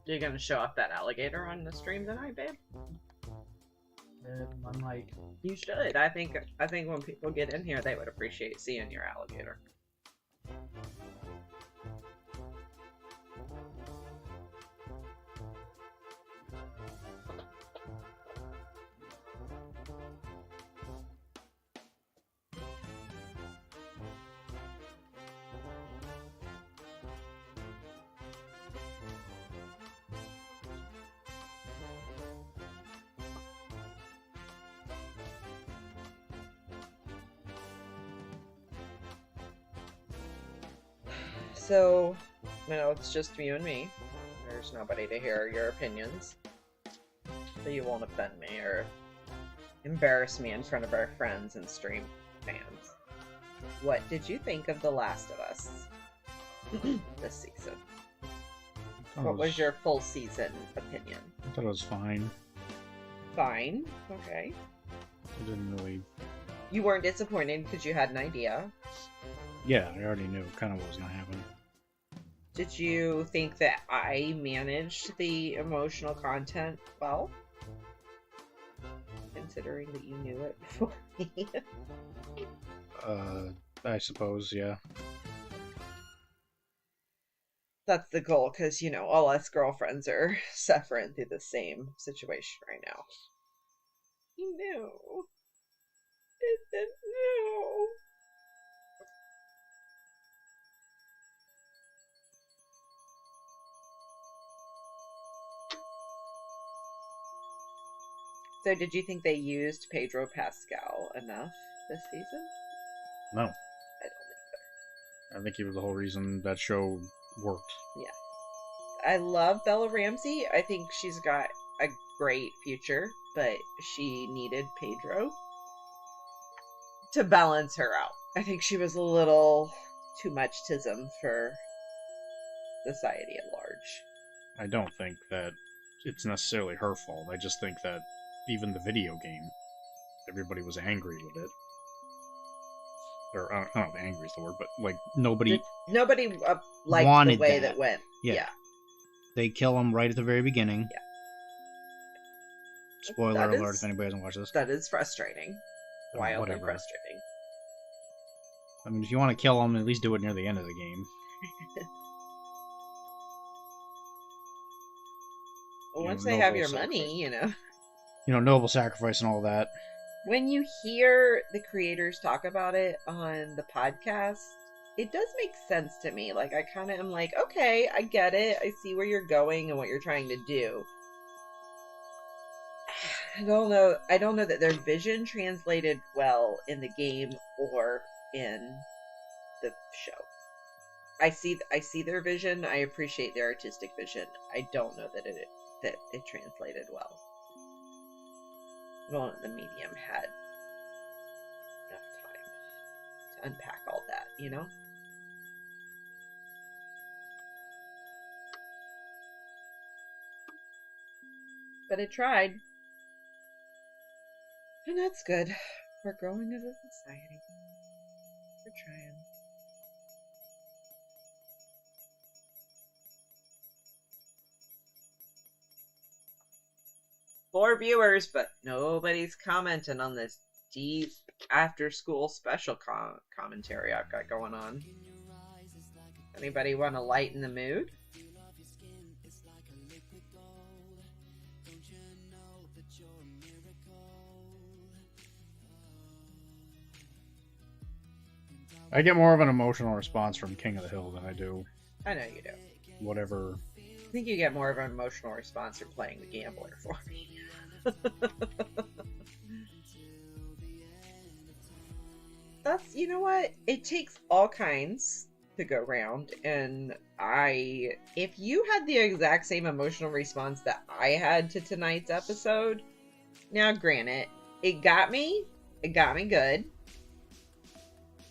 You're gonna show off that alligator on the stream tonight, babe? I might. You should. I think when people get in here, they would appreciate seeing your alligator. So, it's just you and me. There's nobody to hear your opinions. So you won't offend me or embarrass me in front of our friends and stream fans. What did you think of The Last of Us this season? What was your full season opinion? I thought it was fine. Fine. Okay. I didn't really... You weren't disappointed because you had an idea. Yeah, I already knew kind of what was going to happen. Did you think that I managed the emotional content well? Considering that you knew it before me. I suppose, yeah. That's the goal, because, all us girlfriends are suffering through the same situation right now. You knew. It didn't know. So did you think they used Pedro Pascal enough this season? No. I don't think so. I think he was the whole reason that show worked. Yeah. I love Bella Ramsey. I think she's got a great future, but she needed Pedro to balance her out. I think she was a little too much tism for society at large. I don't think that it's necessarily her fault. I just think that even the video game, everybody was angry with it. Or, I don't know if angry is the word, but, nobody liked the way that went. Yeah. They kill him right at the very beginning. Yeah. Spoiler alert if anybody hasn't watched this. That is frustrating. Wildly frustrating. I mean, if you want to kill him, at least do it near the end of the game. Well, once they have your money, noble sacrifice and all that. When you hear the creators talk about it on the podcast, it does make sense to me. I kind of am like, okay, I get it. I see where you're going and what you're trying to do. I don't know that their vision translated well in the game or in the show. I see their vision. I appreciate their artistic vision. I don't know that it translated well. I don't know if the medium had enough time to unpack all that, you know? But it tried. And that's good. We're growing as a society. We're trying. Four viewers, but nobody's commenting on this deep after-school special commentary I've got going on. Anybody want to lighten the mood? I get more of an emotional response from King of the Hill than I do. I know you do. Whatever. I think you get more of an emotional response from playing the gambler for me. That's, you know what? It takes all kinds to go round, and if you had the exact same emotional response that I had to tonight's episode, now granted, it got me good.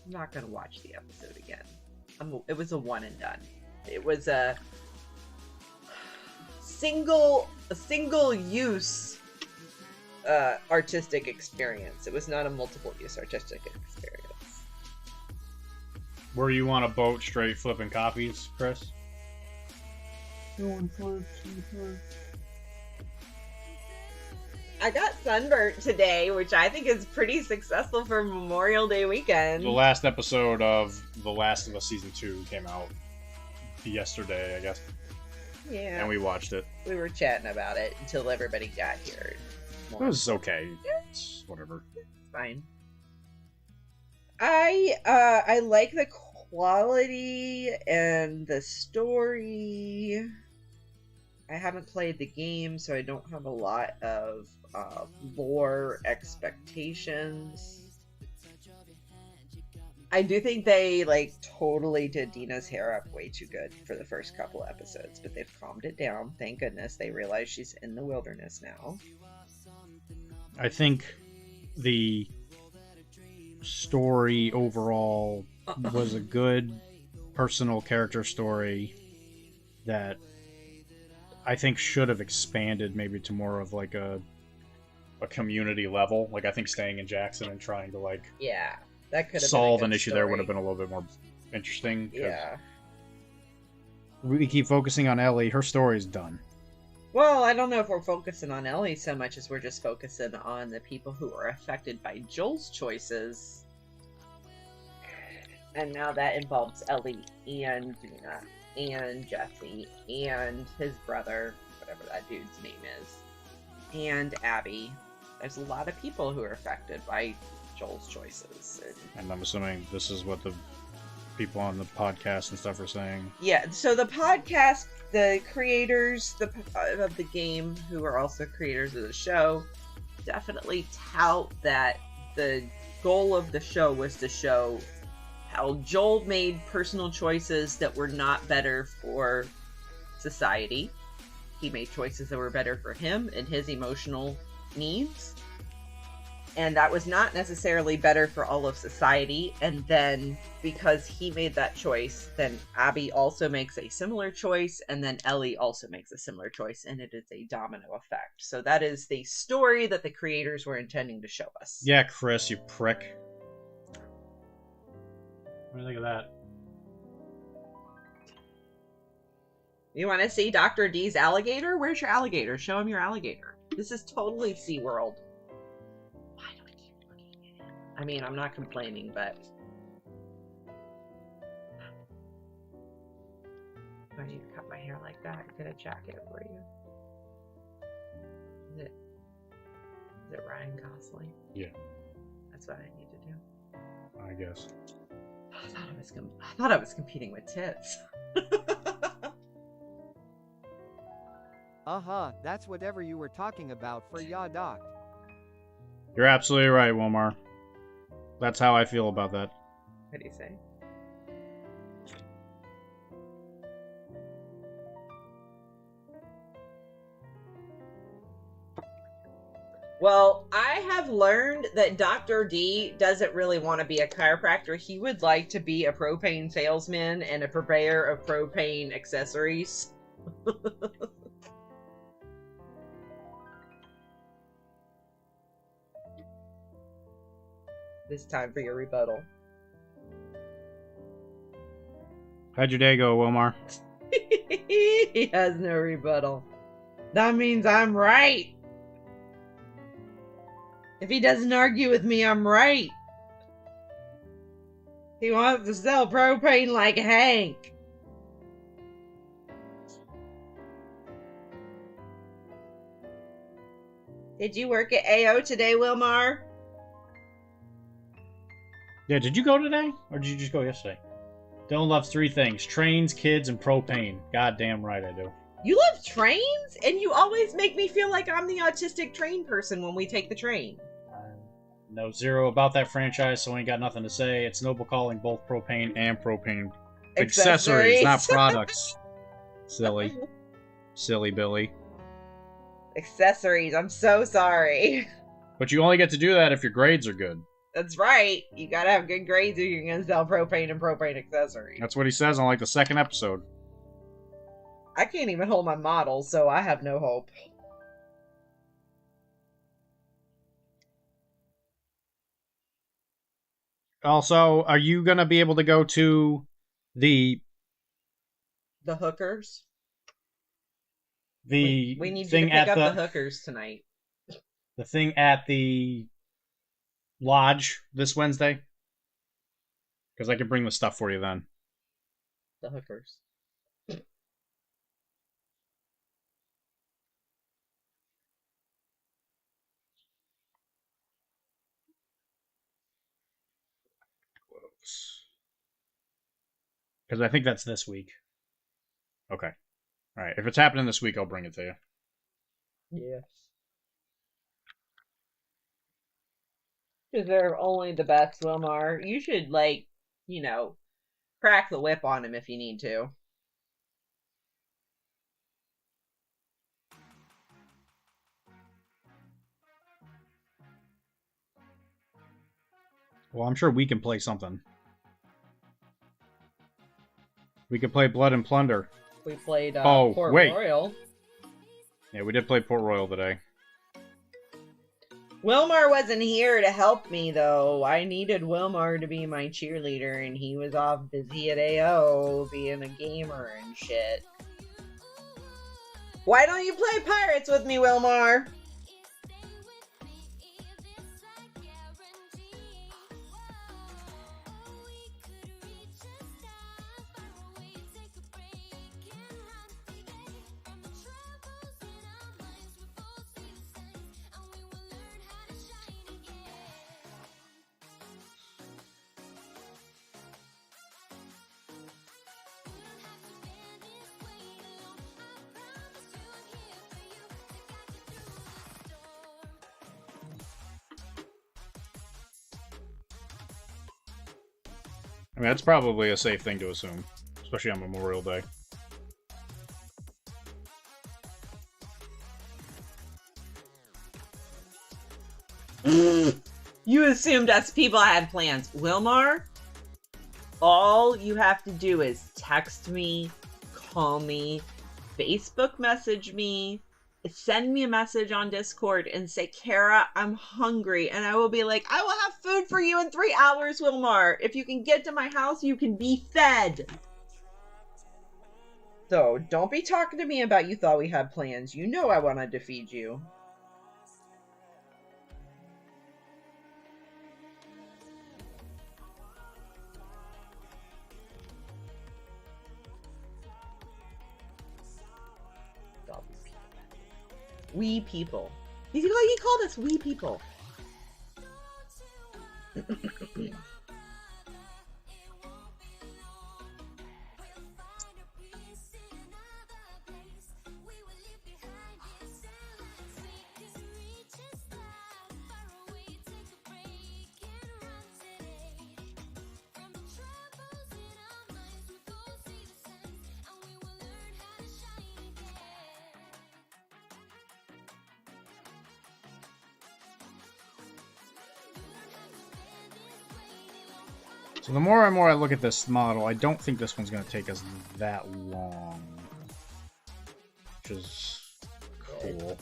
I'm not gonna watch the episode again. It was a one and done. It was a single use artistic experience. It was not a multiple use artistic experience. Were you on a boat straight flipping copies, Chris? I got sunburnt today, which I think is pretty successful for Memorial Day weekend. The last episode of The Last of Us Season 2 came out yesterday, I guess. Yeah. And we watched it. We were chatting about it until everybody got here. It was okay. It's whatever. It's fine. I like the quality and the story. I haven't played the game, so I don't have a lot of lore expectations. I do think they totally did Dina's hair up way too good for the first couple episodes, but they've calmed it down. Thank goodness. They realize she's in the wilderness now. I think the story overall was a good personal character story that I think should have expanded maybe to more of a community level. I think staying in Jackson and trying to yeah, that could have solve been an issue story. there would have been a little bit more interesting. Yeah. We keep focusing on Ellie. Her story's done. Well, I don't know if we're focusing on Ellie so much as we're just focusing on the people who are affected by Joel's choices. And now that involves Ellie and Dina and Jesse and his brother, whatever that dude's name is, and Abby. There's a lot of people who are affected by Joel's choices. And I'm assuming this is what the people on the podcast and stuff are saying. Yeah, so the podcast, the creators of the game, who are also creators of the show, definitely tout that the goal of the show was to show how Joel made personal choices that were not better for society. He made choices that were better for him and his emotional needs. And that was not necessarily better for all of society. And then because he made that choice, then Abby also makes a similar choice. And then Ellie also makes a similar choice. And it is a domino effect. So that is the story that the creators were intending to show us. Yeah, Chris, you prick. What do you think of that? You want to see Dr. D's alligator? Where's your alligator? Show him your alligator. This is totally SeaWorld. Why do I keep looking at it? I mean, I'm not complaining, but... Do I need to cut my hair like that? Get a jacket for you. Is it Ryan Gosling? Yeah. That's what I need to do. I guess. I thought I was competing with tits. That's whatever you were talking about for ya, Doc. You're absolutely right, Wilmar. That's how I feel about that. What do you say? Well, I have learned that Dr. D doesn't really want to be a chiropractor. He would like to be a propane salesman and a purveyor of propane accessories. This time for your rebuttal. How'd your day go, Wilmar? He has no rebuttal. That means I'm right. If he doesn't argue with me, I'm right. He wants to sell propane like Hank. Did you work at AO today, Wilmar? Yeah, did you go today? Or did you just go yesterday? Dylan loves 3 things. Trains, kids, and propane. Goddamn right I do. You love trains? And you always make me feel like I'm the autistic train person when we take the train. Know zero about that franchise, so I ain't got nothing to say. It's noble calling both propane and propane accessories, not products. Silly. Silly Billy. Accessories, I'm so sorry. But you only get to do that if your grades are good. That's right. You gotta have good grades if you're gonna sell propane and propane accessories. That's what he says on like the 2nd episode. I can't even hold my model, so I have no hope. Also, are you gonna be able to go to the hookers? The we need thing you to pick at up the hookers tonight. The thing at the lodge this Wednesday? Because I could bring the stuff for you then. The hookers. Because I think that's this week. Okay. Alright, if it's happening this week, I'll bring it to you. Yes. Deserve only the best, Wilmar. You should, like, you know, crack the whip on him if you need to. Well, I'm sure we can play something. We could play Blood and Plunder. We played Port Royal. Yeah, we did play Port Royal today. Wilmar wasn't here to help me, though. I needed Wilmar to be my cheerleader, and he was off busy at AO being a gamer and shit. Why don't you play Pirates with me, Wilmar? I mean, that's probably a safe thing to assume, especially on Memorial Day. You assumed us people had plans. Wilmar, all you have to do is text me, call me, Facebook message me, send me a message on Discord and say, Kara, I'm hungry. And I will be like, I will have food for you in 3 hours, Wilmar. If you can get to my house, you can be fed. So don't be talking to me about you thought we had plans. You know I wanted to feed you. We people. He called us we people. So the more and more I look at this model, I don't think this one's going to take us that long. Which is cool.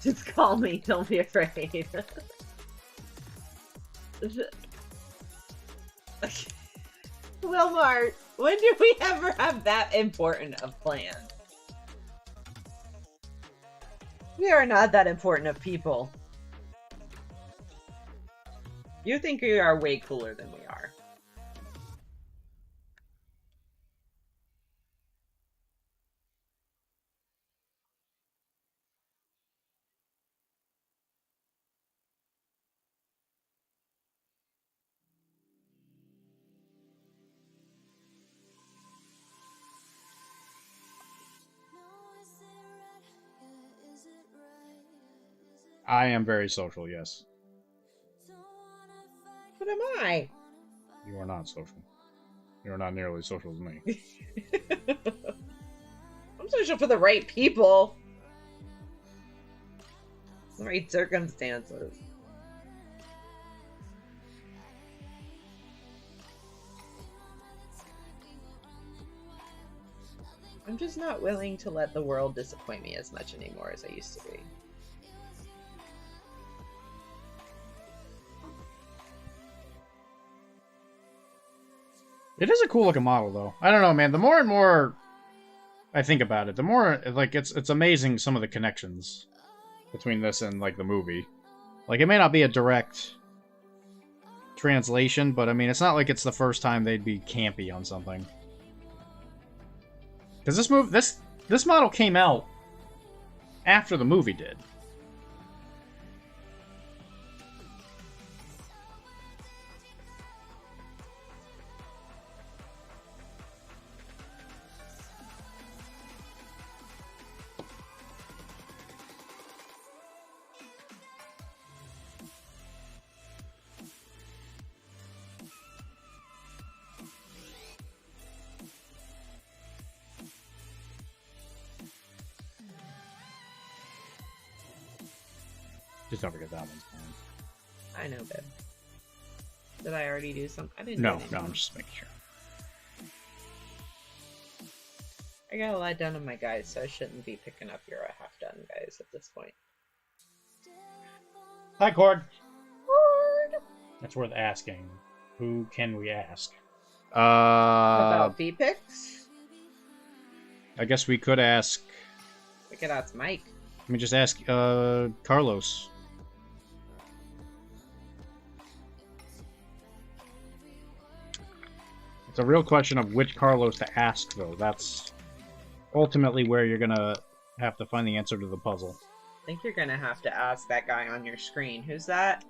Just call me, don't be afraid. Wilmart, when do we ever have that important of plans? We are not that important of people. You think we are way cooler than we are. I am very social, yes. What am I? You are not social. You are not nearly as social as me. I'm social for the right people. The right circumstances. I'm just not willing to let the world disappoint me as much anymore as I used to be. It is a cool looking model, though. I don't know, man. The more and more I think about it, the more like it's amazing some of the connections between this and like the movie. Like it may not be a direct translation, but I mean it's not like it's the first time they'd be campy on something. Because this model came out after the movie did. Just don't forget that one's fine. I know, babe. Did I already do something? I didn't. No, I'm just making sure. I got a lot done on my guys, so I shouldn't be picking up your half-done guys at this point. Hi, Cord. Cord. That's worth asking. Who can we ask? About V-Pix? I guess we could ask. We could ask Mike. Let me just ask Carlos. It's a real question of which Carlos to ask, though. That's ultimately where you're gonna have to find the answer to the puzzle. I think you're gonna have to ask that guy on your screen. Who's that?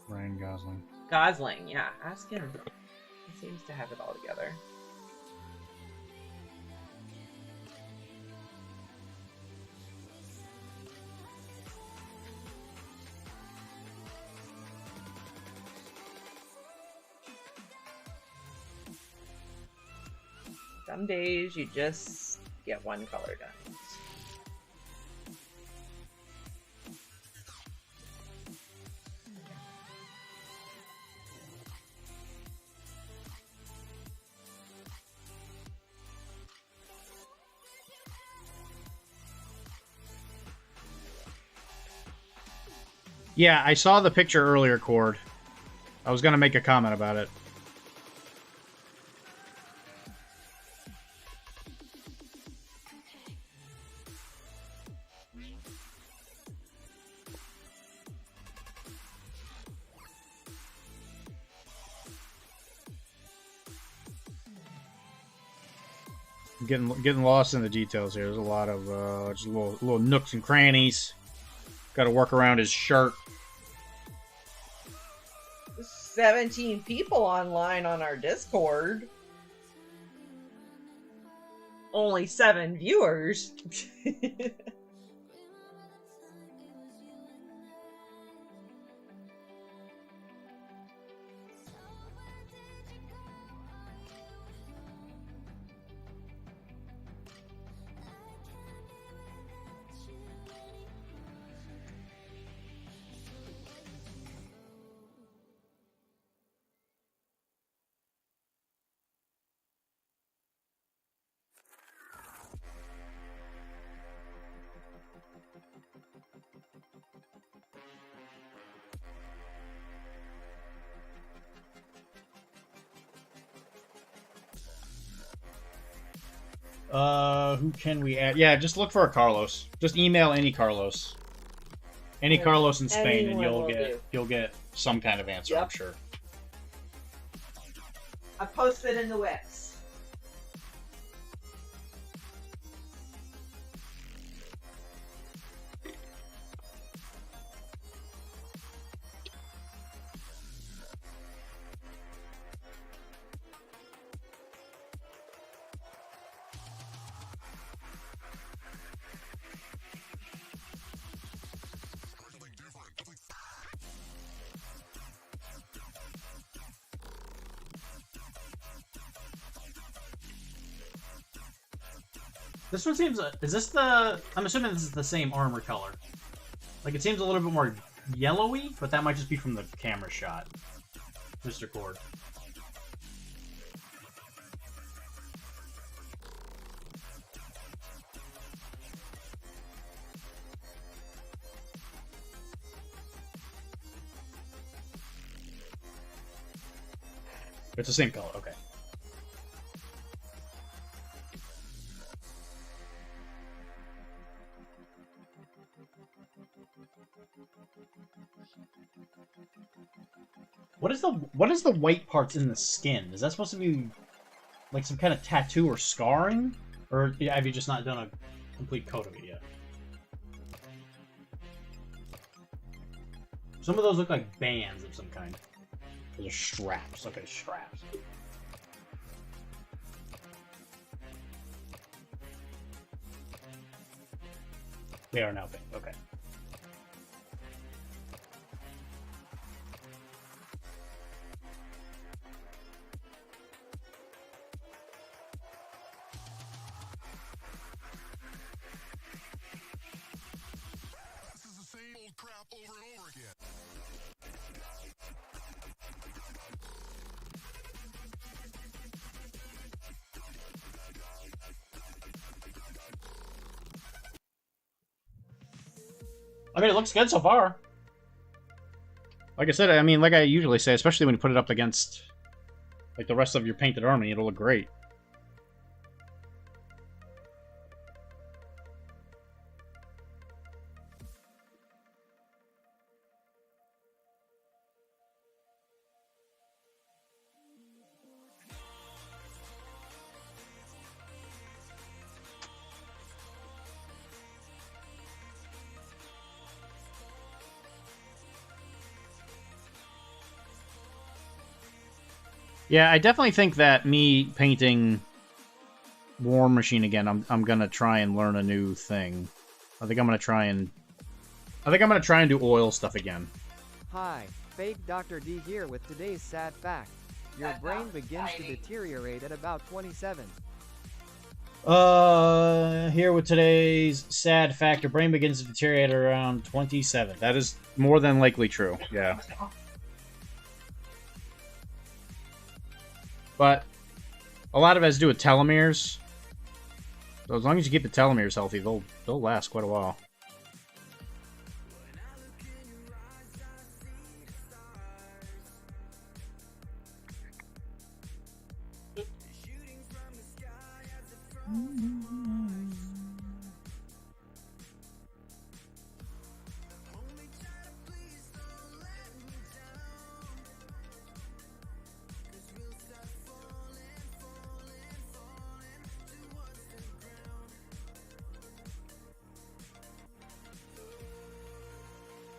Ryan Gosling. Gosling, yeah. Ask him. He seems to have it all together. Some days you just get one color done. Yeah, I saw the picture earlier, Cord. I was gonna make a comment about it. Getting lost in the details here. There's a lot of just little nooks and crannies. Got to work around his shirt. 17 people online on our Discord. Only 7 viewers. Who can we add? Yeah, just look for a Carlos. Just email any Carlos. Any Carlos in Spain, and you'll get some kind of answer, I'm sure. I posted in the Wix. This one seems... is this the... I'm assuming this is the same armor color. Like, it seems a little bit more yellowy, but that might just be from the camera shot. Mr. Cord. It's the same color, okay. What is the white parts in the skin? Is that supposed to be like some kind of tattoo or scarring? Or have you just not done a complete coat of it yet? Some of those look like bands of some kind. Those are straps. Okay, straps. They are now pink. Okay. I mean, it looks good so far. Like I said, I mean, like I usually say, especially when you put it up against like the rest of your painted army, it'll look great. Yeah, I definitely think that me painting War Machine again, I'm gonna try and learn a new thing. I think I'm gonna try and do oil stuff again. Hi, fake Dr. D here with today's sad fact. Your brain begins to deteriorate at about 27. Here with today's sad fact, your brain begins to deteriorate around 27. That is more than likely true. Yeah. But a lot of it has to do with telomeres. So as long as you keep the telomeres healthy, they'll last quite a while.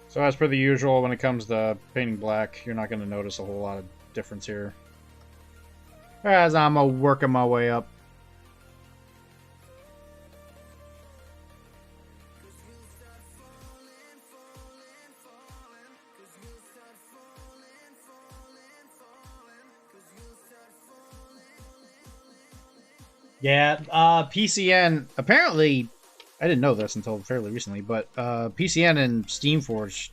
So as per the usual, when it comes to painting black, you're not going to notice a whole lot of difference here. As I'm working my way up. Yeah, PCN, apparently, I didn't know this until fairly recently, but PCN and Steamforge,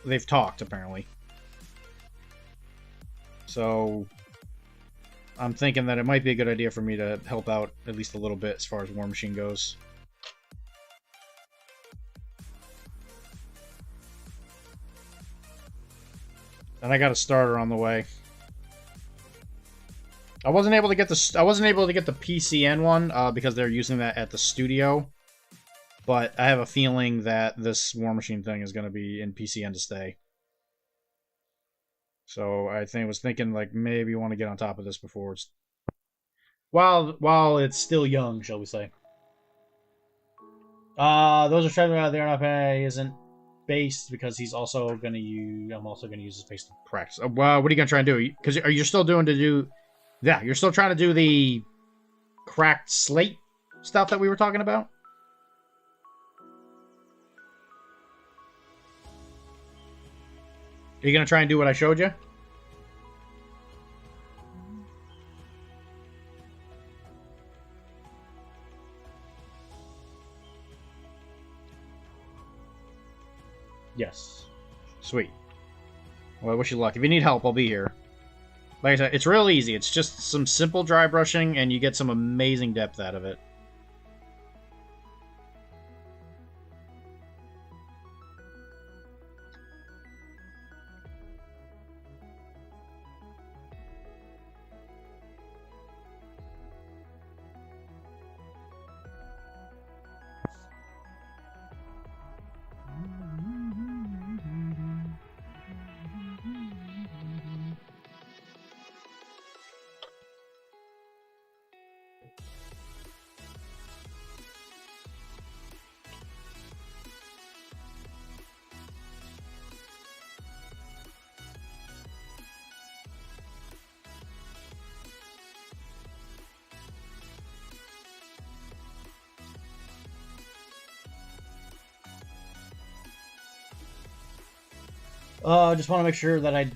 they've talked, apparently. So, I'm thinking that it might be a good idea for me to help out at least a little bit as far as War Machine goes. And I got a starter on the way. I wasn't able to get the PCN one because they're using that at the studio. But I have a feeling that this War Machine thing is going to be in PCN to stay. So I was thinking like maybe you want to get on top of this before it's while it's still young, shall we say? Those are trying out there. Not pay isn't based because he's also going to use. I'm also going to use this base to practice. Well, what are you going to try and do? Because are you still Yeah, you're still trying to do the cracked slate stuff that we were talking about. Are you going to try and do what I showed you? Yes. Sweet. Well, I wish you luck. If you need help, I'll be here. Like I said, it's real easy. It's just some simple dry brushing, and you get some amazing depth out of it. Just want to make sure that I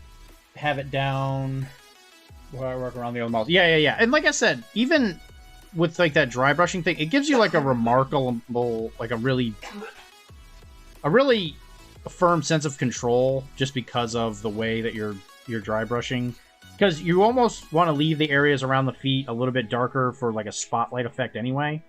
have it down where I work around the other models. Yeah. And like I said, even with like that dry brushing thing, it gives you like a remarkable, like a really firm sense of control just because of the way that you're dry brushing. Because you almost want to leave the areas around the feet a little bit darker for like a spotlight effect anyway.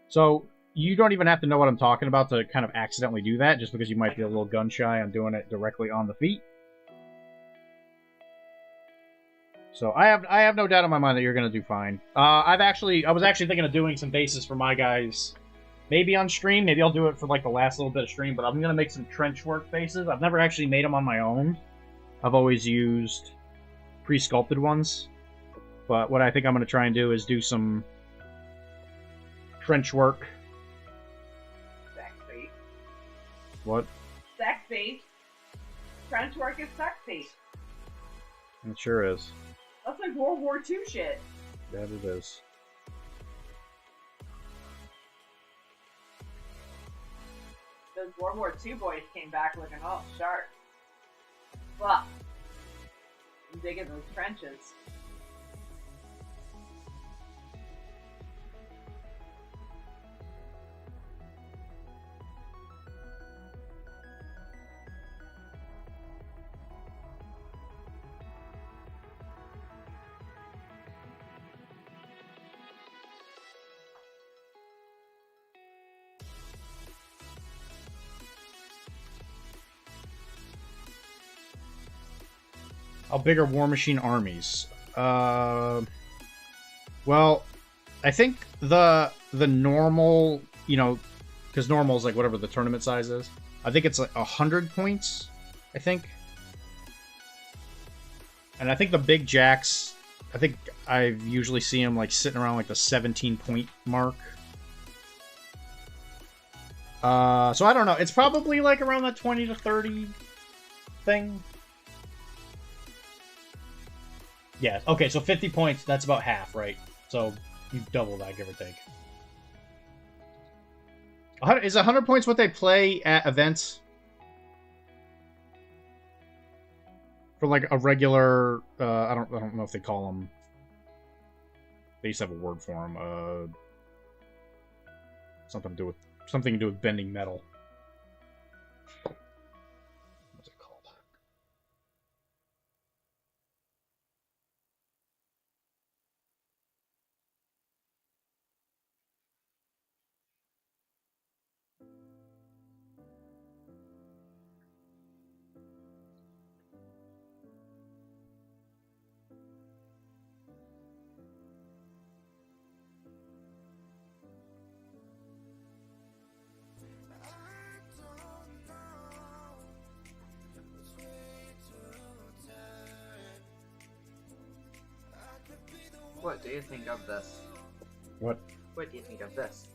So you don't even have to know what I'm talking about to kind of accidentally do that, just because you might be a little gun shy on doing it directly on the feet. So I have no doubt in my mind that you're gonna do fine. I was actually thinking of doing some bases for my guys, maybe on stream. Maybe I'll do it for like the last little bit of stream. But I'm gonna make some trench work bases. I've never actually made them on my own. I've always used pre-sculpted ones. But what I think I'm gonna try and do is do some trench work. Sexy. What? Sexy. Trench work is sexy. It sure is. That's like World War II shit. That it is. Those World War II boys came back looking all sharp. Fuck. I'm digging those trenches. How big are War Machine armies? Well, I think the normal, because normal is like whatever the tournament size is. I think it's like 100 points, I think. And I think the big jacks, I think I usually see them like sitting around like the 17-point mark. So I don't know. It's probably like around that 20 to 30 thing. Yeah, okay, so 50 points, that's about half, right? So you double that, give or take. Is 100 points what they play at events? For like a regular, I don't know if they call them. They used to have a word for them. Something to do with bending metal. What's it called? What do you think of this? What? What do you think of this?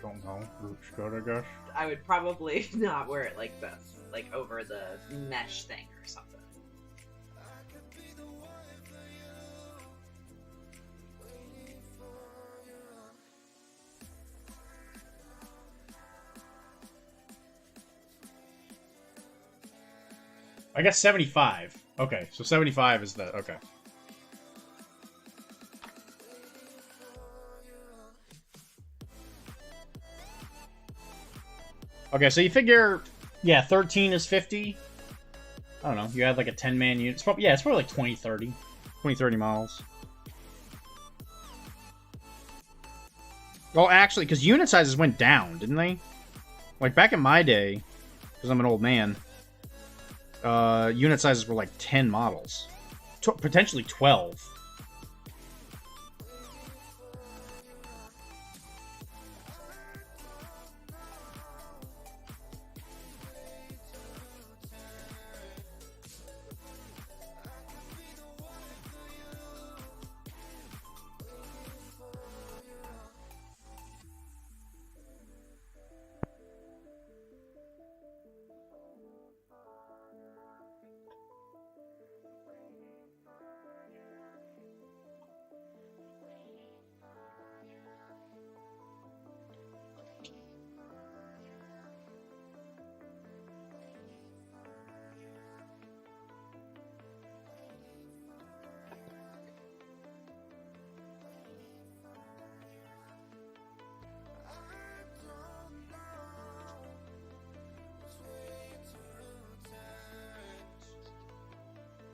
Don't know. Rooch good, I guess. I would probably not wear it like this, like over the mesh thing or something. I guess 75. Okay, so 75 is the... Okay. Okay, so you figure... Yeah, 13 is 50. I don't know. You had like a 10-man unit. It's probably, yeah, it's probably like 20, 30. 20, 30 models. Well, actually, because unit sizes went down, didn't they? Like, back in my day, because I'm an old man... unit sizes were like 10 models. Potentially 12.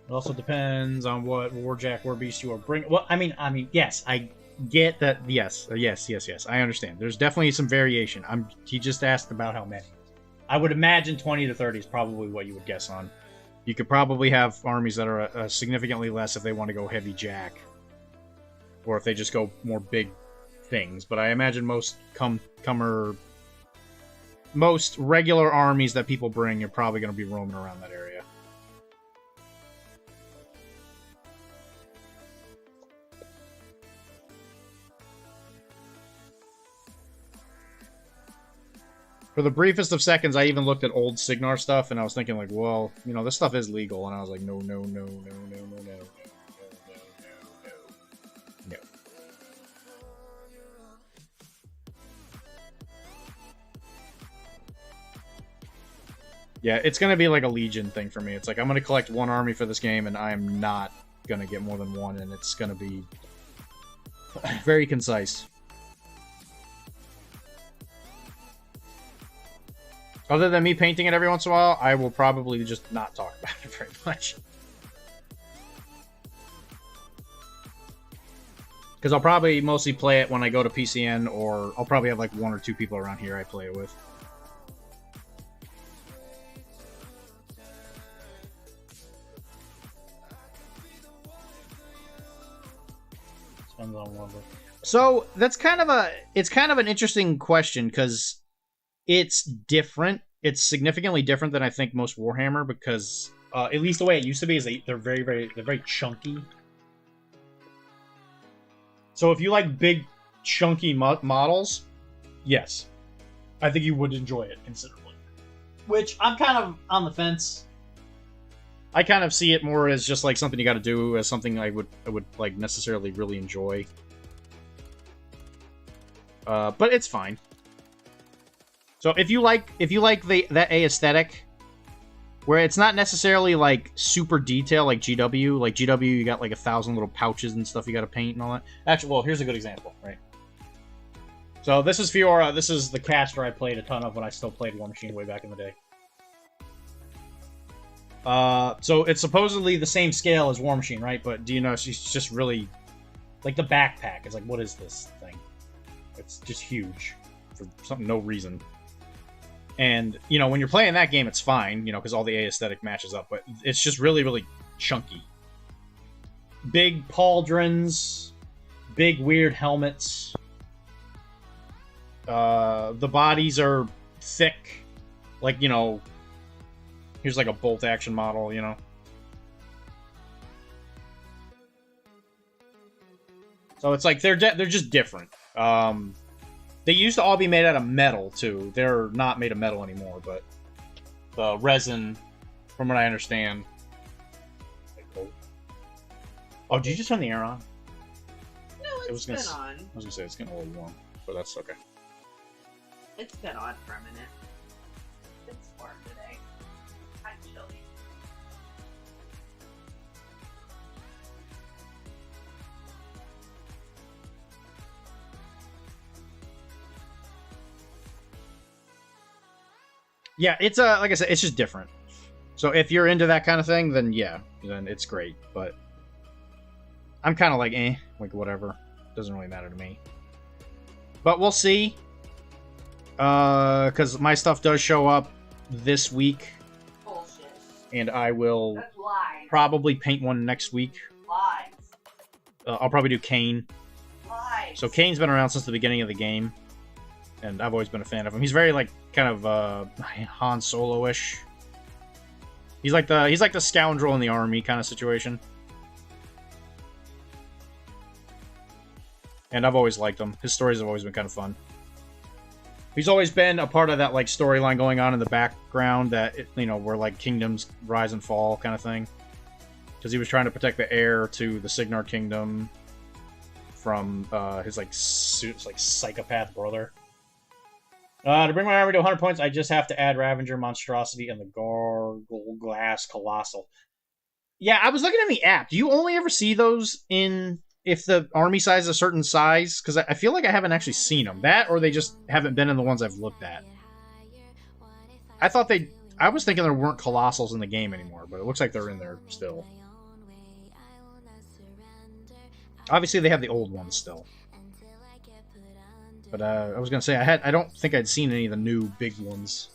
It also depends on what Warjack, Warbeast you are bringing. Well, I mean, yes, I get that. Yes, yes. I understand. There's definitely some variation. He just asked about how many. I would imagine 20 to 30 is probably what you would guess on. You could probably have armies that are significantly less if they want to go heavy Jack, or if they just go more big things. But I imagine most most regular armies that people bring, you're probably going to be roaming around that area. For the briefest of seconds, I even looked at old Signar stuff, and I was thinking, like, well, you know, this stuff is legal, and I was like, no. Yeah, it's gonna be like a Legion thing for me. It's like, I'm gonna collect one army for this game, and I'm not gonna get more than one, and it's gonna be very concise. Other than me painting it every once in a while, I will probably just not talk about it very much. Because I'll probably mostly play it when I go to PCN, or I'll probably have like one or two people around here I play it with. So that's kind of an interesting question, because it's different. It's significantly different than I think most Warhammer, because at least the way it used to be is they're very chunky. So if you like big chunky models, yes, I think you would enjoy it considerably. Which I'm kind of on the fence. I kind of see it more as just like something you got to do, as something I would like necessarily really enjoy. But it's fine. So if you like that aesthetic, where it's not necessarily like super detailed like GW. Like GW, you got like 1,000 little pouches and stuff you got to paint and all that. Actually, well, here's a good example, right? So this is Fiora. This is the caster I played a ton of when I still played War Machine way back in the day. So it's supposedly the same scale as War Machine, right? But do you know, she's just really... Like, the backpack. It's like, what is this thing? It's just huge. For no reason. And, you know, when you're playing that game, it's fine, you know, because all the aesthetic matches up. But it's just really, really chunky. Big pauldrons. Big, weird helmets. The bodies are thick. Like, you know... Here's like a bolt action model, you know. So it's like they're just different. They used to all be made out of metal too. They're not made of metal anymore, but the resin, from what I understand. Oh, did you just turn the air on? No, it's been on. I was gonna say it's getting a little warm, but that's okay. It's been on for a minute. It's warm today. I'm chilly. Yeah, it's like I said, it's just different. So if you're into that kind of thing, then yeah, then it's great. But I'm kind of like whatever. Doesn't really matter to me. But we'll see. Because my stuff does show up this week. Bullshit. And I will That's lies. probably paint one next week. Lies. I'll probably do Kane. Lies. So Kane's been around since the beginning of the game. And I've always been a fan of him. He's very kind of Han Solo-ish. He's like the scoundrel in the army kind of situation. And I've always liked him. His stories have always been kind of fun. He's always been a part of that storyline going on in the background that where kingdoms rise and fall kind of thing. Because he was trying to protect the heir to the Signar Kingdom from his psychopath brother. To bring my army to 100 points, I just have to add Ravager, Monstrosity, and the Gargle Glass Colossal. Yeah, I was looking at the app. Do you only ever see those if the army size is a certain size? Because I feel like I haven't actually seen them. That, or they just haven't been in the ones I've looked at. I was thinking there weren't Colossals in the game anymore, but it looks like they're in there still. Obviously, they have the old ones still. But I was gonna say I don't think I'd seen any of the new big ones.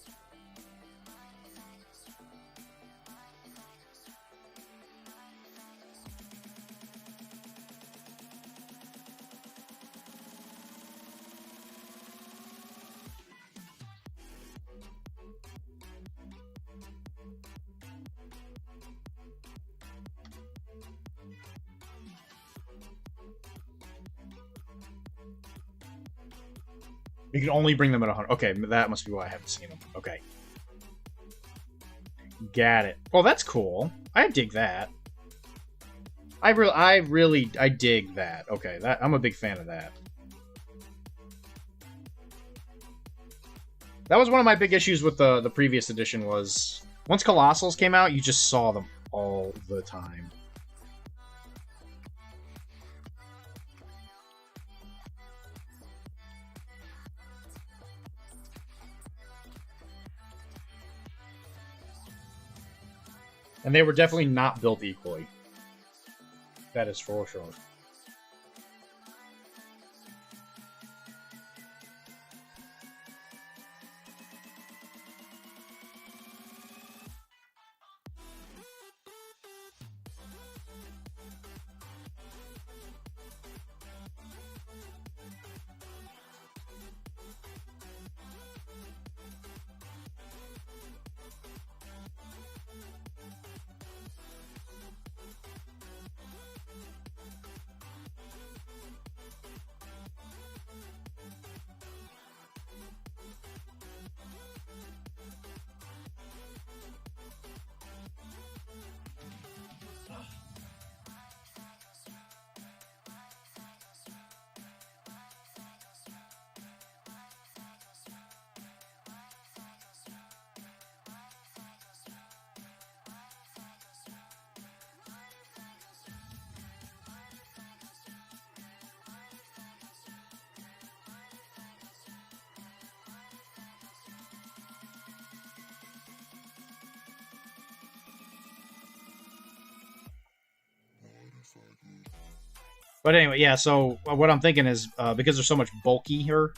You can only bring them at 100. Okay, that must be why I haven't seen them. Okay. Got it. Well, that's cool. I dig that. I dig that. Okay, I'm a big fan of that. That was one of my big issues with the previous edition was once Colossals came out, you just saw them all the time. And they were definitely not built equally. That is for sure. But anyway, yeah, so what I'm thinking is, because they're so much bulkier,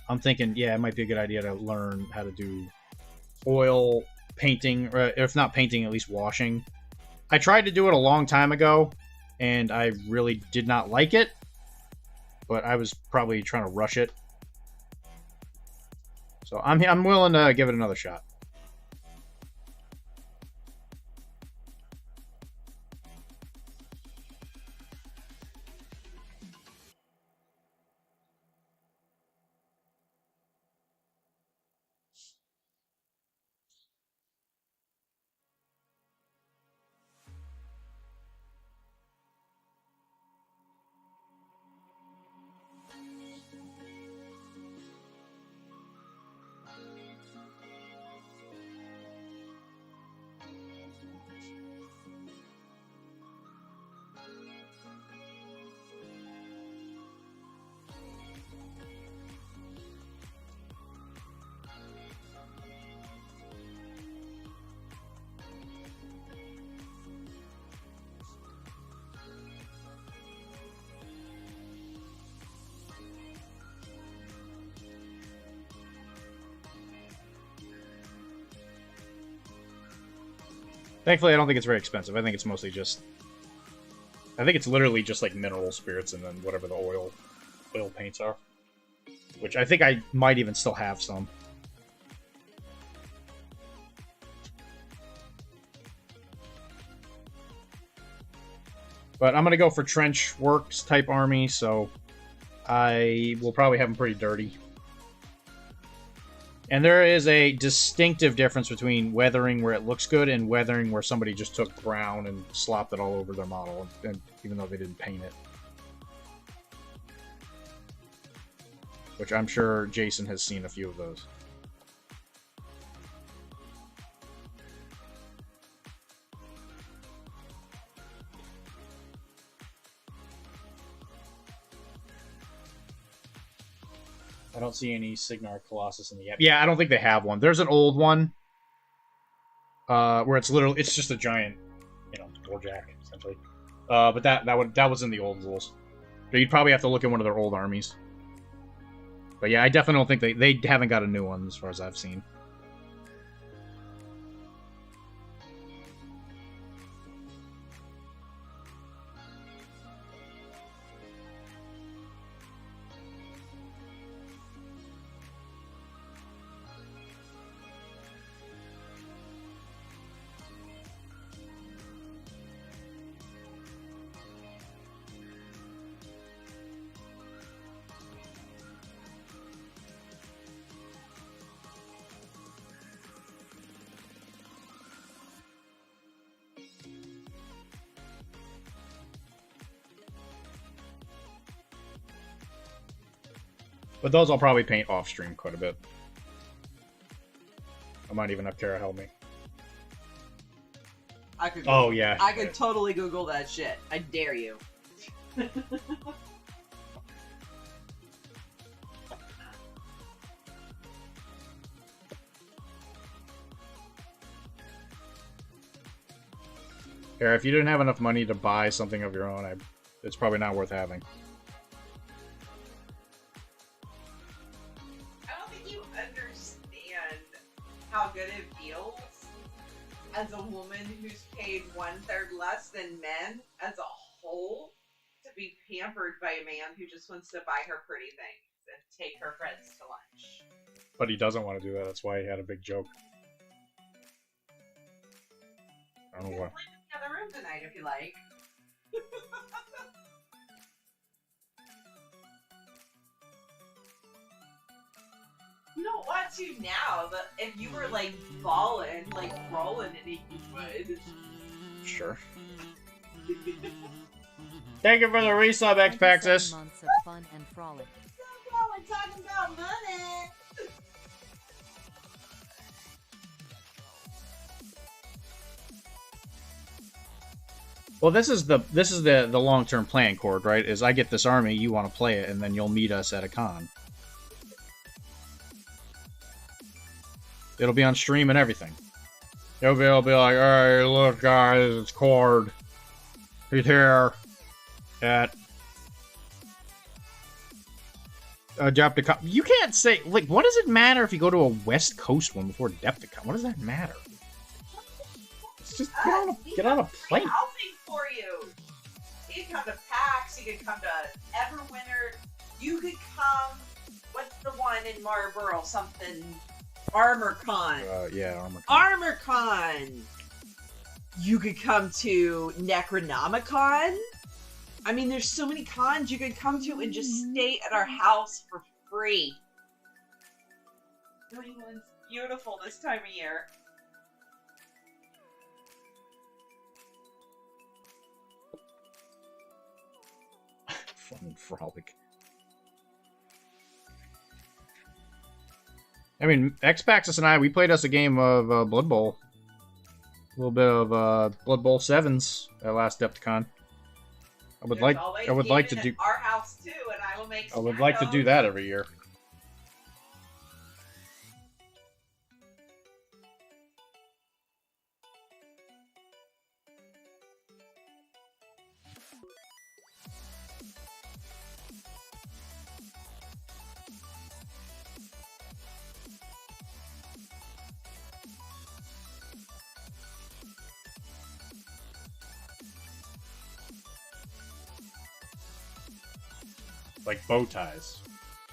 I'm thinking, yeah, it might be a good idea to learn how to do oil painting, or if not painting, at least washing. I tried to do it a long time ago, and I really did not like it, but I was probably trying to rush it. So I'm willing to give it another shot. Thankfully, I don't think it's very expensive. I think it's mostly just... I think it's literally just like mineral spirits and then whatever the oil paints are. Which I think I might even still have some. But I'm going to go for trench works type army, so I will probably have them pretty dirty. And there is a distinctive difference between weathering where it looks good and weathering where somebody just took brown and slopped it all over their model, and even though they didn't paint it. Which I'm sure Jason has seen a few of those. I don't see any Signar Colossus in the app. Yeah, I don't think they have one. There's an old one. Where it's just a giant, warjack, essentially. But that was in the old rules. So you'd probably have to look at one of their old armies. But yeah, I definitely don't think they haven't got a new one as far as I've seen. But those I'll probably paint off stream quite a bit. I might even have Kara help me. I could. Oh yeah. I could totally Google that shit. I dare you. Kara, if you didn't have enough money to buy something of your own, it's probably not worth having. How good it feels as a woman who's paid 1/3 less than men as a whole to be pampered by a man who just wants to buy her pretty things and take her friends to lunch. But he doesn't want to do that. That's why he had a big joke. I don't know why. Sleep in the other room tonight if you like. You don't want to now, but if you were like balling, like rolling in it, you would. Sure. Thank you for the resub, Xpaxis. Months of fun and frolic. We're talking about money. Well, this is the long-term plan, Cord, right? Is I get this army, you want to play it, and then you'll meet us at a con. It'll be on stream and everything. You'll be like, hey, look, guys, it's Cord. He's here at Adepticon. You can't say, like, what does it matter if you go to a West Coast one before Adepticon? What does that matter? It's just get on a plane. I'll think for you. You can come to PAX, you can come to Everwinter, you could come, what's the one in Marlboro, something... ArmorCon. Yeah, ArmorCon. ArmorCon. You could come to Necronomicon. I mean, there's so many cons you could come to and just stay at our house for free. New England's beautiful this time of year. Fun and frolic. I mean, Xpaxis and we played us a game of Blood Bowl. A little bit of Blood Bowl 7s at last Adepticon. I would like to do our house too, and I will make. I would like to do that every year. Like bow ties.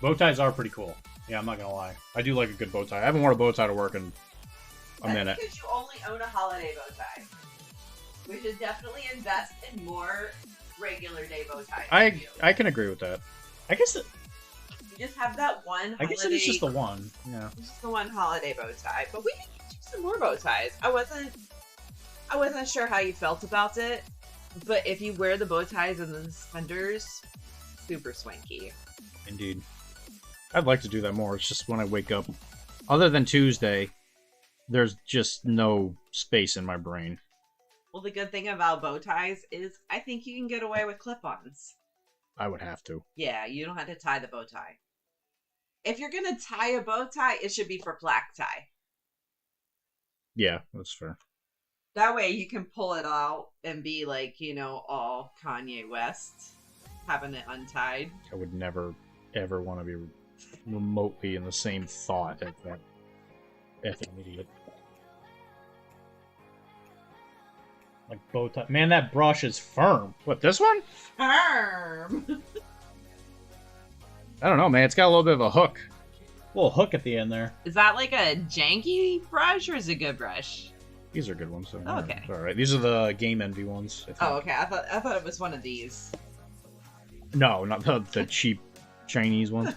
Bow ties are pretty cool. Yeah, I'm not gonna lie. I do like a good bow tie. I haven't worn a bow tie to work in a minute. Because you only own a holiday bow tie. We should definitely invest in more regular day bow ties. I can agree with that. I guess you just have that one holiday... I guess it's just the one. Yeah. It's just the one holiday bow tie. But we can get you some more bow ties. I wasn't sure how you felt about it, but if you wear the bow ties and the suspenders, super swanky. Indeed. I'd like to do that more. It's just when I wake up. Other than Tuesday, there's just no space in my brain. Well, the good thing about bow ties is I think you can get away with clip-ons. I would have to. Yeah, you don't have to tie the bow tie. If you're gonna tie a bow tie, it should be for black tie. Yeah, that's fair. That way you can pull it out and be like, you know, all Kanye West, having it untied. I would never, ever want to be remotely in the same thought as that effing idiot. Like bow tie. Man, that brush is firm. What, this one? Firm! I don't know, man. It's got a little bit of a hook. A little hook at the end there. Is that like a janky brush or is it a good brush? These are good ones. So oh, okay. All right. These are the Game Envy ones. I think. Oh, okay. I thought it was one of these. No, not the cheap Chinese ones.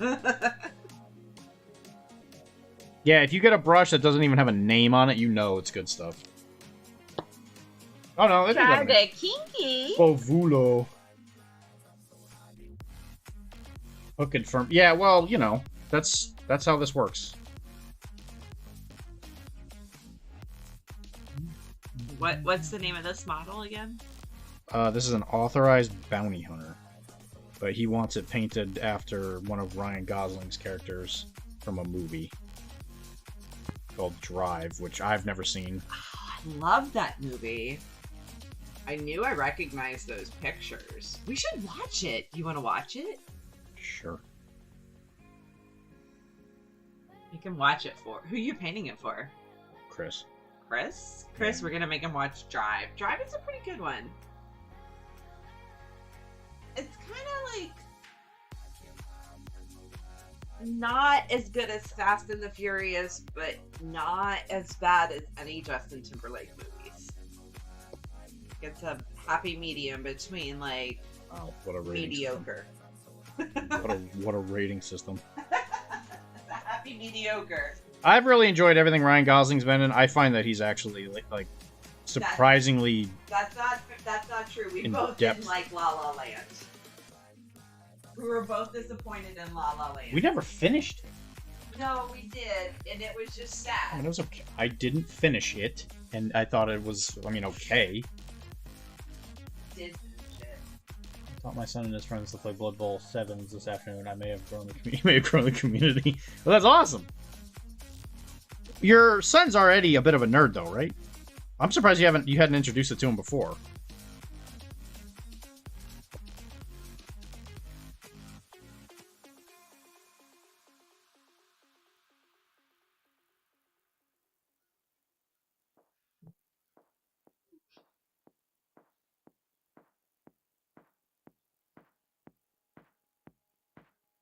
Yeah, if you get a brush that doesn't even have a name on it, you know it's good stuff. Oh no, kinda kinky. Bovulo. Hook and firm. Yeah, well, you know, that's how this works. What's the name of this model again? This is an authorized bounty hunter, but he wants it painted after one of Ryan Gosling's characters from a movie called Drive, which I've never seen. I love that movie. I knew I recognized those pictures. We should watch it. You want to watch it? Sure. You can watch it for... Who are you painting it for? Chris. Chris? Chris, we're gonna make him watch Drive. Drive is a pretty good one. It's kind of like... not as good as Fast and the Furious, but not as bad as any Justin Timberlake movies. It's a happy medium between, like, wow, what a rating mediocre. What a rating system. It's a happy mediocre. I've really enjoyed everything Ryan Gosling's been in. I find that he's actually like surprisingly. That's not true. We both depth. didn't like La La Land. We were both disappointed in La La Land. We never finished it. No, we did, and it was just sad. I mean, it was okay. I didn't finish it, and I thought it was. I mean, okay. Did finish it. I taught my son and his friends to play Blood Bowl 7s this afternoon. I may have grown the community. Well, that's awesome. Your son's already a bit of a nerd, though, right? I'm surprised you hadn't introduced it to him before.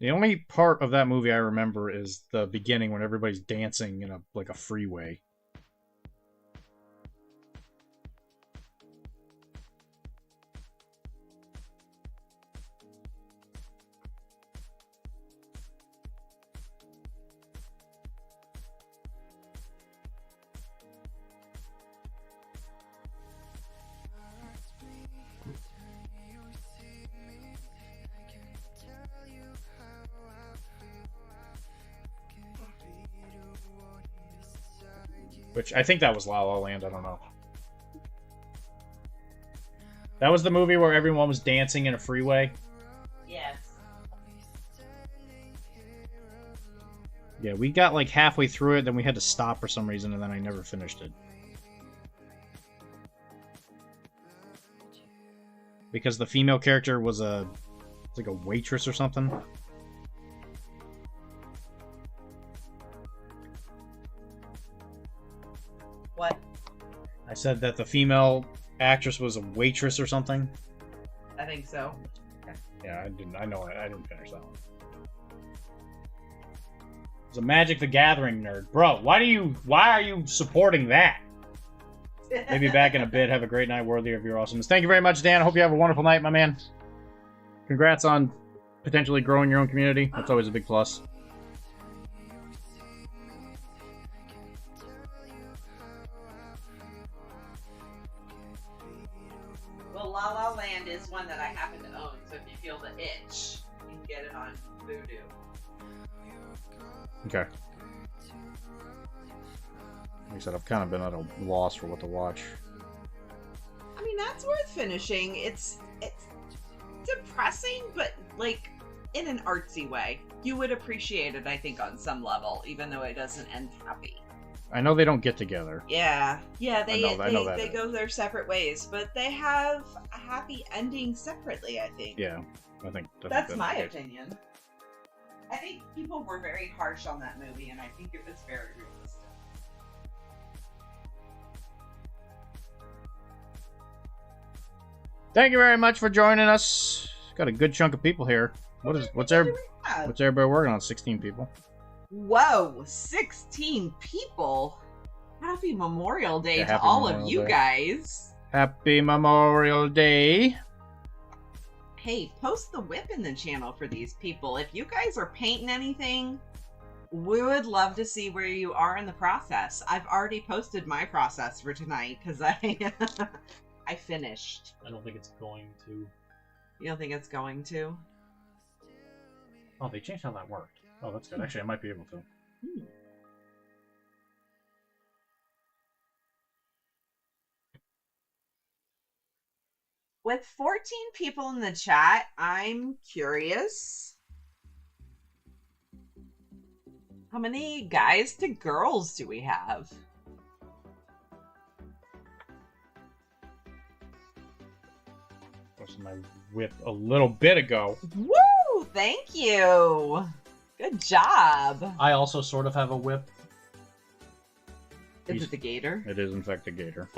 The only part of that movie I remember is the beginning when everybody's dancing in a freeway. Which, I think that was La La Land, I don't know. That was the movie where everyone was dancing in a freeway? Yes. Yeah, we got like halfway through it, then we had to stop for some reason, and then I never finished it. Because the female character was like a waitress or something. What? I said that the female actress was a waitress or something. I think so. Okay. Yeah, I didn't. I know. I didn't finish that one. It's a Magic the Gathering nerd, bro. Why are you supporting that? Maybe back in a bit. Have a great night, worthy of your awesomeness. Thank you very much, Dan. I hope you have a wonderful night, my man. Congrats on potentially growing your own community. That's always a big plus. Well, La La Land is one that I happen to own, so if you feel the itch, you can get it on Voodoo. Okay. Like I said, I've kind of been at a loss for what to watch. I mean, that's worth finishing. It's depressing, but like in an artsy way. You would appreciate it, I think, on some level, even though it doesn't end happy. I know they don't get together. Yeah, they that go their separate ways, but they have a happy ending separately, I think. Yeah, I think that's my opinion. I think people were very harsh on that movie, and I think it was very realistic. Thank you very much for joining us. Got a good chunk of people here. What's everybody working on? 16 people. Whoa, 16 people! Happy Memorial Day to happy all Memorial of you Day. guys. Happy Memorial Day. Hey, post the whip in the channel for these people. If you guys are painting anything, we would love to see where you are in the process. I've already posted my process for tonight because I finished. I don't think it's going to. You don't think it's going to? Oh, they changed how that worked. Oh, that's good. Actually, I might be able to. With 14 people in the chat, I'm curious. How many guys to girls do we have? Posted my whip a little bit ago. Woo! Thank you! Good job! I also sort of have a whip. Is it the gator? It is, in fact, a gator.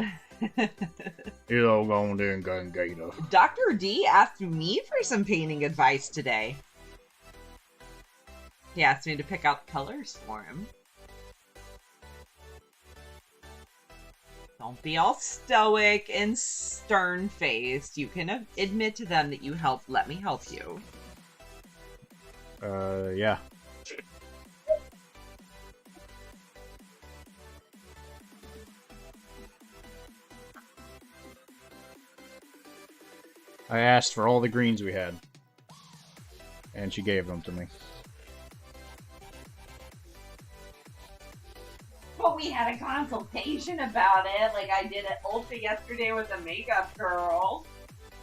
He's all going in gun gator. Dr. D asked me for some painting advice today. He asked me to pick out the colors for him. Don't be all stoic and stern-faced. You can admit to them that you helped. Let me help you. Yeah. I asked for all the greens we had. And she gave them to me. But we had a consultation about it, like I did at Ulta yesterday with a makeup girl.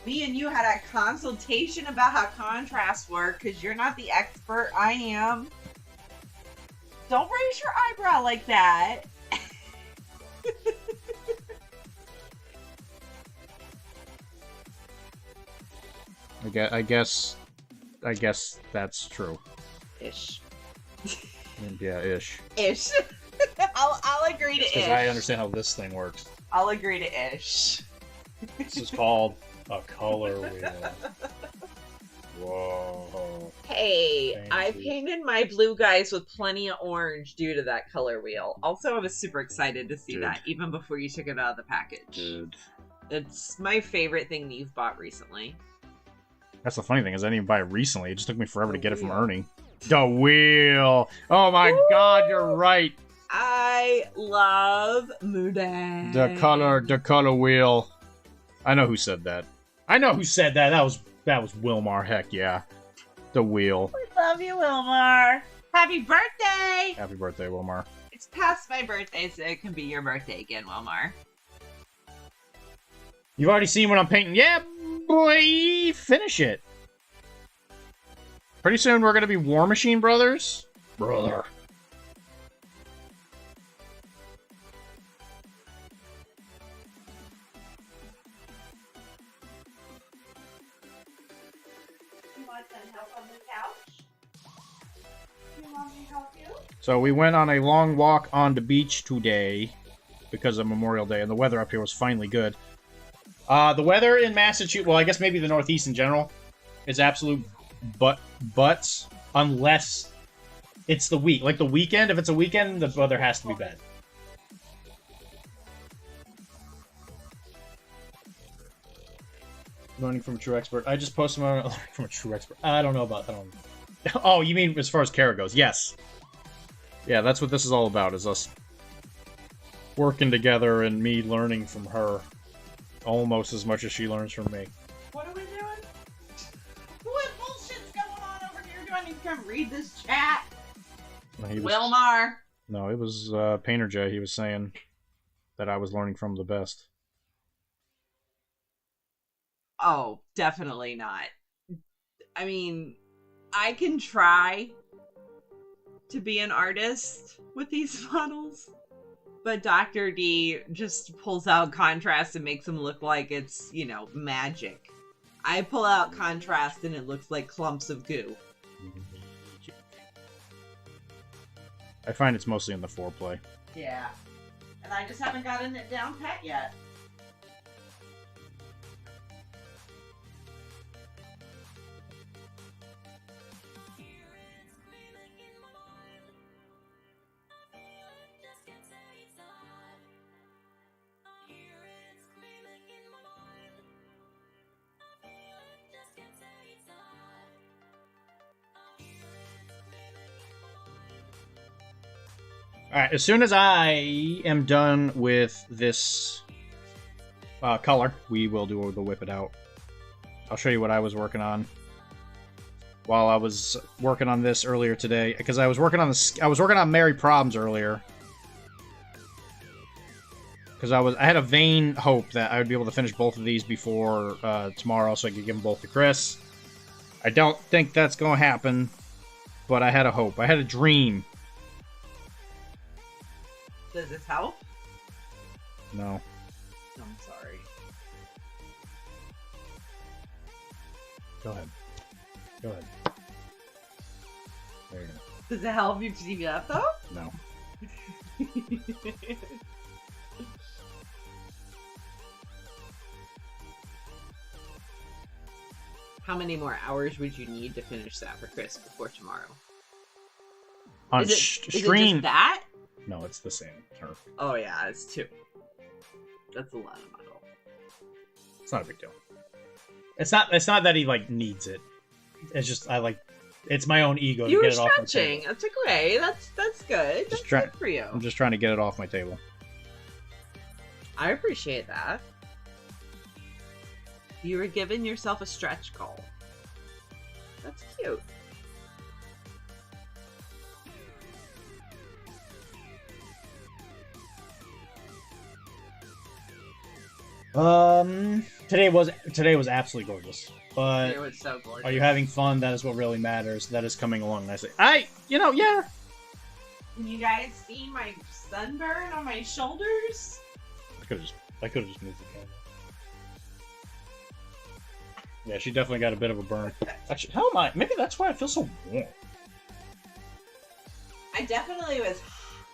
Me and you had a consultation about how contrasts work, because you're not the expert, I am. Don't raise your eyebrow like that. I guess that's true. Ish. Yeah, ish. Ish. I'll agree to ish. Because I understand how this thing works. I'll agree to ish. This is called a color wheel. Whoa. Hey, I Fancy. painted my blue guys with plenty of orange due to that color wheel. Also, I was super excited to see Dude. that, even before you took it out of the package. Dude. It's my favorite thing that you've bought recently. That's the funny thing, is I didn't even buy it recently. It just took me forever to get it from Ernie. The wheel! Oh my god, you're right! I love Mudan. The color wheel. I know who said that. That was Wilmar, heck yeah. The wheel. We love you, Wilmar. Happy birthday! Happy birthday, Wilmar. It's past my birthday, so it can be your birthday again, Wilmar. You've already seen what I'm painting. Yeah, boy! Finish it. Pretty soon we're gonna be War Machine Brothers. Brother. You want some help on the couch? You want me to help you? So we went on a long walk on the beach today because of Memorial Day, and the weather up here was finally good. The weather in Massachusetts, well, I guess maybe the Northeast in general, is absolute butts unless it's the week. Like the weekend, if it's a weekend, the weather has to be bad. Learning from a true expert. I just posted my learning from a true expert. I don't know about that. Oh, you mean as far as Kara goes? Yes. Yeah, that's what this is all about, is us working together and me learning from her almost as much as she learns from me. What are we doing? What bullshit's going on over here? Do I need to come read this chat? Wilmar! No, it was Painter J. He was saying that I was learning from the best. Oh, definitely not. I mean, I can try to be an artist with these models, but Dr. D just pulls out contrast and makes them look like it's, you know, magic. I pull out contrast and it looks like clumps of goo. I find it's mostly in the foreplay. Yeah. And I just haven't gotten it down pat yet. Alright, as soon as I am done with this color, we will do the whip it out. I'll show you what I was working on while I was working on this earlier today, because I was working on this. I was working on Merry Problems earlier, because I had a vain hope that I would be able to finish both of these before tomorrow, so I could give them both to Chris. I don't think that's going to happen, but I had a hope. I had a dream. Does this help? No. I'm sorry. Go ahead. Go ahead. There you go. Does it help you to TV up though? No. How many more hours would you need to finish that for Chris before tomorrow? On stream? Is it just that? No, it's the same turf. Oh yeah, it's 2. That's a lot of model. It's not a big deal. It's not that he like needs it. It's just it's my own ego to get it off my table. That's okay. That's good. That's good for you. I'm just trying to get it off my table. I appreciate that. You were giving yourself a stretch goal. That's cute. Today was absolutely gorgeous. But it was so gorgeous. Are you having fun? That is what really matters. That is coming along nicely. Yeah. Can you guys see my sunburn on my shoulders? I could have just moved the camera. Yeah, she definitely got a bit of a burn. Actually, how am I? Maybe that's why I feel so warm. I definitely was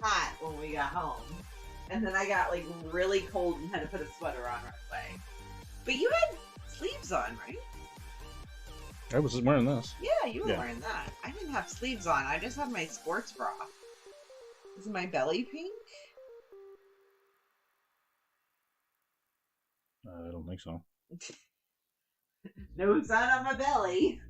hot when we got home. And then I got like really cold and had to put a sweater on right away. But you had sleeves on, right? I was wearing this. Yeah, you were wearing that. I didn't have sleeves on. I just had my sports bra. Is my belly pink? I don't think so. No sign on my belly.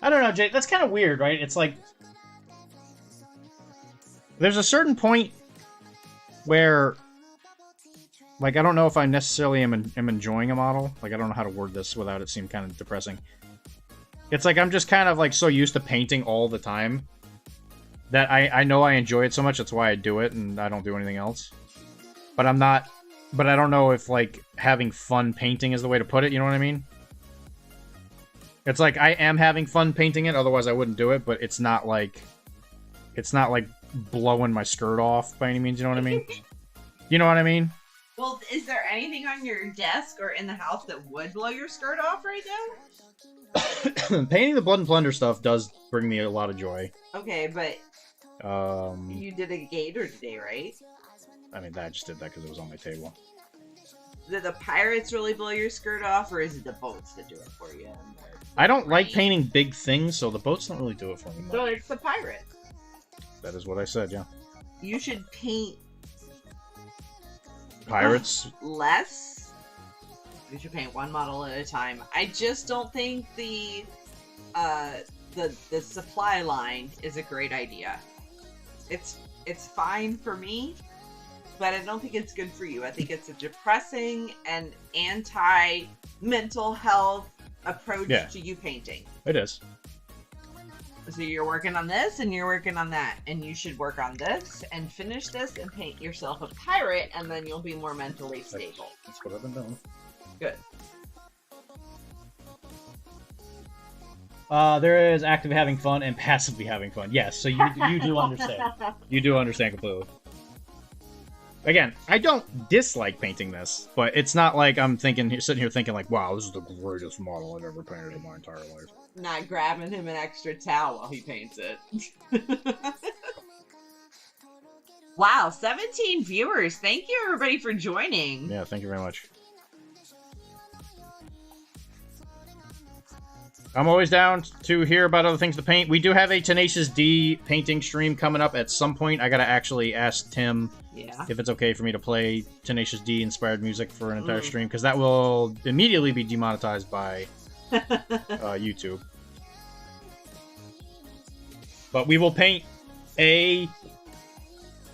I don't know, Jay. That's kind of weird, right? It's like there's a certain point where, like, I don't know if I necessarily am enjoying a model. Like, I don't know how to word this without it seem kind of depressing. It's like I'm just kind of like so used to painting all the time that I know I enjoy it so much. That's why I do it, and I don't do anything else. But I'm not. But I don't know if like having fun painting is the way to put it. You know what I mean? It's like I am having fun painting it, otherwise I wouldn't do it, but it's not like blowing my skirt off by any means, you know what I mean? You know what I mean? Well, is there anything on your desk or in the house that would blow your skirt off right now? Painting the Blood and Plunder stuff does bring me a lot of joy. Okay, but Um, you did a gator today, right? I mean, I just did that because it was on my table. Did the pirates really blow your skirt off, or is it the boats that do it for you? I don't like painting big things, so the boats don't really do it for me much. So it's the pirates. That is what I said, yeah. You should paint Pirates? less. You should paint one model at a time. I just don't think the supply line is a great idea. It's fine for me, but I don't think it's good for you. I think it's a depressing and anti-mental health approach to you painting. It is. So you're working on this and you're working on that, and you should work on this and finish this and paint yourself a pirate, and then you'll be more mentally stable. That's what I've been doing. Good. There is actively having fun and passively having fun. Yes, so you do understand. You do understand completely. Again, I don't dislike painting this, but it's not like I'm sitting here thinking like, wow, this is the greatest model I've ever painted in my entire life. Not grabbing him an extra towel while he paints it. Wow, 17 viewers. Thank you everybody for joining. Yeah, thank you very much. I'm always down to hear about other things to paint. We do have a Tenacious D painting stream coming up at some point. I gotta actually ask Tim if it's okay for me to play Tenacious D inspired music for an entire stream, because that will immediately be demonetized by YouTube. But we will paint a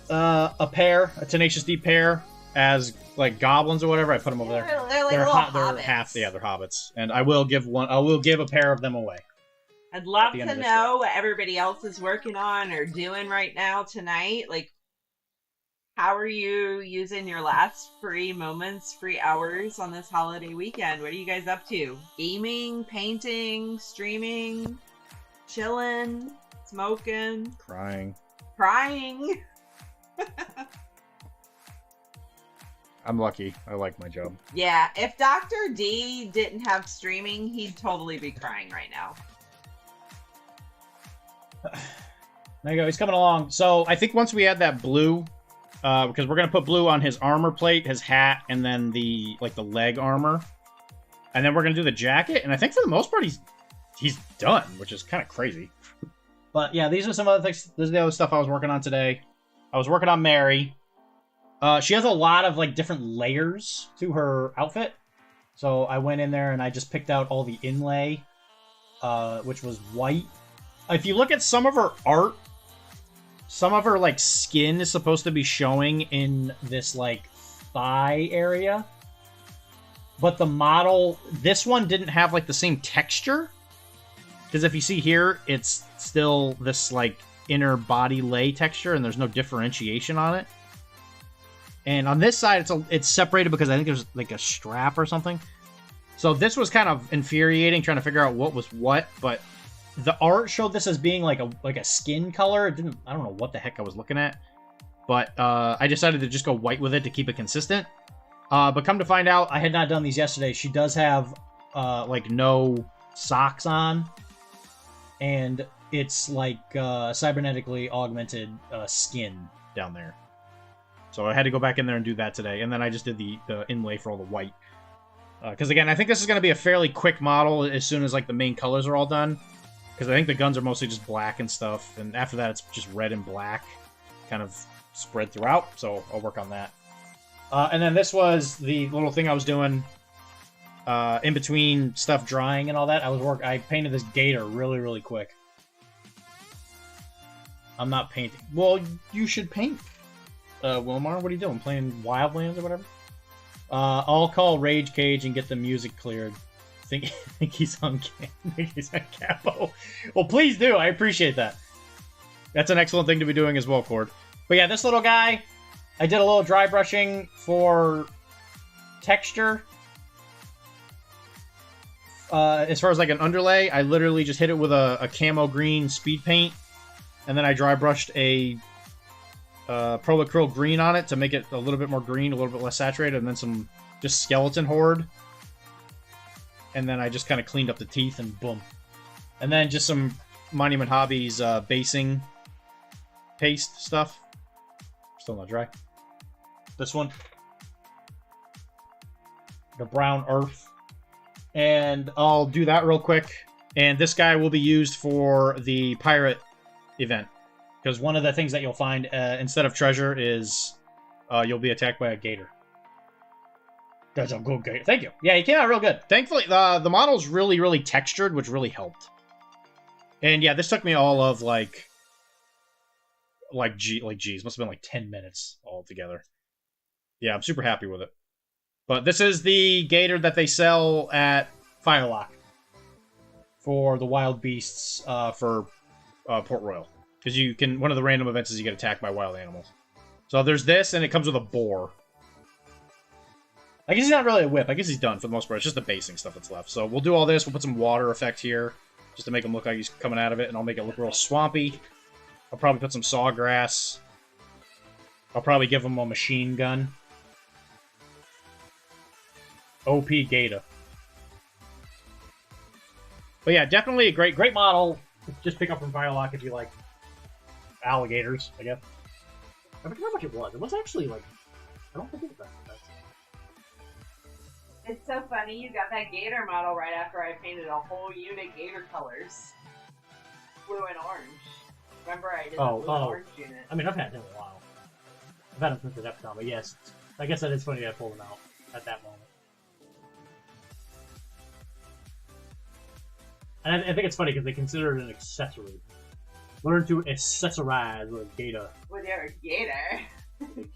Tenacious D pair as like goblins or whatever. I put them over there. They're like little hobbits. They're hobbits, and I will give a pair of them away. I'd love to know what everybody else is working on or doing right now tonight. Like, how are you using your last free hours on this holiday weekend? What are you guys up to? Gaming, painting, streaming, chilling, smoking, crying. I'm lucky. I like my job. Yeah, if Dr.D didn't have streaming, he'd totally be crying right now. There you go. He's coming along. So I think once we add that blue, because we're gonna put blue on his armor plate, his hat, and then the leg armor, and then we're gonna do the jacket. And I think for the most part he's done, which is kind of crazy. But yeah, these are some other things. This is the other stuff I was working on today. I was working on Mary. She has a lot of like different layers to her outfit. So I went in there and I just picked out all the inlay, which was white. If you look at some of her art, some of her like skin is supposed to be showing in this like thigh area. But the model, this one didn't have like the same texture. Because if you see here, it's still this like inner body lay texture and there's no differentiation on it. And on this side, it's separated because I think there's like a strap or something. So this was kind of infuriating, trying to figure out what was what. But the art showed this as being like a skin color. It didn't. I don't know what the heck I was looking at. But I decided to just go white with it to keep it consistent. But come to find out, I had not done these yesterday. She does have like no socks on, and it's like cybernetically augmented skin down there. So I had to go back in there and do that today. And then I just did the inlay for all the white. Because again, I think this is going to be a fairly quick model as soon as like the main colors are all done. Because I think the guns are mostly just black and stuff. And after that, it's just red and black kind of spread throughout. So I'll work on that. And then this was the little thing I was doing in between stuff drying and all that. I painted this gator really, really quick. I'm not painting. Well, you should paint. Wilmar, what are you doing? Playing Wildlands or whatever? I'll call Rage Cage and get the music cleared. Think he's on Capo. Well, please do. I appreciate that. That's an excellent thing to be doing as well, Cord. But yeah, this little guy, I did a little dry brushing for texture. As far as like an underlay, I literally just hit it with a camo green speed paint, and then I dry brushed a Prolacryl green on it to make it a little bit more green, a little bit less saturated, and then some just skeleton horde. and then I just kind of cleaned up the teeth, and boom. And then just some Monument Hobbies basing paste stuff. Still not dry. This one. The brown earth. And I'll do that real quick. And this guy will be used for the pirate event. Because one of the things that you'll find instead of treasure is you'll be attacked by a gator. That's a good gator. Thank you. Yeah, he came out real good. Thankfully, the model's really, really textured, which really helped. And yeah, this took me all of geez, must have been like 10 minutes altogether. Yeah, I'm super happy with it. But this is the gator that they sell at Firelock for the wild beasts for Port Royal. Because you can, one of the random events is you get attacked by wild animals. So there's this, and it comes with a boar. I guess he's not really a whip. I guess he's done for the most part. It's just the basing stuff that's left. So we'll do all this. We'll put some water effect here, just to make him look like he's coming out of it, and I'll make it look real swampy. I'll probably put some sawgrass. I'll probably give him a machine gun. OP Gator. But yeah, definitely a great model. Just pick up from Firelock if you like alligators, I guess. I forget how much it was. It was actually like, I don't think it was that expensive. It's so funny you got that gator model right after I painted a whole unit gator colors. Blue and orange. Remember I did the blue and orange unit. I mean, I've had them a while. I've had them since the Defcon, but yes. I guess that is funny that I pulled them out at that moment. And I think it's funny because they consider it an accessory. Learn to accessorize with a gator. With your gator.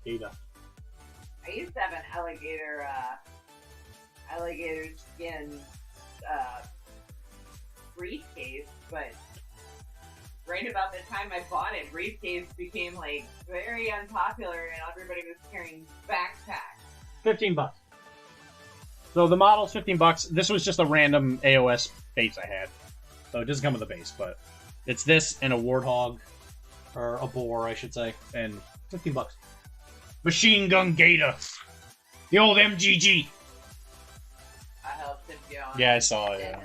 Gator. I used to have an alligator skin briefcase, but right about the time I bought it, briefcase became like very unpopular and everybody was carrying backpacks. $15. So the model's $15. This was just a random AOS base I had. So it doesn't come with a base, but it's this and a warthog, or a boar, I should say, and $15. Machine Gun Gator. The old MGG. I helped him get on. Yeah, I saw it. Yeah.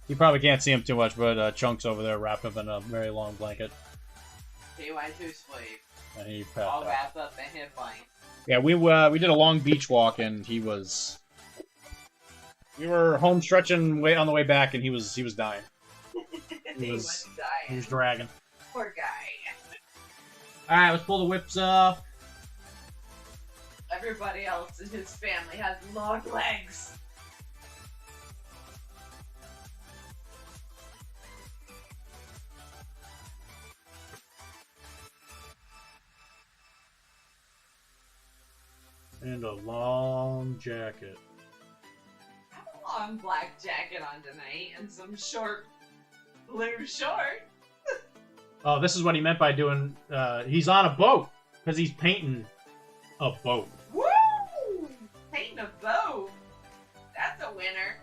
You probably can't see him too much, but Chunk's over there wrapped up in a very long blanket. He went to sleep. And he passed all out. wrapped up in his blanket. Yeah, we did a long beach walk, and he was. We were home stretching on the way back, and he was dying. He was dying. He was dragging. Poor guy. All right, let's pull the whips off. Everybody else in his family has long legs. And a long jacket. I have a long black jacket on tonight and some short blue shorts. Oh, this is what he meant by doing. He's on a boat because he's painting a boat. Woo! Painting a boat. That's a winner.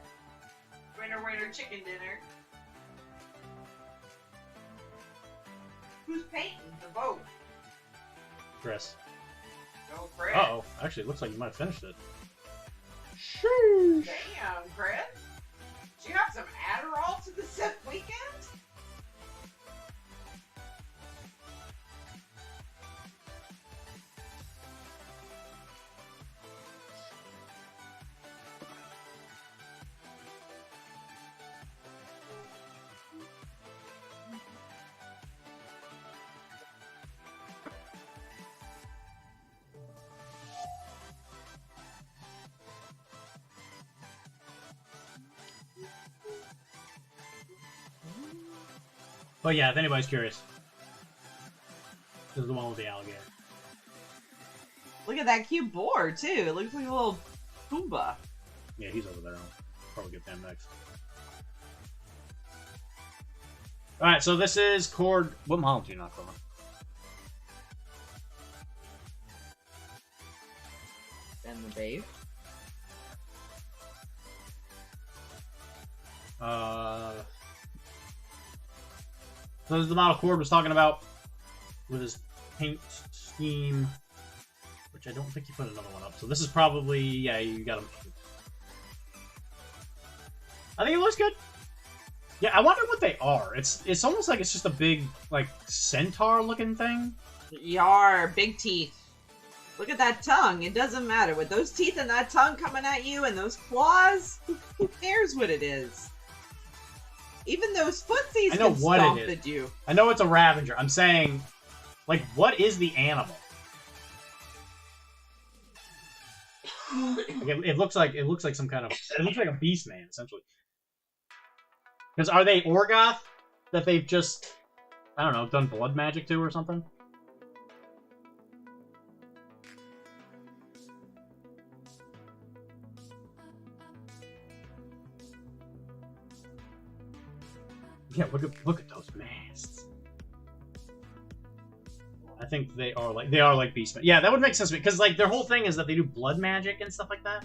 Winner, chicken dinner. Who's painting the boat? Chris. Oh, Chris. Uh-oh. Actually, it looks like you might have finished it. Sheesh. Damn, Chris. Did you have some Adderall to the Sith weekend? But yeah, if anybody's curious, this is the one with the alligator. Look at that cute boar, too. It looks like a little Pumbaa. Yeah, he's over there. I'll probably get them next. Alright, so this is Cord. What model do you knock on? And the base. So this is the model Cord was talking about with his paint scheme, which which I don't think you put another one up. So this is probably, yeah, you got them. I think it looks good. Yeah, I wonder what they are. It's almost like it's just a big, like, centaur-looking thing. Yar, big teeth. Look at that tongue. It doesn't matter. With those teeth and that tongue coming at you and those claws, who cares what it is? Even those footsies can stomp at you. I know it's a Ravager. I'm saying, like, what is the animal? Like, it looks like some kind of... It looks like a beast man, essentially. Because are they Orgoth that they've just, I don't know, done blood magic to or something? Yeah, look at those masts. I think they are like beastmen. Yeah, that would make sense because like their whole thing is that they do blood magic and stuff like that.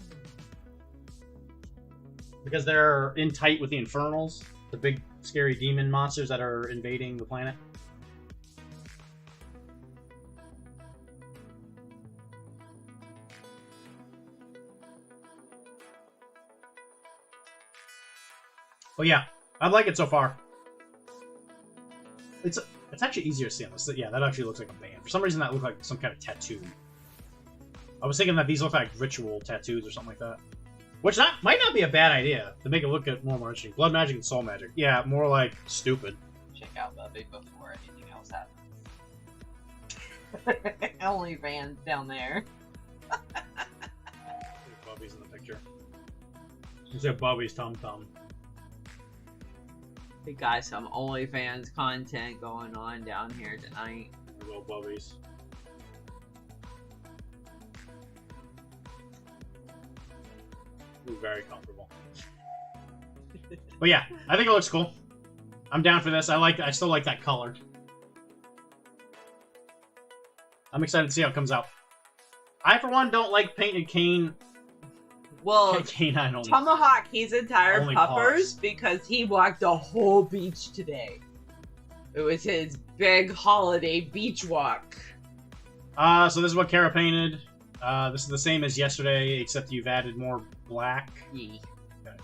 Because they're in tight with the Infernals, the big scary demon monsters that are invading the planet. Oh yeah, I like it so far. It's actually easier to see on this. Yeah, that actually looks like a band. For some reason, that looked like some kind of tattoo. I was thinking that these look like ritual tattoos or something like that. Which might not be a bad idea to make it look more interesting. Blood magic and soul magic. Yeah, more like stupid. Check out Bubby before anything else happens. OnlyFans down there. Bubby's in the picture. It's like Bubby's tum-tum. We got some OnlyFans content going on down here tonight. Little Bubbies. Ooh, very comfortable. But yeah, I think it looks cool. I'm down for this. I still like that color. I'm excited to see how it comes out. I, for one, don't like painted cane. Well, canine only. Tomahawk, he's entire Only puppers paws. because he walked the whole beach today. It was his big holiday beach walk. So this is what Kara painted. This is the same as yesterday, except you've added more black. Yeah. Okay.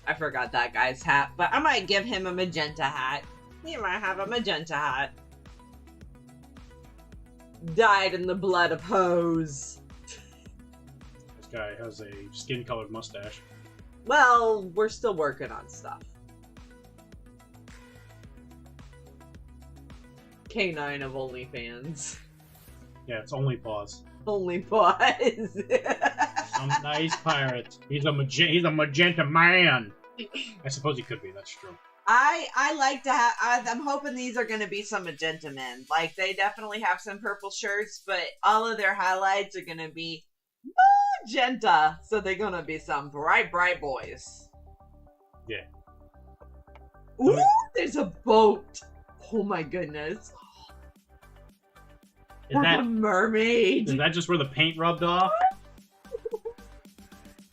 I forgot that guy's hat, but I might give him a magenta hat. He might have a magenta hat. Dyed in the blood of hoes. This guy has a skin-colored mustache. Well, we're still working on stuff. K9 of OnlyFans. Yeah, it's only paws. Only paws. Some nice pirate. He's a magenta man. I suppose he could be. That's true. I like to have. I'm hoping these are going to be some magenta men. Like they definitely have some purple shirts, but all of their highlights are going to be magenta. So they're going to be some bright boys. Yeah. Ooh, there's a boat. Oh my goodness. Or a mermaid. Is that just where the paint rubbed off?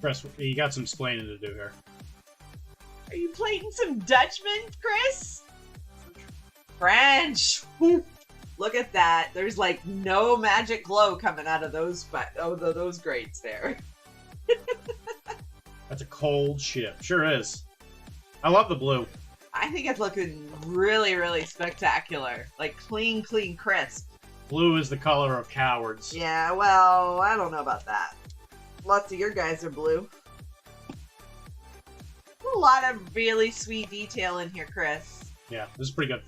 Chris, you got some explaining to do here. Are you playing some Dutchman, Chris? French. Whew. Look at that. There's like no magic glow coming out of those those grates there. That's a cold ship. Sure is. I love the blue. I think it's looking really, really spectacular. Like clean, crisp. Blue is the color of cowards. Yeah, well, I don't know about that. Lots of your guys are blue. A lot of really sweet detail in here, Chris. Yeah, this is pretty good.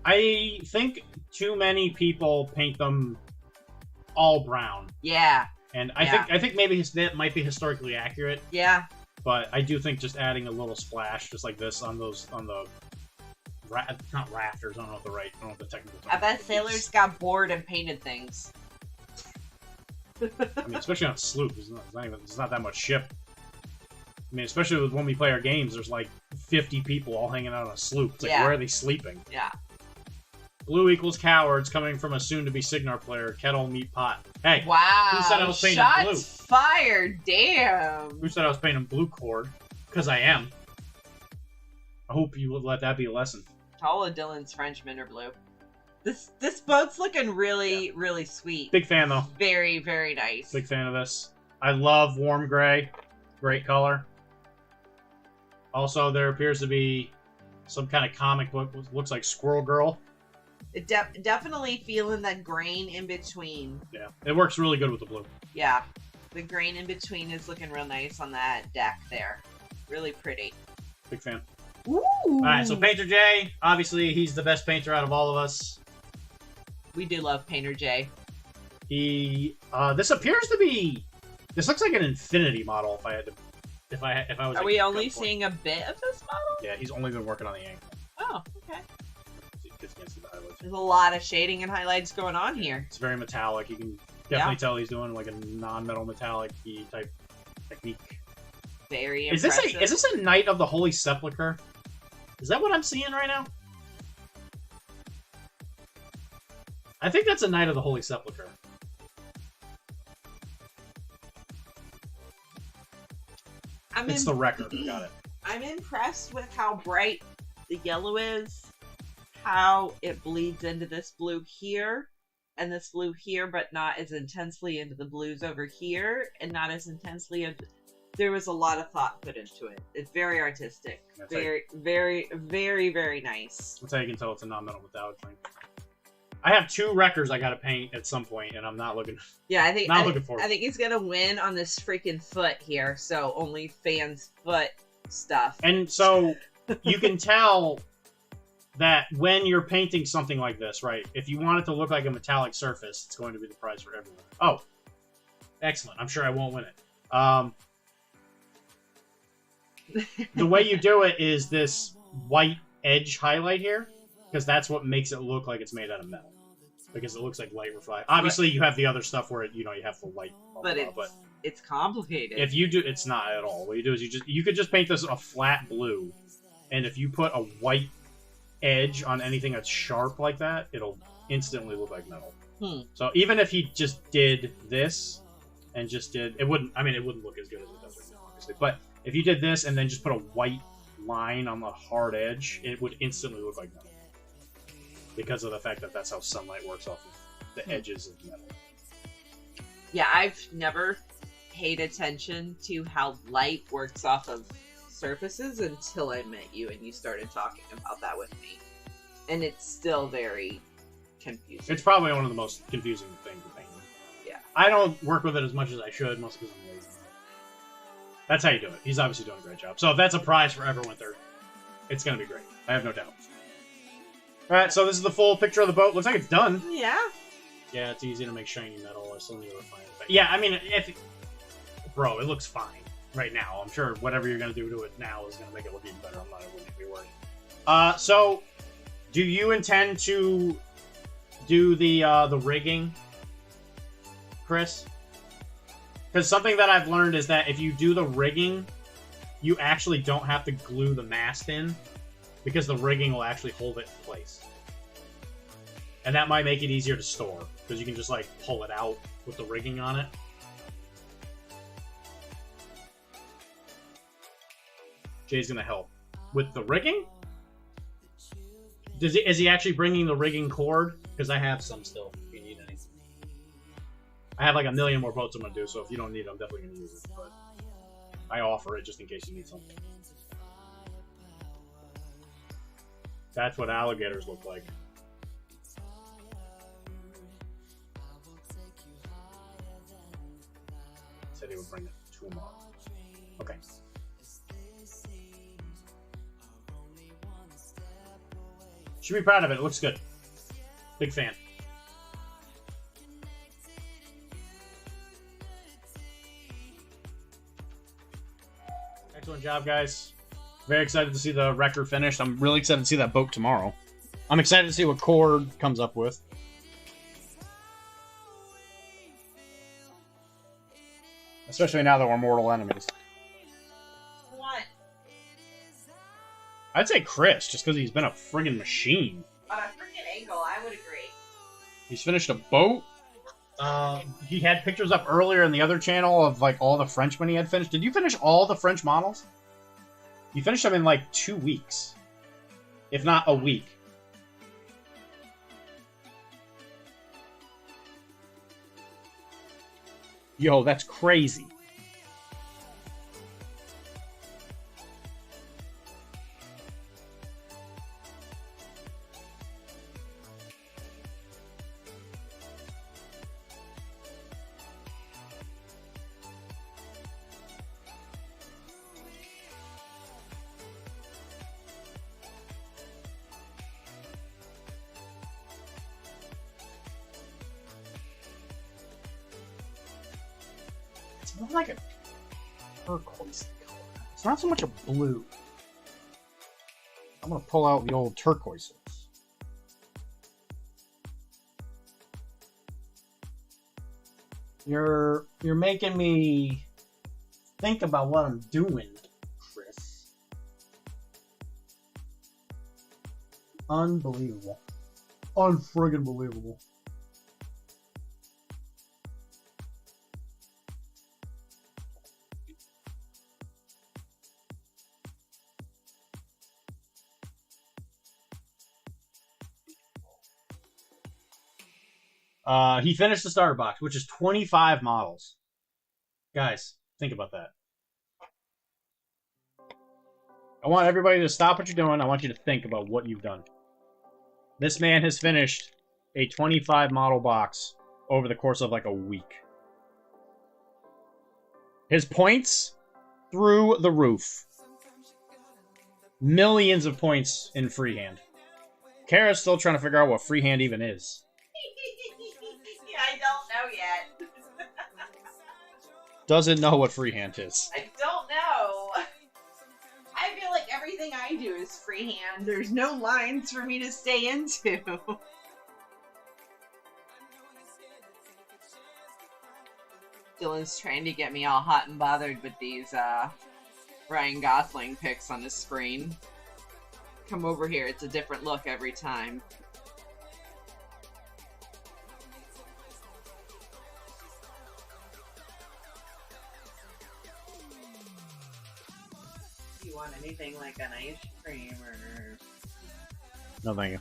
I think too many people paint them all brown. Yeah. And I think maybe that might be historically accurate. Yeah. But I do think just adding a little splash, just like this, on the not rafters. I don't know what the technical term. I bet sailors got bored and painted things. I mean, especially on a sloop, it's not that much ship. I mean, especially when we play our games, there's like 50 people all hanging out on a sloop. It's like, where are they sleeping? Yeah. Blue equals cowards, coming from a soon-to-be Signar player, kettle, meat, pot. Hey, wow, who said I was painting shots blue? Fired, damn. Who said I was painting blue cord? Because I am. I hope you would let that be a lesson. All of Dylan's Frenchmen are blue. This boat's looking really, really sweet. Big fan, though. Very, very nice. Big fan of this. I love warm gray. Great color. Also, there appears to be some kind of comic book. Looks like Squirrel Girl. It definitely feeling that grain in between. Yeah, it works really good with the blue. Yeah, the grain in between is looking real nice on that deck there. Really pretty. Big fan. Ooh. All right, so Painter J, obviously he's the best painter out of all of us. We do love Painter J. He, this appears to be, this looks like an Infinity model. If I was. Are we only seeing a bit of this model? Yeah, he's only been working on the ankle. Oh, okay. The highlights. There's a lot of shading and highlights going on here. It's very metallic. You can definitely tell he's doing like a non-metal metallic type technique. Very Is impressive. this a Knight of the Holy Sepulchre? Is that what I'm seeing right now? I think that's a Knight of the Holy Sepulchre. It's the record. Got it. I'm impressed with how bright the yellow is, how it bleeds into this blue here, and this blue here, but not as intensely into the blues over here, and not as intensely. There was a lot of thought put into it. It's very artistic. Very, very nice. That's how you can tell it's a non-metal metallic thing. I have 2 records I gotta paint at some point, and I'm not looking. Yeah, looking forward. I think he's gonna win on this freaking foot here. So only fans foot stuff. And so you can tell that when you're painting something like this, right? If you want it to look like a metallic surface, it's going to be the prize for everyone. Oh, excellent! I'm sure I won't win it. The way you do it is this white edge highlight here, because that's what makes it look like it's made out of metal. Because it looks like light reflect. Obviously, you have the other stuff where you have the light. But it's complicated. If you do, it's not at all. What you do is you could just paint this a flat blue, and if you put a white edge on anything that's sharp like that, it'll instantly look like metal. So even if he just did this and just did, it wouldn't look as good as it does right now, obviously. But if you did this and then just put a white line on the hard edge, it would instantly look like metal. Because of the fact that that's how sunlight works off of the edges of metal. Yeah, I've never paid attention to how light works off of surfaces until I met you and you started talking about that with me. And it's still very confusing. It's probably one of the most confusing things to paint. Yeah. I don't work with it as much as I should, mostly because I'm lazy. That's how you do it. He's obviously doing a great job. So if that's a prize for Everwinter, it's going to be great. I have no doubt. Alright, so this is the full picture of the boat. Looks like it's done. Yeah. Yeah, it's easy to make shiny metal. I still need to refine it. But yeah, I mean, bro, it looks fine right now. I'm sure whatever you're going to do to it now is going to make it look even better. I wouldn't be worried. So, do you intend to do the rigging, Chris? Because something that I've learned is that if you do the rigging, you actually don't have to glue the mast in, because the rigging will actually hold it in place. And that might make it easier to store, because you can just, like, pull it out with the rigging on it. Jay's gonna help. With the rigging? Is he actually bringing the rigging cord? Because I have some still, if you need any. I have, like, a million more boats I'm gonna do, so if you don't need it, I'm definitely gonna use it. But I offer it just in case you need something. That's what alligators look like. Said he would bring it tomorrow. Okay. Should be proud of it. It looks good. Big fan. Excellent job, guys. Very excited to see the record finished. I'm really excited to see that boat tomorrow. I'm excited to see what Cord comes up with. Especially now that we're mortal enemies. What? I'd say Chris, just because he's been a friggin' machine. On a freaking angle, I would agree. He's finished a boat. He had pictures up earlier in the other channel of like all the Frenchmen he had finished. Did you finish all the French models? You finished them in like 2 weeks. If not a week. Yo, that's crazy. It's more like a turquoise color. It's not so much a blue. I'm gonna pull out the old turquoises. You're making me think about what I'm doing, Chris. Unbelievable. Unfriggin' believable. He finished the starter box, which is 25 models. Guys, think about that. I want everybody to stop what you're doing. I want you to think about what you've done. This man has finished a 25 model box over the course of like a week. His points through the roof. Millions of points in freehand. Kara's still trying to figure out what freehand even is. Yeah, I don't know yet. Doesn't know what freehand is. I don't know. I feel like everything I do is freehand. There's no lines for me to stay into. Dylan's trying to get me all hot and bothered with these Ryan Gosling pics on his screen. Come over here, it's a different look every time. Do you want anything like an ice cream or... No, thank you.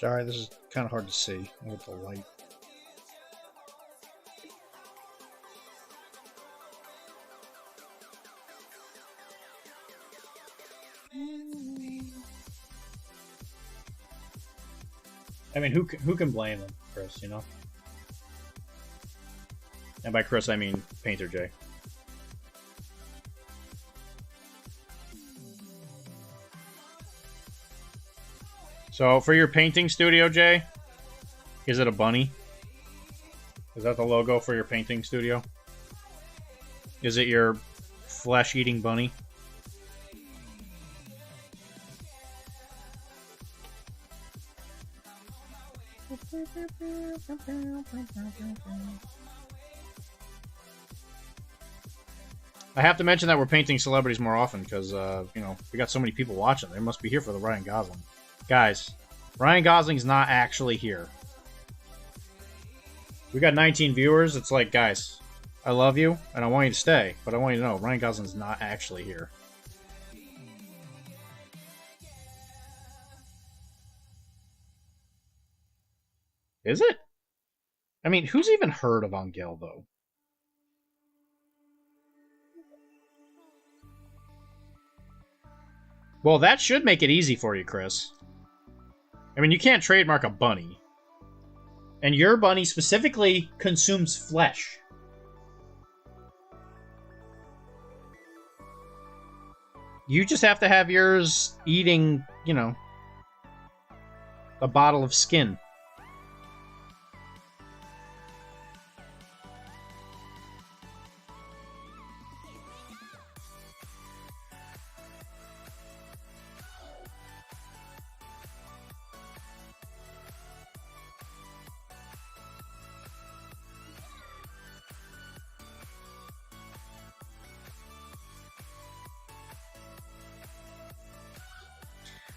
Sorry, this is kind of hard to see with the light. I mean, who can blame him, Chris, you know? And by Chris, I mean Painter J. So, for your painting studio, Jay, is it a bunny? Is that the logo for your painting studio? Is it your flesh-eating bunny? I have to mention that we're painting celebrities more often because, you know, we got so many people watching. They must be here for the Ryan Gosling. Guys, Ryan Gosling's not actually here. We got 19 viewers. It's like, guys, I love you and I want you to stay, but I want you to know Ryan Gosling's not actually here. Is it? I mean, who's even heard of Angel, though? Well, that should make it easy for you, Chris. I mean, you can't trademark a bunny. And your bunny specifically consumes flesh. You just have to have yours eating, you know, a bottle of skin.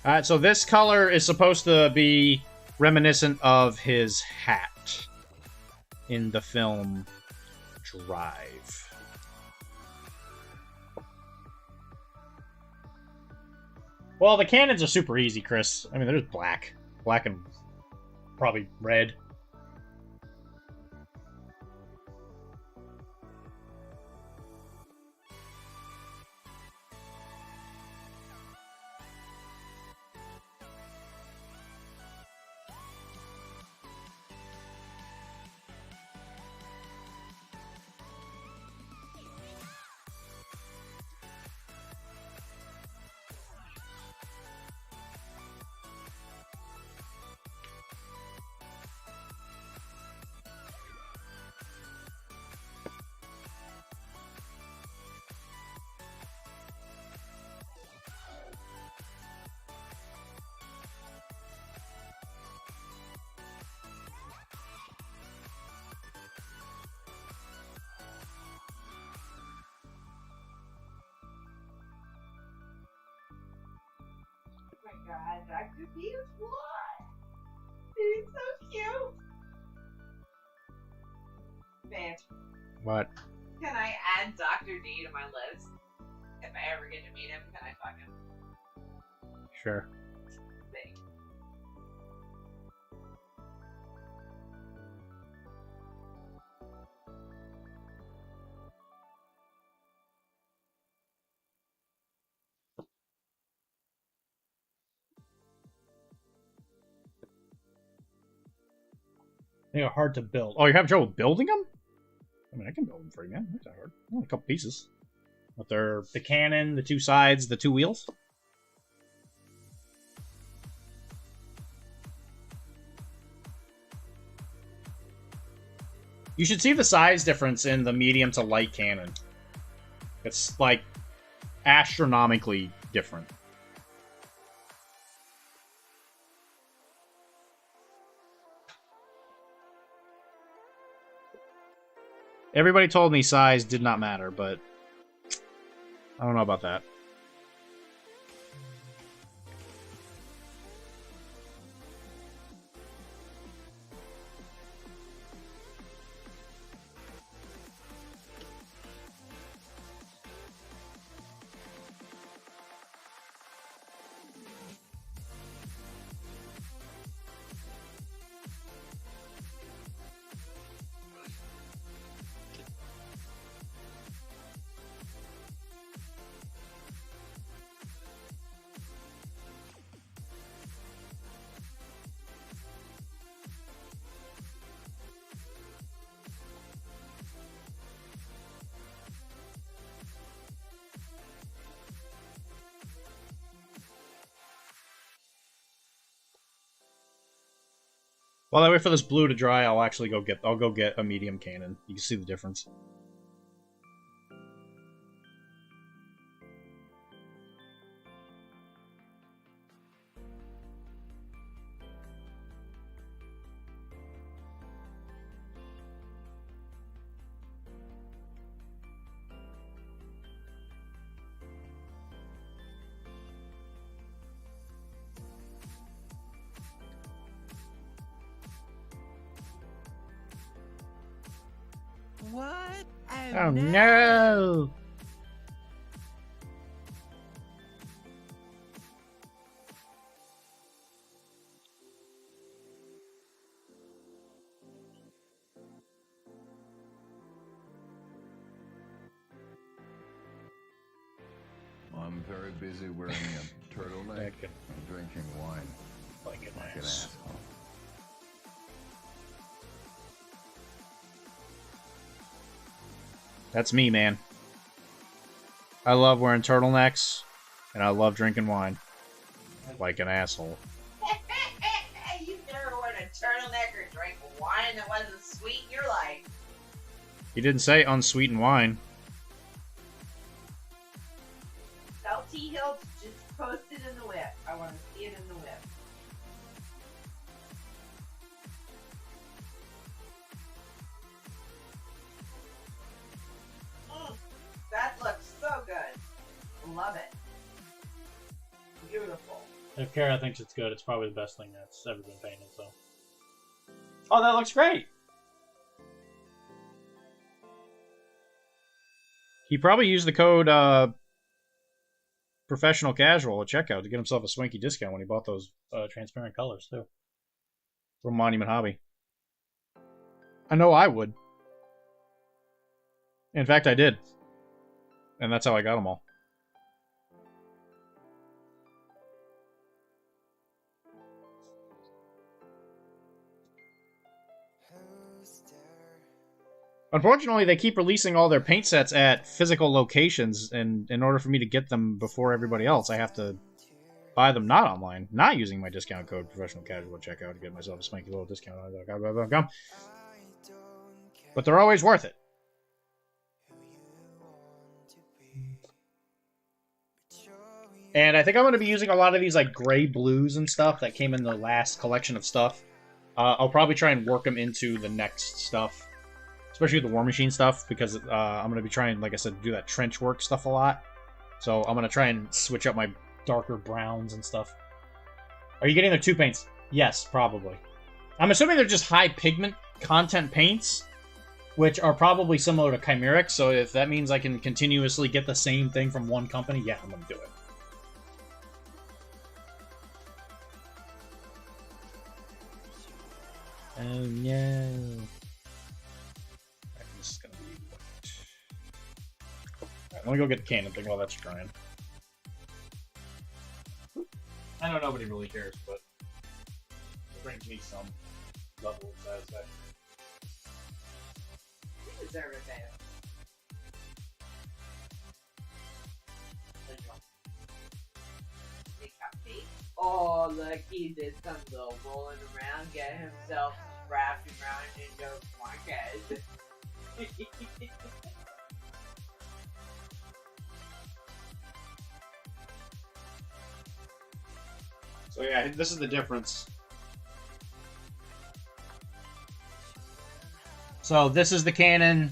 Alright, so this color is supposed to be reminiscent of his hat in the film Drive. Well, the cannons are super easy, Chris. I mean, they're just black. Black and probably red. God, Dr.D is what? He's so cute. Man, What? can I add Dr.D to my list? If I ever get to meet him, can I fuck him? Sure. Thanks. They are hard to build. Oh, you have trouble building them? I mean, I can build them for you, man. That's not hard. Only a couple pieces. But they're the cannon, the two sides, the two wheels. You should see the size difference in the medium to light cannon. It's, like, astronomically different. Everybody told me size did not matter, but I don't know about that. While I wait for this blue to dry, I'll go get a medium cannon. You can see the difference. What? Oh no! I'm very busy wearing a turtleneck and drinking wine Like an like an ass. asshole. That's me, man. I love wearing turtlenecks, and I love drinking wine. Like an asshole. You've never worn a turtleneck or drank wine that wasn't sweet in your life. He didn't say unsweetened wine. Salty Hill just post it in the whip. I want to see it in the whip. That looks so good. Love it. Beautiful. If Kara thinks it's good, it's probably the best thing that's ever been painted, so. Oh, that looks great! He probably used the code professional casual at checkout to get himself a swanky discount when he bought those transparent colors, too. From Monument Hobby. I know I would. In fact, I did. And that's how I got them all. Unfortunately, they keep releasing all their paint sets at physical locations, and in order for me to get them before everybody else, I have to buy them not online, not using my discount code Professional Casual at checkout to get myself a swanky little discount on .com. But they're always worth it. And I think I'm going to be using a lot of these like gray blues and stuff that came in the last collection of stuff. I'll probably try and work them into the next stuff. Especially with the War Machine stuff, because I'm going to be trying, like I said, to do that trench work stuff a lot. So I'm going to try and switch up my darker browns and stuff. Are you getting their 2 paints? Yes, probably. I'm assuming they're just high pigment content paints, which are probably similar to Chimeric, so if that means I can continuously get the same thing from one company, yeah, I'm going to do it. Oh, no. This is gonna be white. Alright, let me go get the cannon thing while that's drying. I know nobody really cares, but it brings me some level of satisfaction. You deserve it, babe. Big cupcake. Oh, look, he did some little rolling around, get himself wrapped around in those blankets. So yeah, this is the difference. So this is the cannon.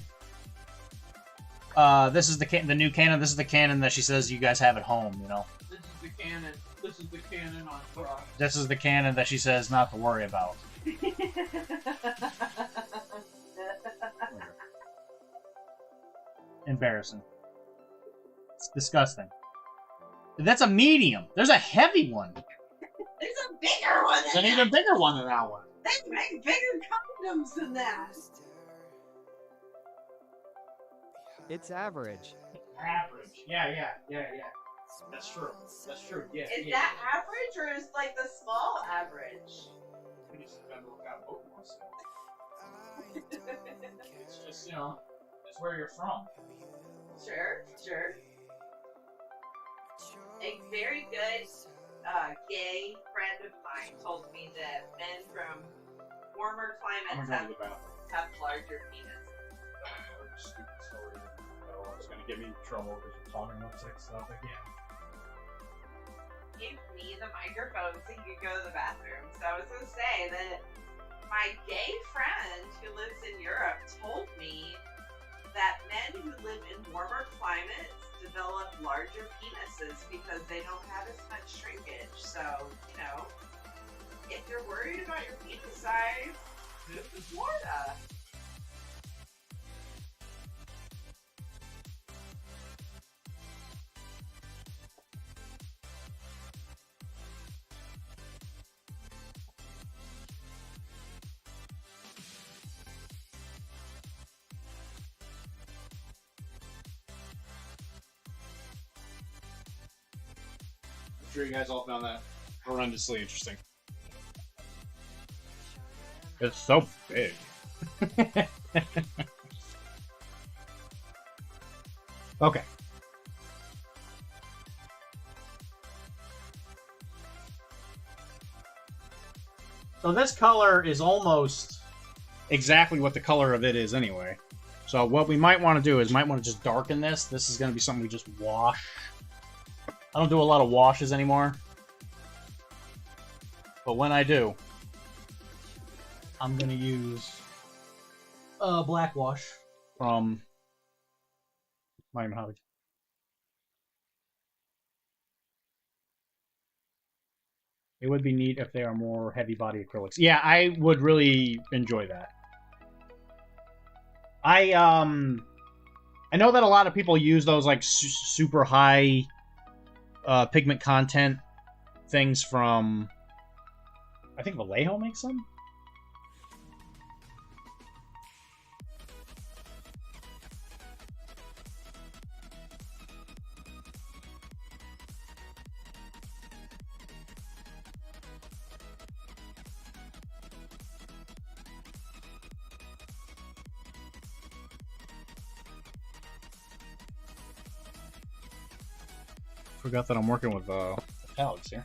This is the new cannon. This is the cannon that she says you guys have at home. You know. This is the cannon. This is the cannon on cross. This is the cannon that she says not to worry about. Embarrassing. It's disgusting. That's a medium. There's a heavy one. There's a bigger one There's than an even bigger one than that one. They make bigger condoms than that. It's average. Average. Yeah. That's true. That's true. Yeah. Is that average or is like the small average? We just gotta look out Pokemon stuff. It's just, you know, it's where you're from. Sure. A very good gay friend of mine told me that men from warmer climates have larger penis. Stupid story. Oh, it's gonna get me in trouble because we're talking about sex stuff again. Give me the microphone so you can go to the bathroom. So I was going to say that my gay friend who lives in Europe told me that men who live in warmer climates develop larger penises because they don't have as much shrinkage. So, you know, if you're worried about your penis size, move to Florida. sure you guys all found that horrendously interesting. It's so big. Okay. So this color is almost exactly what the color of it is anyway. So what we might want to do is might want to just darken this. This is going to be something we just wash. I don't do a lot of washes anymore. But when I do, I'm going to use a black wash from Miami Hobby. It would be neat if they are more heavy body acrylics. Yeah, I would really enjoy that. I know that a lot of people use those like super high pigment content things from, I think Vallejo makes them. Forgot that I'm working with palettes here.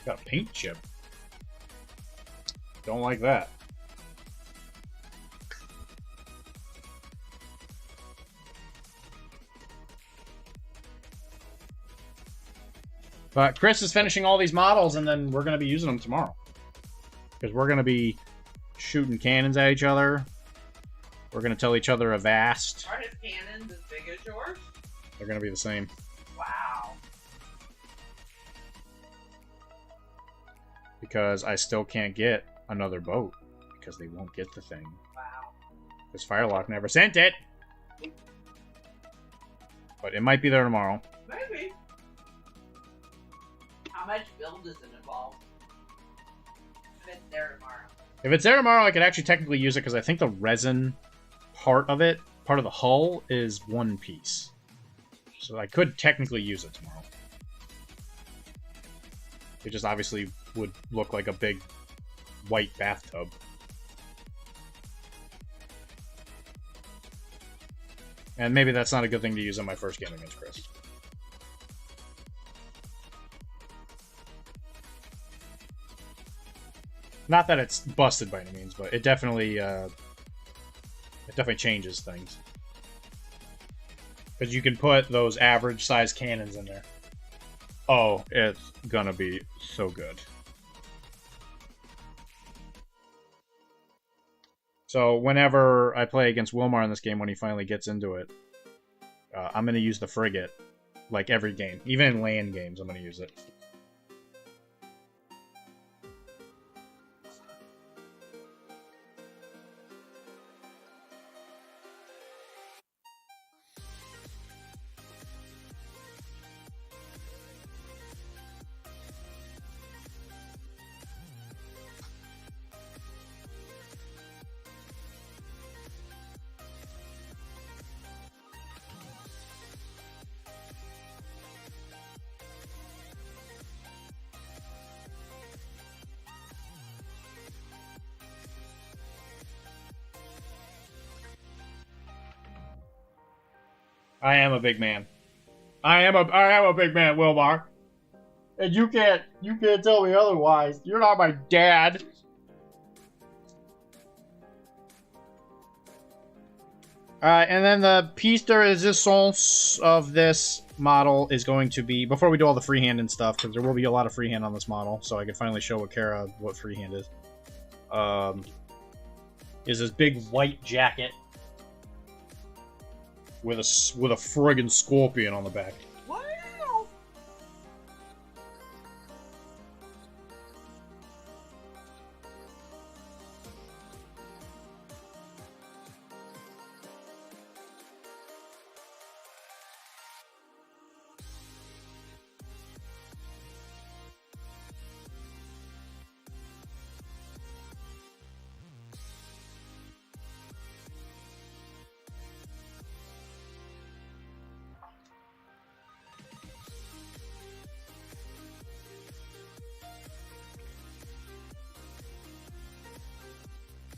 Got a paint chip. Don't like that. But Chris is finishing all these models, and then we're going to be using them tomorrow. Because we're going to be shooting cannons at each other. We're going to tell each other avast. Are his cannons as big as yours? They're going to be the same. Wow. Because I still can't get another boat. Because they won't get the thing. Wow. Because Firelock never sent it. But it might be there tomorrow. Maybe. How much build does it involve? If it's there tomorrow. If it's there tomorrow, I could actually technically use it because I think the resin part of it, part of the hull, is one piece. So I could technically use it tomorrow. It just obviously would look like a big white bathtub. And maybe that's not a good thing to use on my first game against Chris. Not that it's busted by any means, but it definitely changes things. Because you can put those average size cannons in there. Oh, it's gonna be so good. So whenever I play against Wilmar in this game, when he finally gets into it, I'm gonna use the frigate, like every game. Even in land games, I'm gonna use it. I am a big man. I am a big man, Wilmar. And you can't tell me otherwise. You're not my dad. And then the piece de resistance of this model is going to be, before we do all the freehand and stuff, because there will be a lot of freehand on this model, so I can finally show Akira what freehand is this big white jacket with a friggin' scorpion on the back. Wow.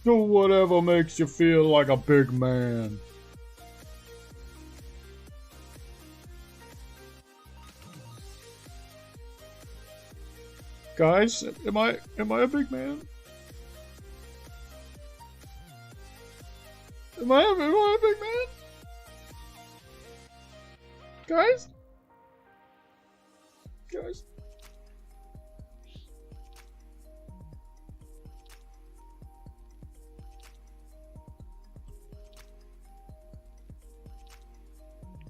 Do whatever makes you feel like a big man. Guys, am I a big man? Am I a big man? Guys? Guys?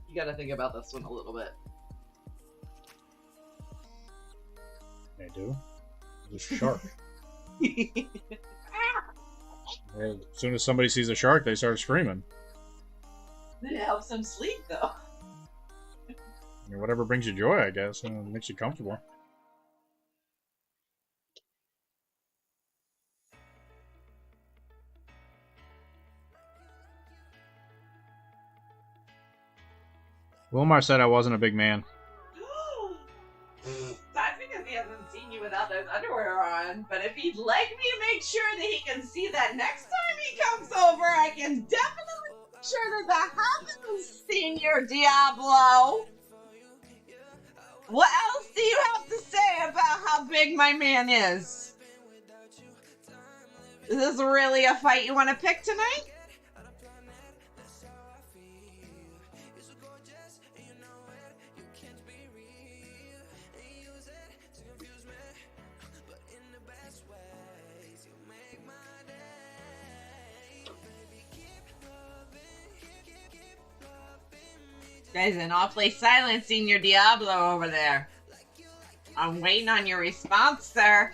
You gotta think about this one a little bit. I do. There's a shark. As soon as somebody sees a shark, they start screaming. It helps them sleep, though. I mean, whatever brings you joy, I guess. Makes you comfortable. Wilmar said I wasn't a big man. That's because he hasn't seen you without those underwear on. But if he'd like me to make sure that he can see that next time he comes over, I can definitely make sure that that happens, Senior Diablo. What else do you have to say about how big my man is? Is this really a fight you want to pick tonight? Guys, an awfully silent Senior Diablo over there. I'm waiting on your response, sir.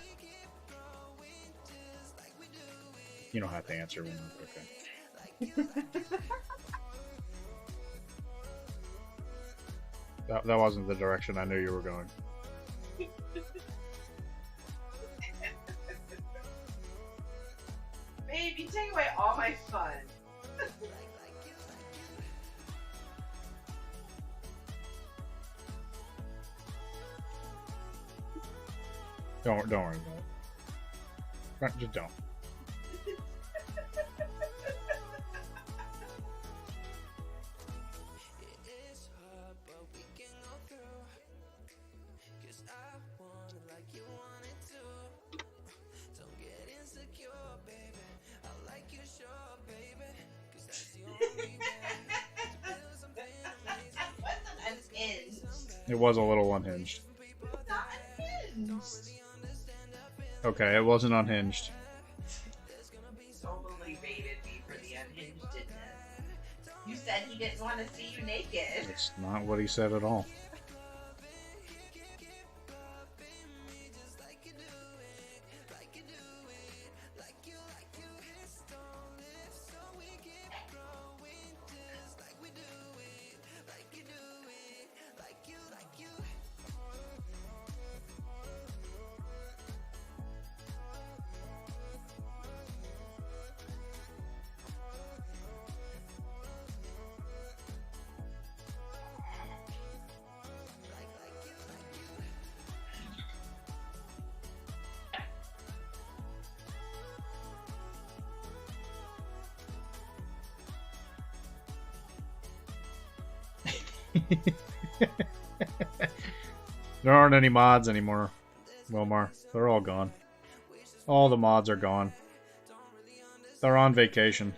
You don't have to answer when okay. That wasn't the direction I knew you were going. Babe, you take away all my fun. Don't worry about it. Just don't. It was a little unhinged. Not unhinged. Okay, it wasn't unhinged. Totally baited me for the unhingedness. You said he didn't want to see you naked. It's not what he said at all. There aren't any mods anymore, Wilmar. They're all gone. All the mods are gone. They're on vacation.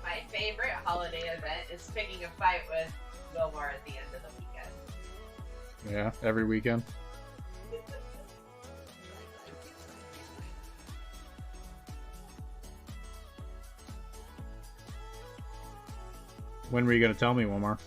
My favorite holiday event is picking a fight with Wilmar at the end of the weekend. Yeah, every weekend. When were you going to tell me, Wilmar?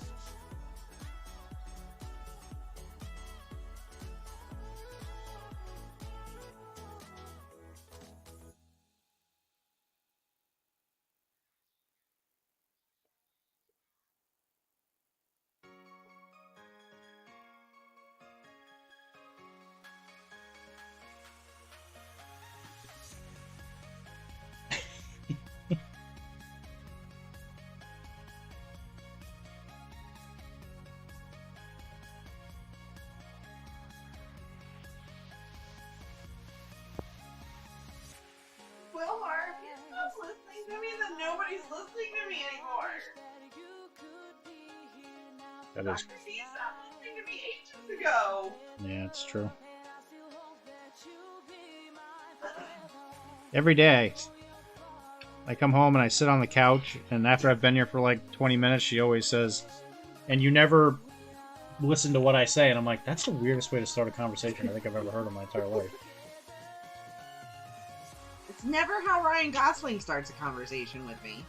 That is. Dr. D stopped listening to me ages ago. Yeah, it's true. Every day, I come home and I sit on the couch, and after I've been here for like 20 minutes, she always says, "And you never listen to what I say." And I'm like, that's the weirdest way to start a conversation I think I've ever heard in my entire life. It's never how Ryan Gosling starts a conversation with me.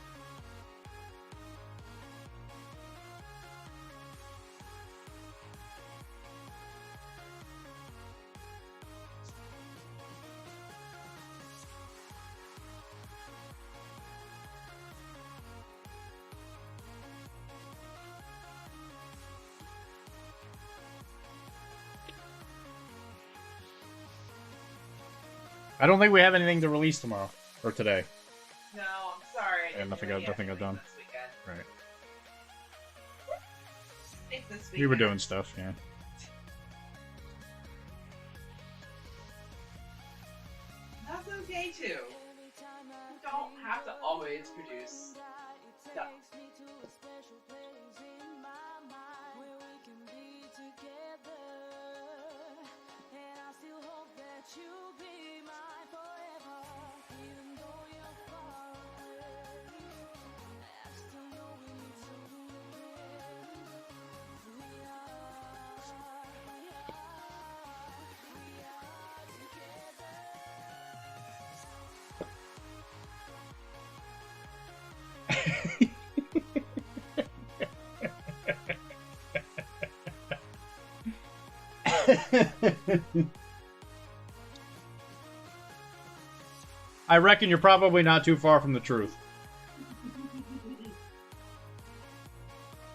I don't think we have anything to release tomorrow or today. No, I'm sorry. Yeah, nothing I've done. This weekend. Right. It's this We were weekend. doing stuff, yeah. That's okay too. You don't have to always produce stuff. I reckon you're probably not too far from the truth.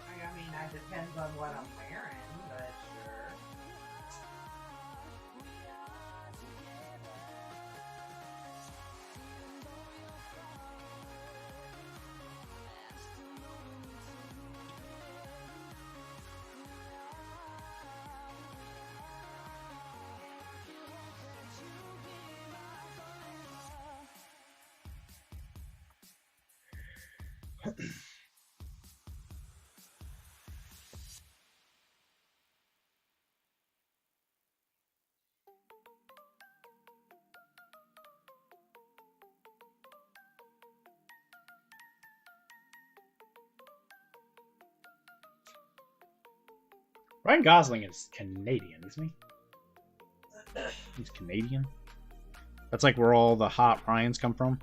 I mean, that depends on what I'm wearing, but sure. Ryan Gosling is Canadian, isn't he? He's Canadian? That's like where all the hot Ryans come from?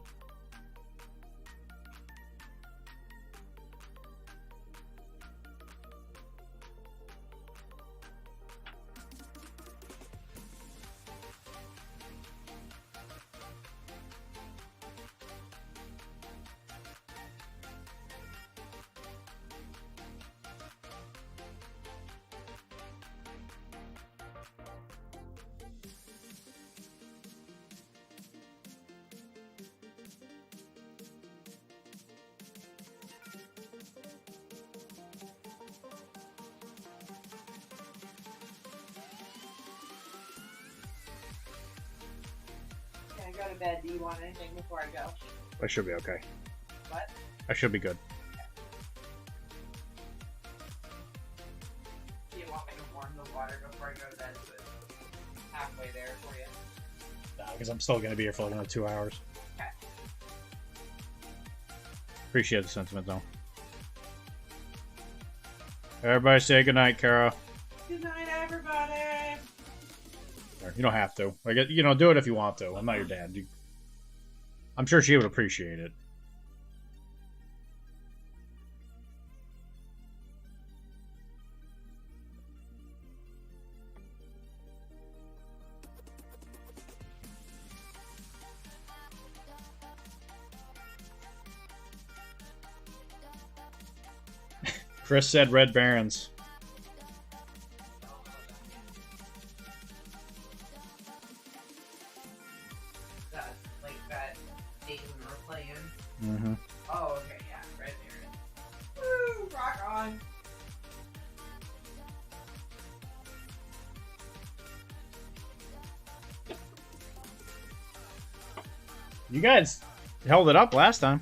Can I go to bed? Do you want anything before I go? I should be okay. What? I should be good. Do you want me to warm the water before I go to bed so it's halfway there for you? Nah, because I'm still going to be here for like another 2 hours. Okay. Appreciate the sentiment, though. Everybody say goodnight, Kara. Good night, everybody! You don't have to. Like, you know, do it if you want to. I'm not your dad. I'm sure she would appreciate it. Chris said Red Barons. That's like that game we were playing. Mm-hmm. Oh, okay, yeah, Red Baron. Woo! Rock on! You guys held it up last time.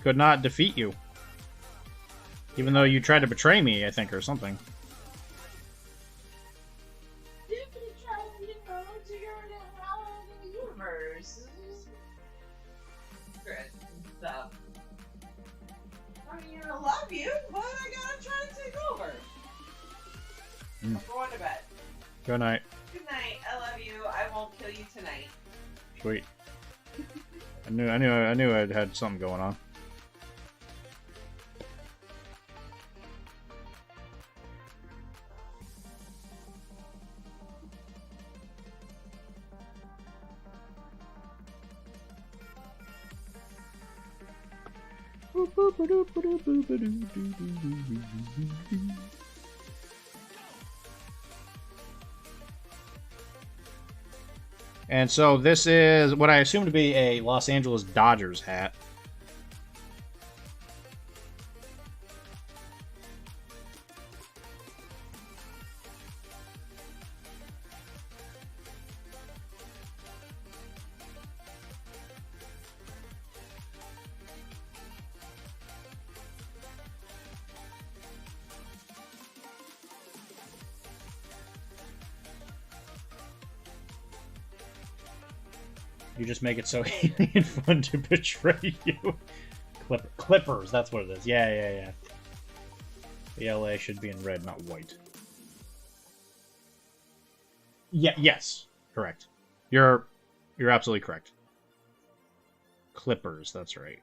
could not defeat you. Even though you tried to betray me, I think, or something. I love you, but I gotta try to take over. I'm going to bed. Good night. Good night. I love you. I won't kill you tonight. Sweet. I knew I'd had something going on. And so this is what I assume to be a Los Angeles Dodgers hat. You just make it so easy and fun to betray you. Clippers, that's what it is. Yeah. The LA should be in red, not white. Yeah, yes. Correct. You're absolutely correct. Clippers, that's right.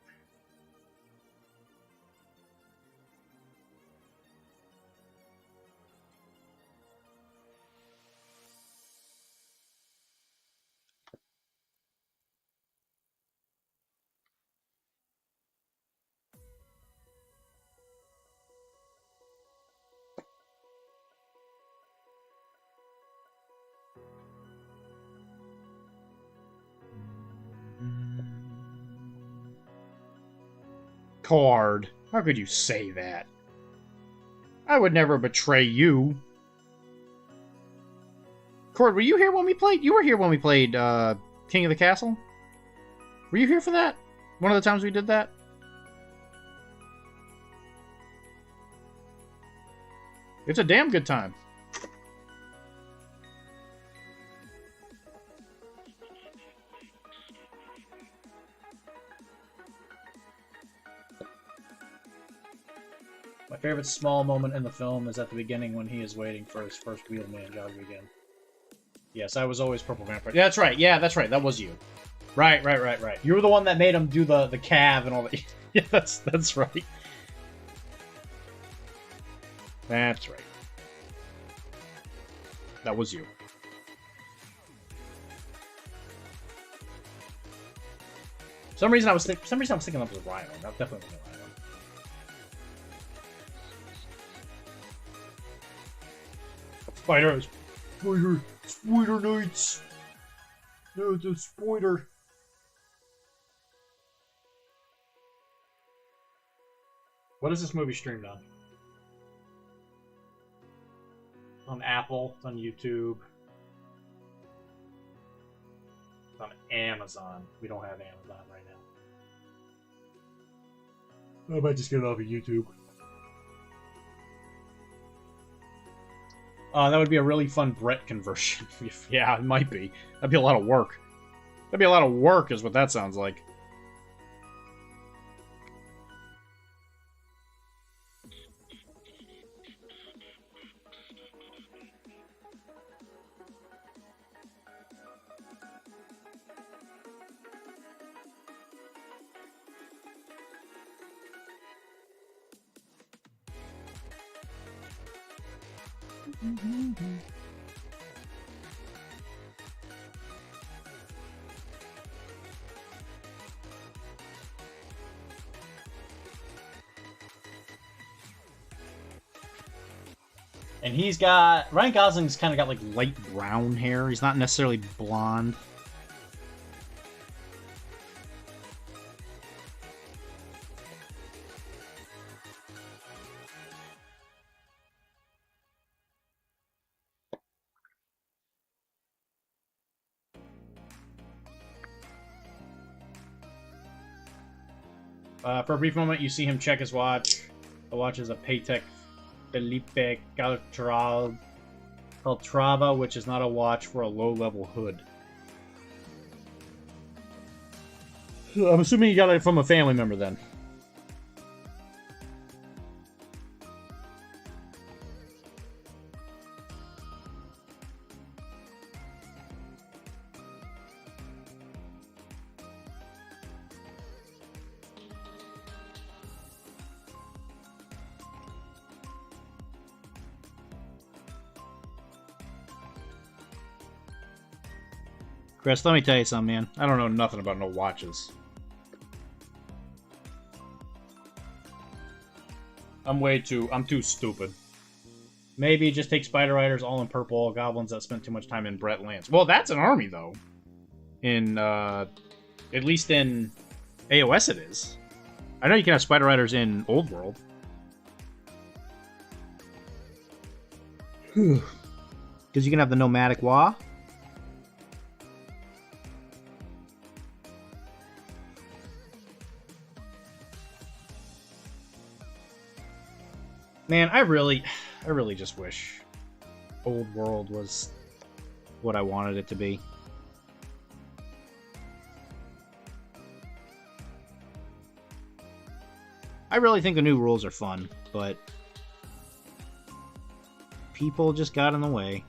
Card. How could you say that? I would never betray you. Cord, were you here when we played? You were here when we played King of the Castle? Were you here for that? One of the times we did that? It's a damn good time. My favorite small moment in the film is at the beginning when he is waiting for his first wheelman job to begin. Yes, I was always Purple Vampire. Yeah, that's right. Yeah, that's right. That was you. Right. You were the one that made him do the calf and all that. Yeah, that's right. That's right. That was you. For some reason I was thinking that was Rhino. That definitely wasn't Rhino. Spider Knights. No, it's a spider. What is this movie streamed on? On Apple, it's on YouTube, it's on Amazon. We don't have Amazon right now. I might just get it off of YouTube. That would be a really fun Brett conversion. Yeah, it might be. That'd be a lot of work. That'd be a lot of work, is what that sounds like. And he's got... Ryan Gosling's kind of got, like, light brown hair. He's not necessarily blonde. For a brief moment, you see him check his watch. The watch is a Patek Philippe Caltrava, which is not a watch for a low-level hood. I'm assuming you got it from a family member then. Chris, let me tell you something, man. I don't know nothing about no watches. I'm too stupid. Maybe just take Spider Riders all in purple, goblins that spent too much time in Brett Lands. Well, that's an army, though. In, at least in AOS it is. I know you can have Spider Riders in Old World. Because you can have the Nomadic Wa. Man, I really just wish Old World was what I wanted it to be. I really think the new rules are fun, but people just got in the way.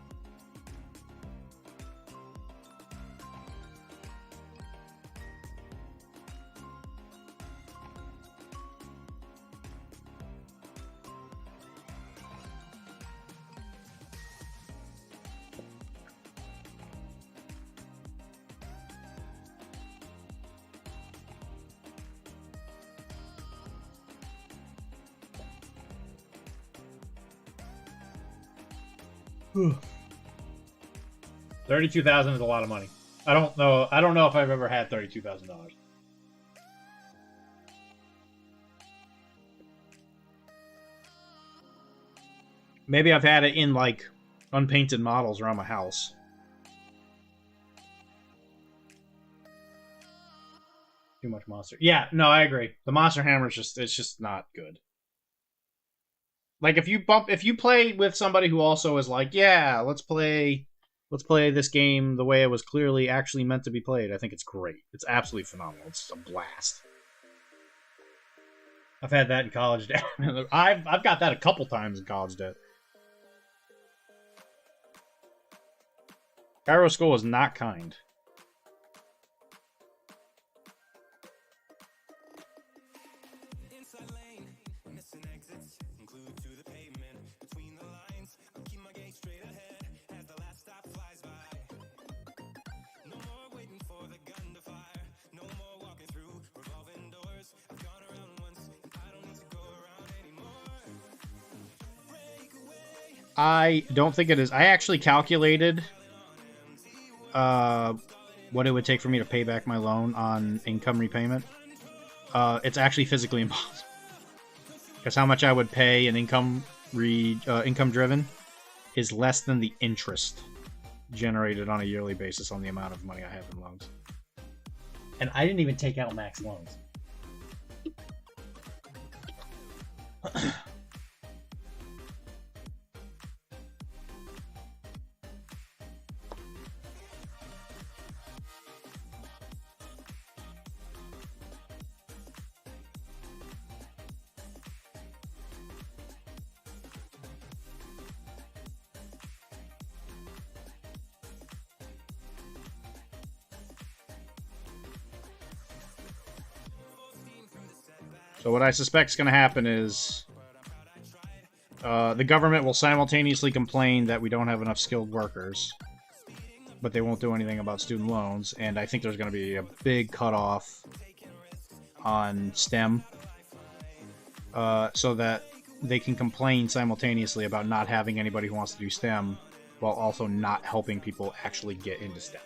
$32,000 is a lot of money. I don't know if I've ever had $32,000. Maybe I've had it in like unpainted models around my house. Too much monster. Yeah, no, I agree. The Monster Hammer is just not good. Like if you play with somebody who also is like, yeah, let's play this game the way it was clearly actually meant to be played. I think it's great. It's absolutely phenomenal. It's a blast. I've had that in college debt. I've got that a couple times in college debt. Cairo School was not kind. I don't think it is. I actually calculated what it would take for me to pay back my loan on income repayment. It's actually physically impossible. Because how much I would pay in income driven is less than the interest generated on a yearly basis on the amount of money I have in loans. And I didn't even take out max loans. So what I suspect is going to happen is the government will simultaneously complain that we don't have enough skilled workers, but they won't do anything about student loans, and I think there's going to be a big cutoff on STEM so that they can complain simultaneously about not having anybody who wants to do STEM while also not helping people actually get into STEM.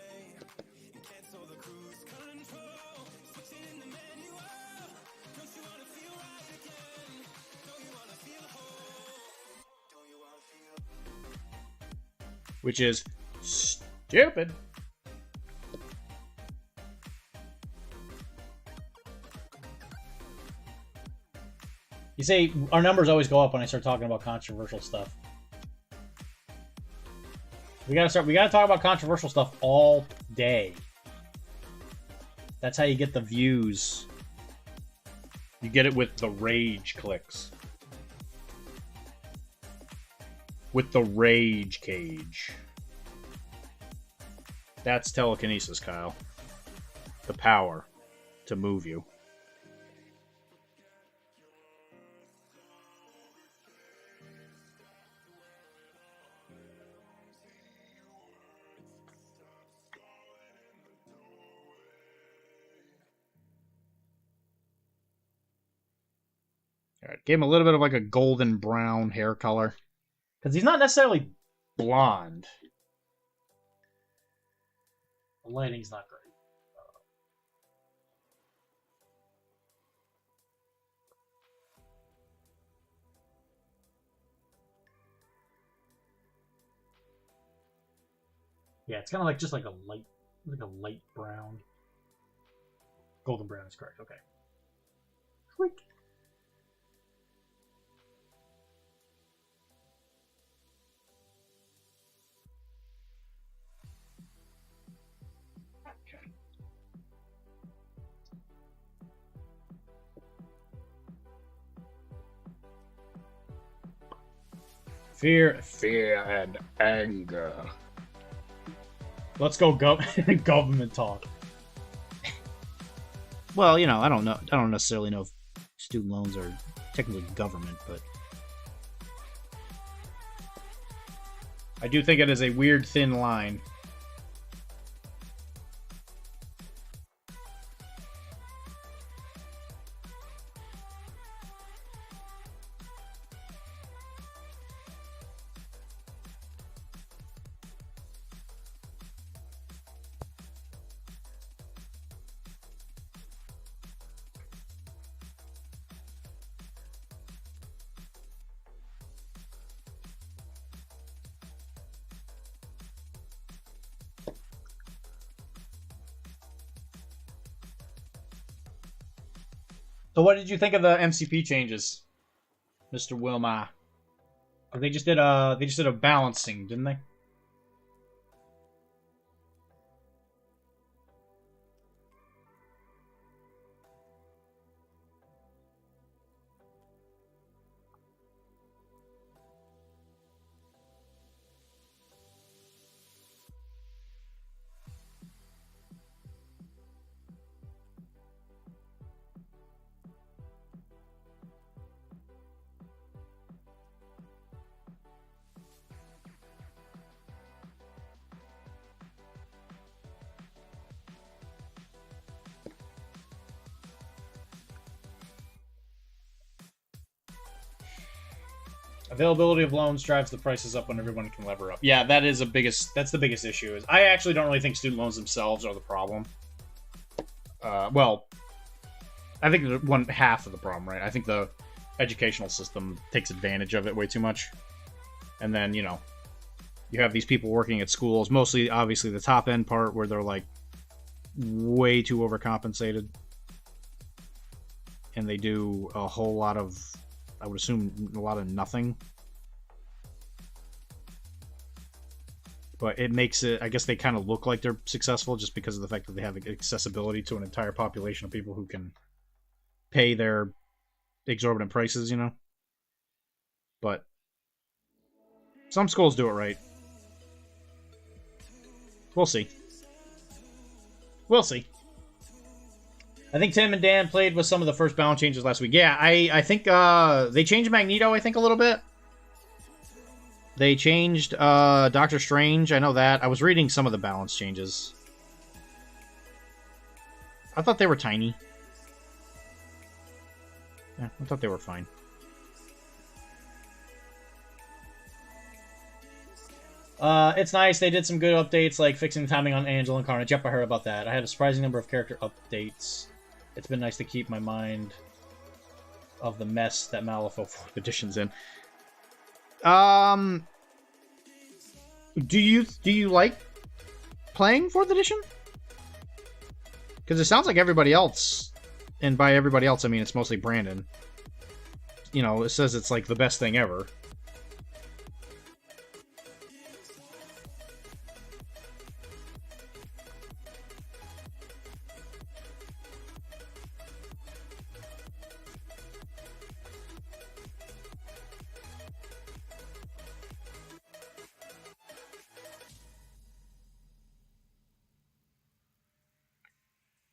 Which is stupid. say our numbers always go up when I start talking about controversial stuff. We gotta talk about controversial stuff all day. That's how you get the views. You get it with the rage clicks. With the rage cage. That's telekinesis, Kyle. The power to move you. All right, gave him a little bit of like a golden brown hair color. Because he's not necessarily blonde. The lighting's not great. Yeah, it's kind of like just like a light brown. Golden brown is correct. Okay. Click. Fear and anger. Let's go government talk. Well, you know, I don't know. I don't necessarily know if student loans are technically government, but I do think it is a weird thin line. So what did you think of the MCP changes, Mr. Wilma? They just did a balancing, didn't they? Availability of loans drives the prices up when everyone can lever up. Yeah, that's the biggest issue. Is I actually don't really think student loans themselves are the problem. Well, I think they're one half of the problem, right? I think the educational system takes advantage of it way too much. And then, you know, you have these people working at schools, mostly obviously the top end part where they're like way too overcompensated. And they do a whole lot of, I would assume, a lot of nothing. But it makes it, I guess they kind of look like they're successful just because of the fact that they have accessibility to an entire population of people who can pay their exorbitant prices, you know? But some schools do it right. We'll see. We'll see. I think Tim and Dan played with some of the first balance changes last week. Yeah, I think they changed Magneto, I think, a little bit. They changed Doctor Strange. I know that. I was reading some of the balance changes. I thought they were tiny. Yeah, I thought they were fine. It's nice. They did some good updates, like fixing the timing on Angel and Carnage. Yep, I heard about that. I had a surprising number of character updates. It's been nice to keep my mind of the mess that Malifaux 4th Edition's in. Do you like playing 4th Edition? Because it sounds like everybody else, and by everybody else I mean it's mostly Brandon, you know, it says it's like the best thing ever.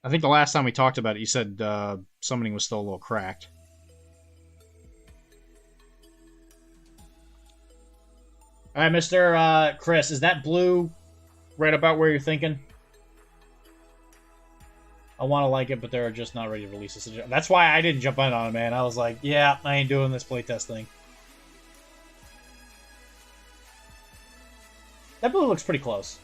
I think the last time we talked about it, you said summoning was still a little cracked. All right, Mr. Chris, is that blue right about where you're thinking? I want to like it, but they're just not ready to release this. That's why I didn't jump in on it, man. I was like, yeah, I ain't doing this playtest thing. That blue looks pretty close.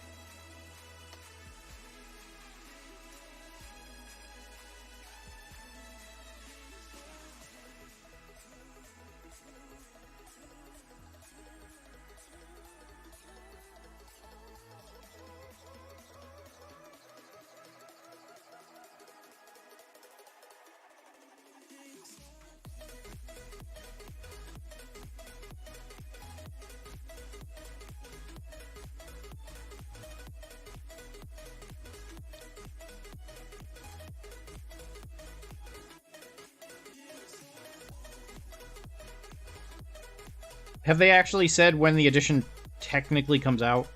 Have they actually said when the edition technically comes out?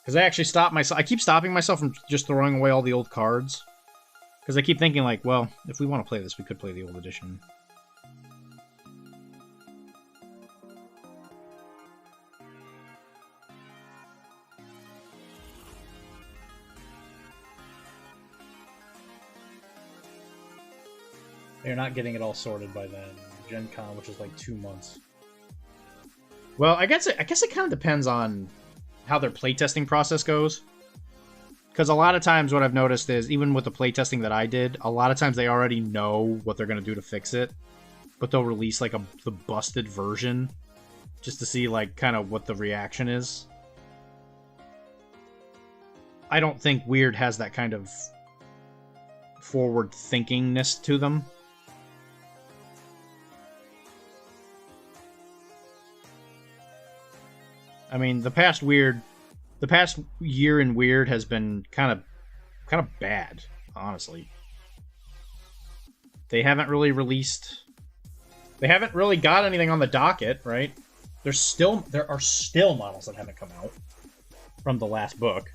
Because I actually stopped myself. I keep stopping myself from just throwing away all the old cards. Because I keep thinking, like, well, if we want to play this, we could play the old edition. They're not getting it all sorted by then. Gen Con, which is like 2 months. Well, I guess it kind of depends on how their playtesting process goes. Because a lot of times what I've noticed is, even with the playtesting that I did, a lot of times they already know what they're going to do to fix it. But they'll release, like, the busted version. Just to see, like, kind of what the reaction is. I don't think Weird has that kind of forward-thinkingness to them. I mean, the past year in Weird has been kind of bad, honestly. They haven't really got anything on the docket, right? There are still models that haven't come out from the last book.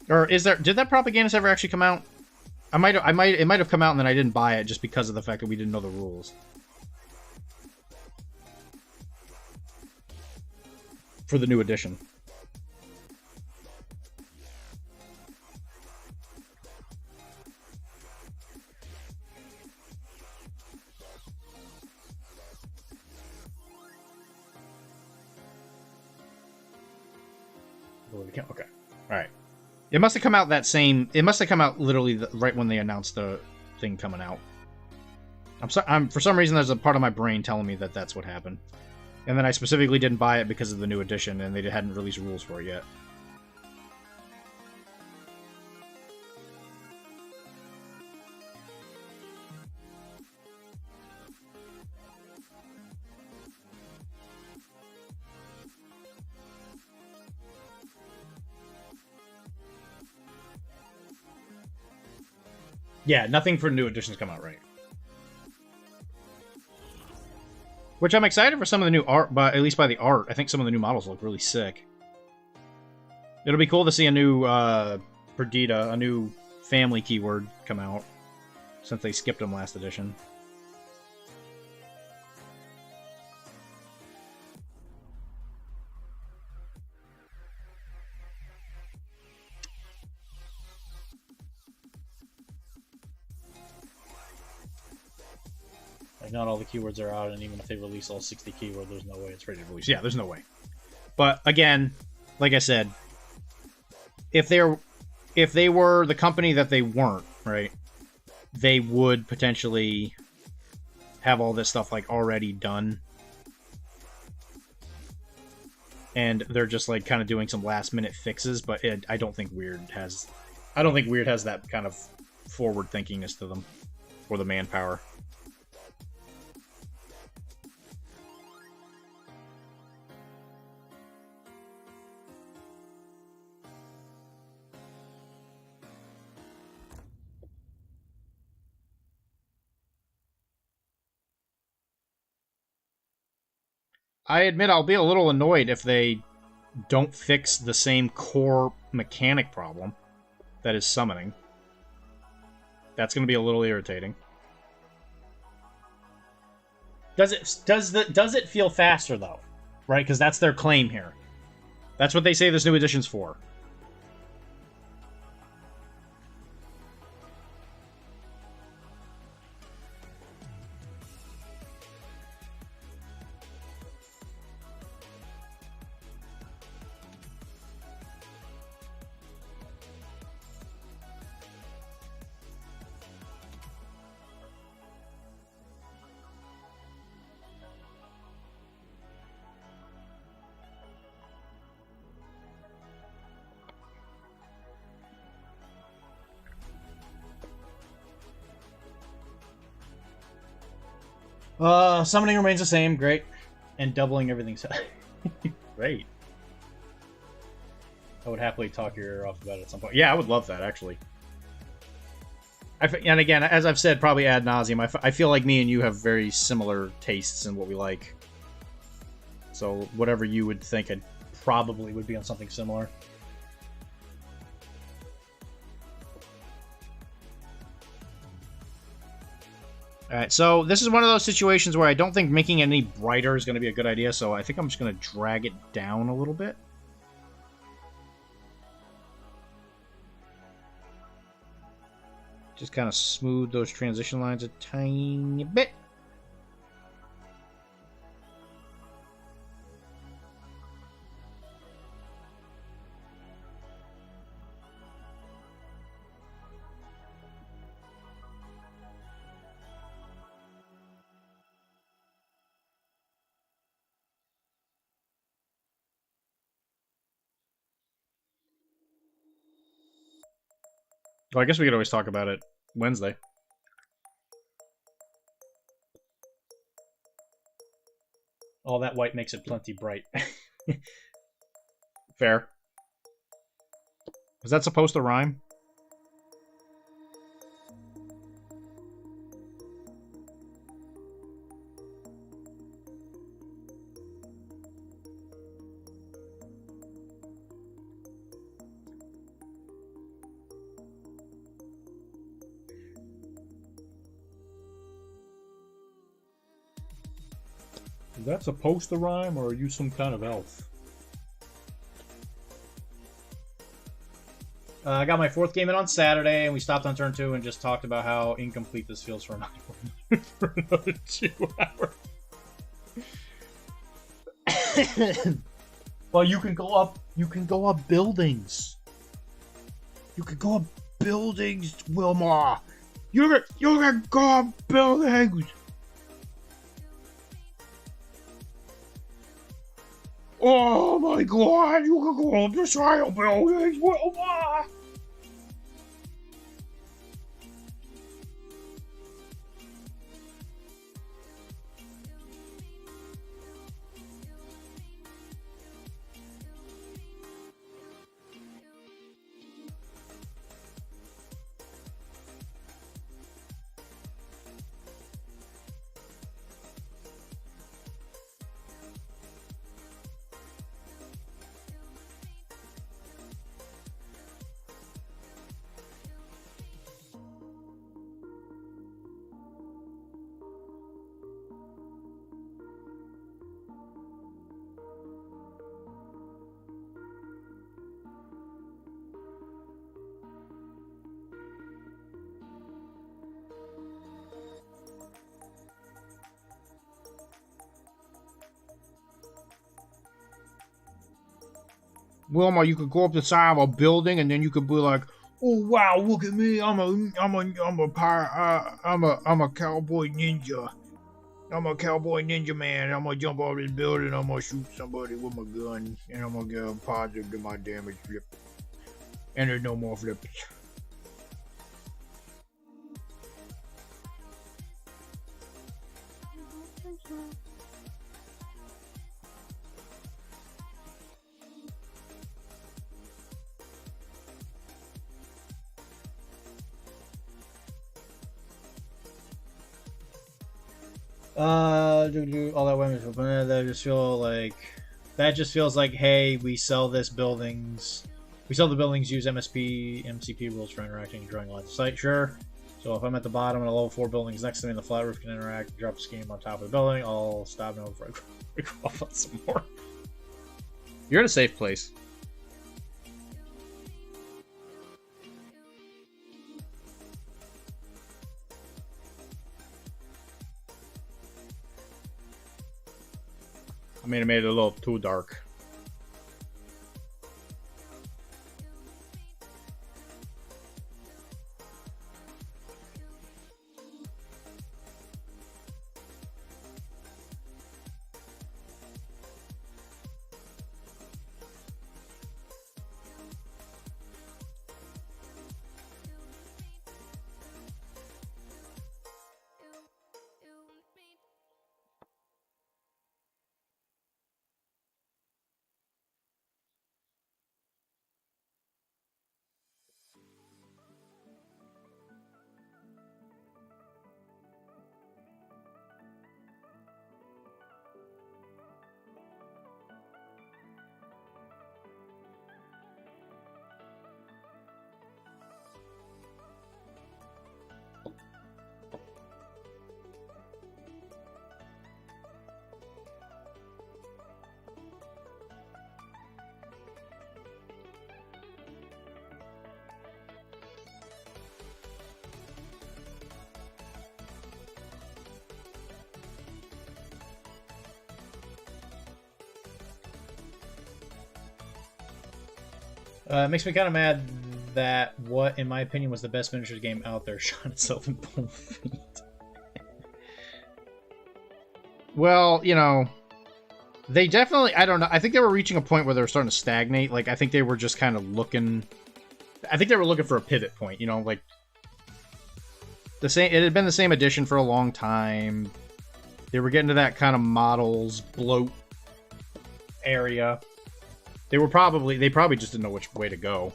Or did that propagandist ever actually come out? It might have come out and then I didn't buy it just because of the fact that we didn't know the rules. For the new edition. Okay. Alright. It must have come out it must have come out literally right when they announced the thing coming out. For some reason there's a part of my brain telling me that that's what happened. And then I specifically didn't buy it because of the new edition, and they hadn't released rules for it yet. Yeah, nothing for new editions come out right. Which I'm excited for some of the new art, but at least by the art, I think some of the new models look really sick. It'll be cool to see a new Perdita, a new family keyword come out, since they skipped them last edition. Like, not all the keywords are out, and even if they release all 60 keywords, there's no way it's ready to release. Yeah, there's no way. But, again, like I said, if they were the company that they weren't, right, they would potentially have all this stuff like already done, and they're just like kind of doing some last minute fixes. But I don't think Weird has that kind of forward thinkingness to them, or the manpower. I admit I'll be a little annoyed if they don't fix the same core mechanic problem that is summoning. That's going to be a little irritating. Does it feel faster though? Right? Because that's their claim here. That's what they say this new edition's for. Summoning remains the same, great. And doubling everything's great. I would happily talk your ear off about it at some point. Yeah, I would love that, actually. And again, as I've said probably ad nauseum, I feel like me and you have very similar tastes in what we like. So whatever you would think, I probably would be on something similar. Alright, so this is one of those situations where I don't think making it any brighter is going to be a good idea, so I think I'm just going to drag it down a little bit. Just kind of smooth those transition lines a tiny bit. Well, I guess we could always talk about it Wednesday. All that white makes it plenty bright. Fair. Was that supposed to rhyme? Is that supposed to rhyme, or are you some kind of elf? I got my 4th game in on Saturday, and we stopped on turn 2 and just talked about how incomplete this feels for another 2 hours. Well, you can go up buildings. You can go up buildings, Wilma. You can go up buildings. Oh my god, you can go up the trial buildings, Wilma! Wilma, you could go up the side of a building and then you could be like, "Oh wow, look at me! I'm a cowboy ninja. I'm a cowboy ninja man. I'm gonna jump off this building. I'm gonna shoot somebody with my gun, and I'm gonna get a positive to my damage flip. And there's no more flips." All that women for that just feel like that just feels like, hey, we sell the buildings use MCP rules for interacting and drawing lines of sight, sure. So if I'm at the bottom and a level 4 buildings next to me and the flat roof can interact, drop a scheme on top of the building, I'll stop now before I go off on some more. You're in a safe place. I mean, I made it a little too dark. It makes me kind of mad that what, in my opinion, was the best miniatures game out there shot itself in both feet. Well, you know, they definitely, I don't know, I think they were reaching a point where they were starting to stagnate. Like, I think they were just kind of looking, I think they were looking for a pivot point, you know, like, the same, it had been the same edition for a long time. They were getting to that kind of models bloat area. They probably just didn't know which way to go.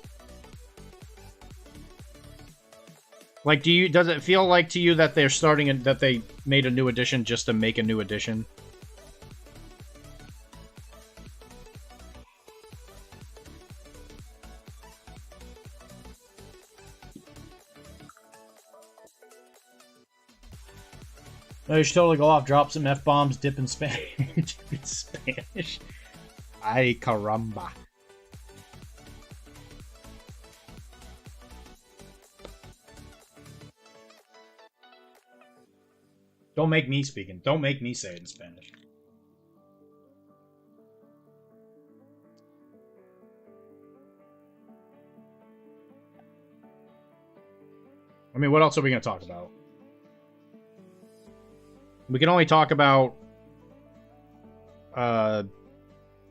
Like, does it feel like to you that that they made a new edition just to make a new edition? No, you should totally go off, drop some F-bombs, dip in Spanish. Dip in Spanish. Ay, caramba. Don't make me speaking. Don't make me say it in Spanish. I mean, what else are we going to talk about? We can only talk about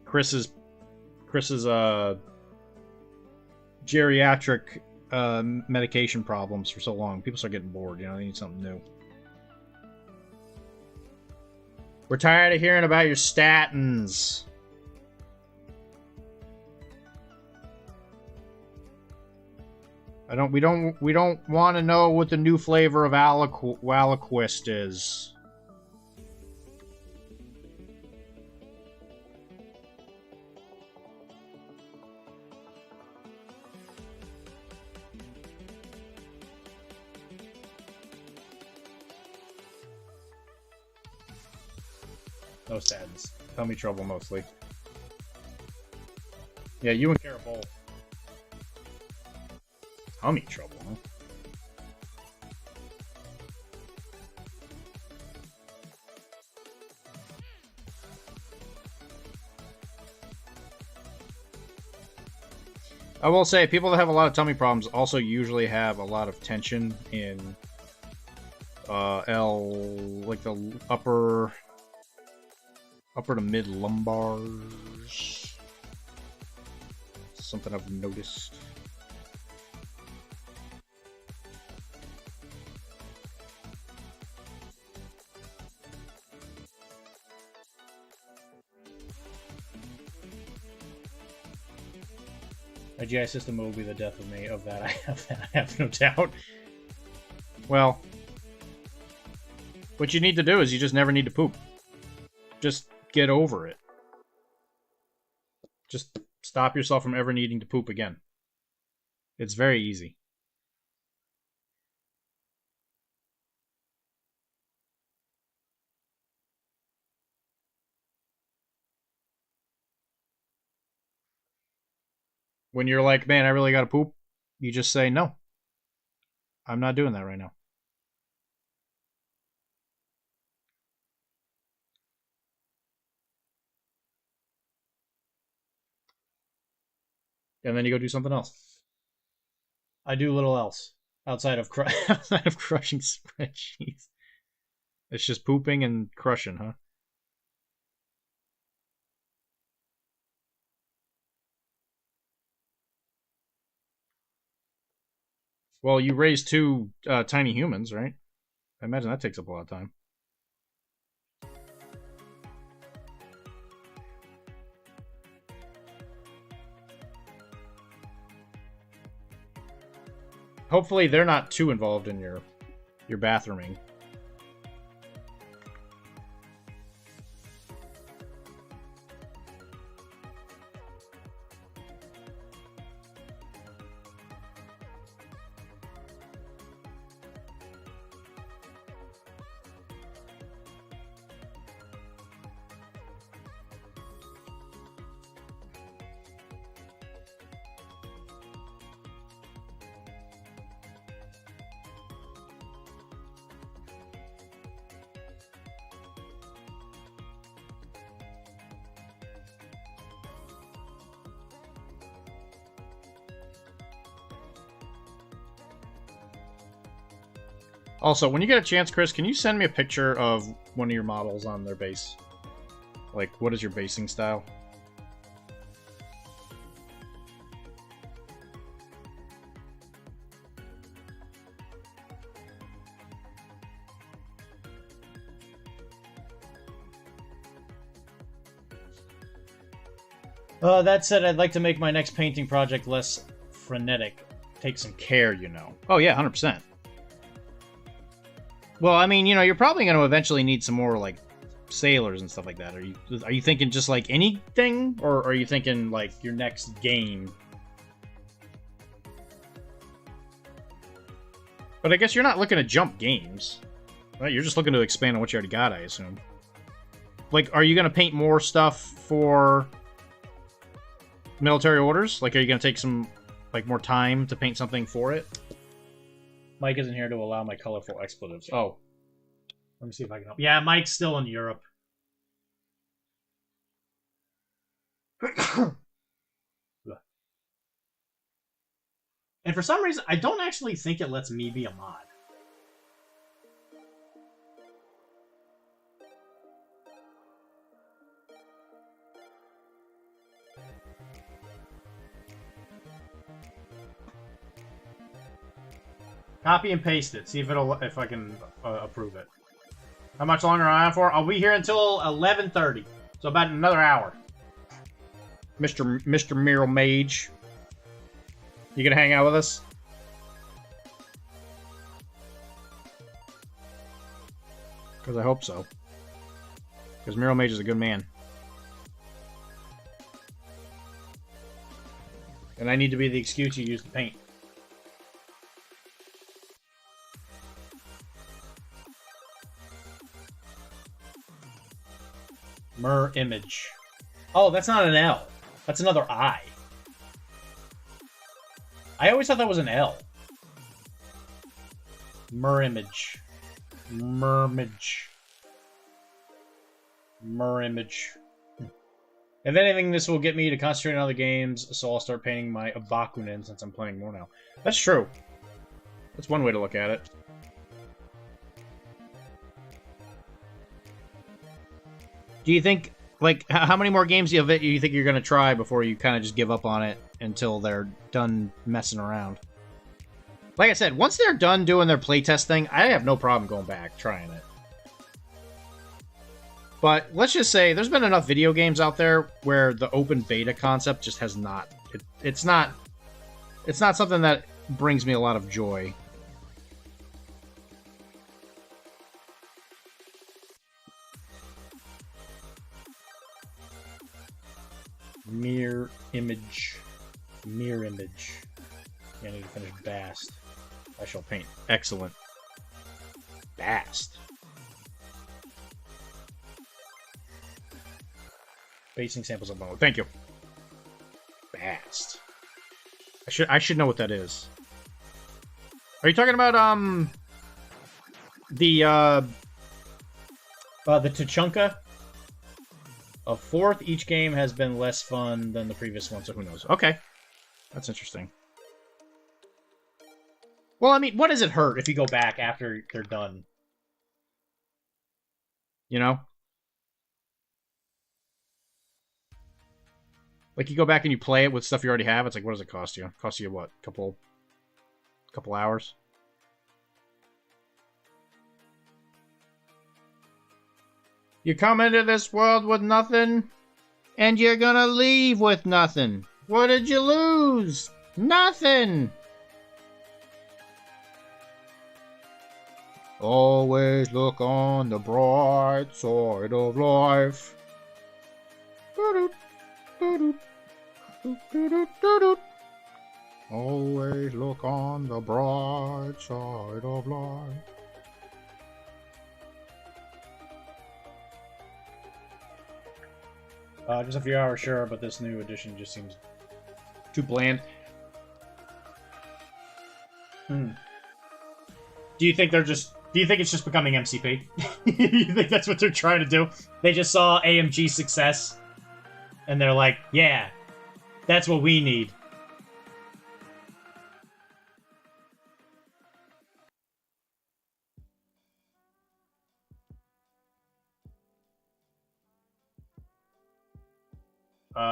Chris's geriatric medication problems for so long. People start getting bored, you know, they need something new. We're tired of hearing about your statins. We don't want to know what the new flavor of Valaquist is. No statins. Tummy trouble mostly. Yeah, you and Kara both. Tummy trouble, huh? I will say, people that have a lot of tummy problems also usually have a lot of tension in like the upper to mid lumbars. Something I've noticed. A GI system will be the death of me. Of that, I have no doubt. Well, what you need to do is you just never need to poop. Just get over it. Just stop yourself from ever needing to poop again. It's very easy. When you're like, man, I really gotta poop, you just say, no, I'm not doing that right now. And then you go do something else. I do little else outside of outside of crushing spreadsheets. It's just pooping and crushing, huh? Well, you raised two tiny humans, right? I imagine that takes up a lot of time. Hopefully they're not too involved in your bathrooming. Also, when you get a chance, Chris, can you send me a picture of one of your models on their base? Like, what is your basing style? That said, I'd like to make my next painting project less frenetic. Take some care, you know. Oh yeah, 100%. Well, I mean, you know, you're probably going to eventually need some more, like, sailors and stuff like that. Are you thinking just, like, anything? Or are you thinking, like, your next game? But I guess you're not looking to jump games, right? You're just looking to expand on what you already got, I assume. Like, are you going to paint more stuff for military orders? Like, are you going to take some, like, more time to paint something for it? Mike isn't here to allow my colorful expletives. Oh. Let me see if I can help. Yeah, Mike's still in Europe. And for some reason, I don't actually think it lets me be a mod. Copy and paste it. See if I can approve it. How much longer am I on for? I'll be here until 11:30, so about another hour. Mr. Miro Mage, you gonna hang out with us? Because I hope so. Because Miro Mage is a good man. And I need to be the excuse you use to paint. Mer image. Oh, that's not an L. That's another I. I always thought that was an L. Mer image. Mermage. Mer image. If anything, this will get me to concentrate on other games, so I'll start painting my Abakunin since I'm playing more now. That's true. That's one way to look at it. Do you think, like, how many more games do you think you're going to try before you kind of just give up on it until they're done messing around? Like I said, once they're done doing their playtest thing, I have no problem going back, trying it. But let's just say there's been enough video games out there where the open beta concept just has not. It's not something that brings me a lot of joy. Mirror image. Mirror image. I need to finish Bast. I shall paint. Excellent. Bast. Basing samples of bone. Thank you. Bast. I should know what that is. Are you talking about the Tachanka? A fourth, each game has been less fun than the previous one, so who knows? Okay. That's interesting. Well, I mean, what does it hurt if you go back after they're done? You know? Like, you go back and you play it with stuff you already have, it's like, what does it cost you? It costs you, what, couple hours? You come into this world with nothing, and you're gonna leave with nothing. What did you lose? Nothing! Always look on the bright side of life. Always look on the bright side of life. Just a few hours, sure, but this new edition just seems too bland. Do you think they're just... Do you think it's just becoming MCP? You think that's what they're trying to do? They just saw AMG's success, and they're like, yeah, that's what we need.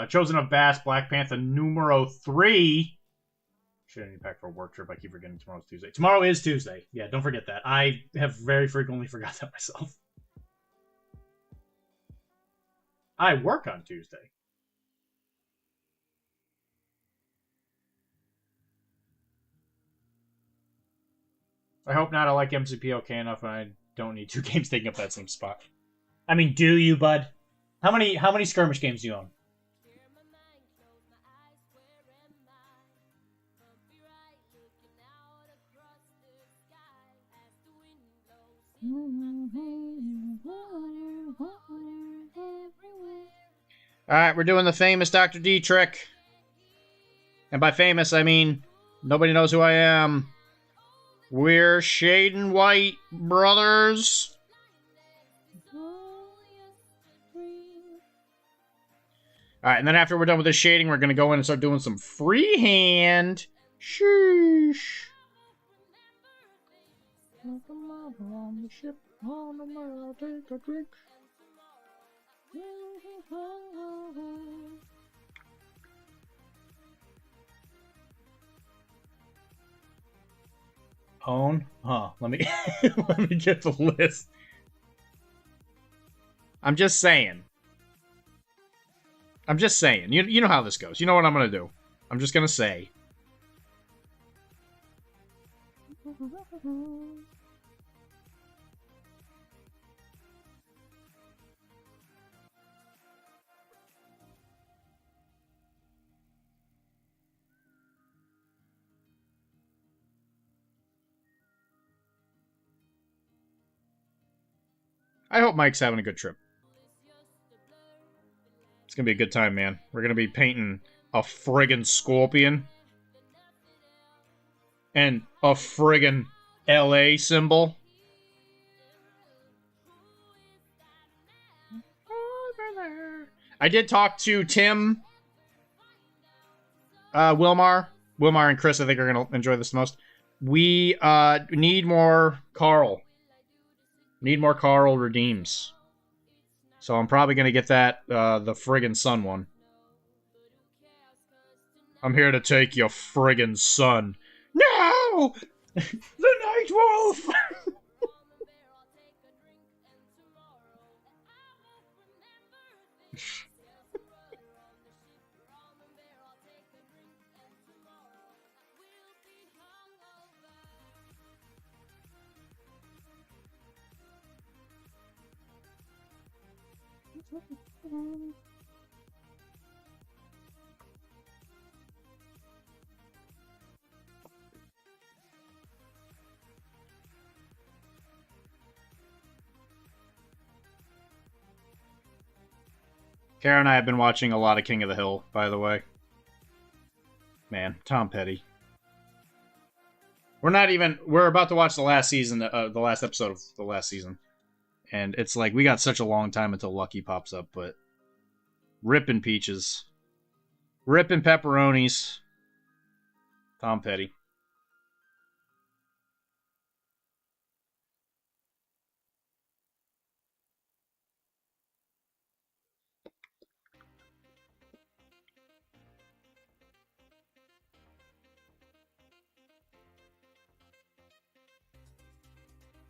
Chosen of Bass, Black Panther numero 3. Shouldn't need pack for a work trip. I keep forgetting tomorrow's Tuesday. Tomorrow is Tuesday. Yeah, don't forget that. I have very frequently forgot that myself. I work on Tuesday. I hope not. I like MCP okay enough, and I don't need 2 games taking up that same spot. I mean, do you, bud? How many skirmish games do you own? Alright, we're doing the famous Dr.D trick. And by famous, I mean nobody knows who I am. We're Shading White brothers. Alright, and then after we're done with this shading, we're going to go in and start doing some freehand. Sheesh. On the ship, on the mail, take a drink. Own? Huh, let me let me get the list. I'm just saying. You know how this goes. You know what I'm gonna do. I'm just gonna say. I hope Mike's having a good trip. It's gonna be a good time, man. We're gonna be painting a friggin' scorpion. And a friggin' LA symbol. I did talk to Tim, Wilmar and Chris. I think are gonna enjoy this the most. We need more Carl. Need more Carl redeems. So I'm probably gonna get that the friggin' son one. I'm here to take your friggin' son. No! The Night Wolf! Kara and I have been watching a lot of King of the Hill, by the way. Man, Tom Petty. We're about to watch the last season, the last episode of the last season. And it's like, we got such a long time until Lucky pops up, but... Rippin' peaches. Rippin' pepperonis. Tom Petty.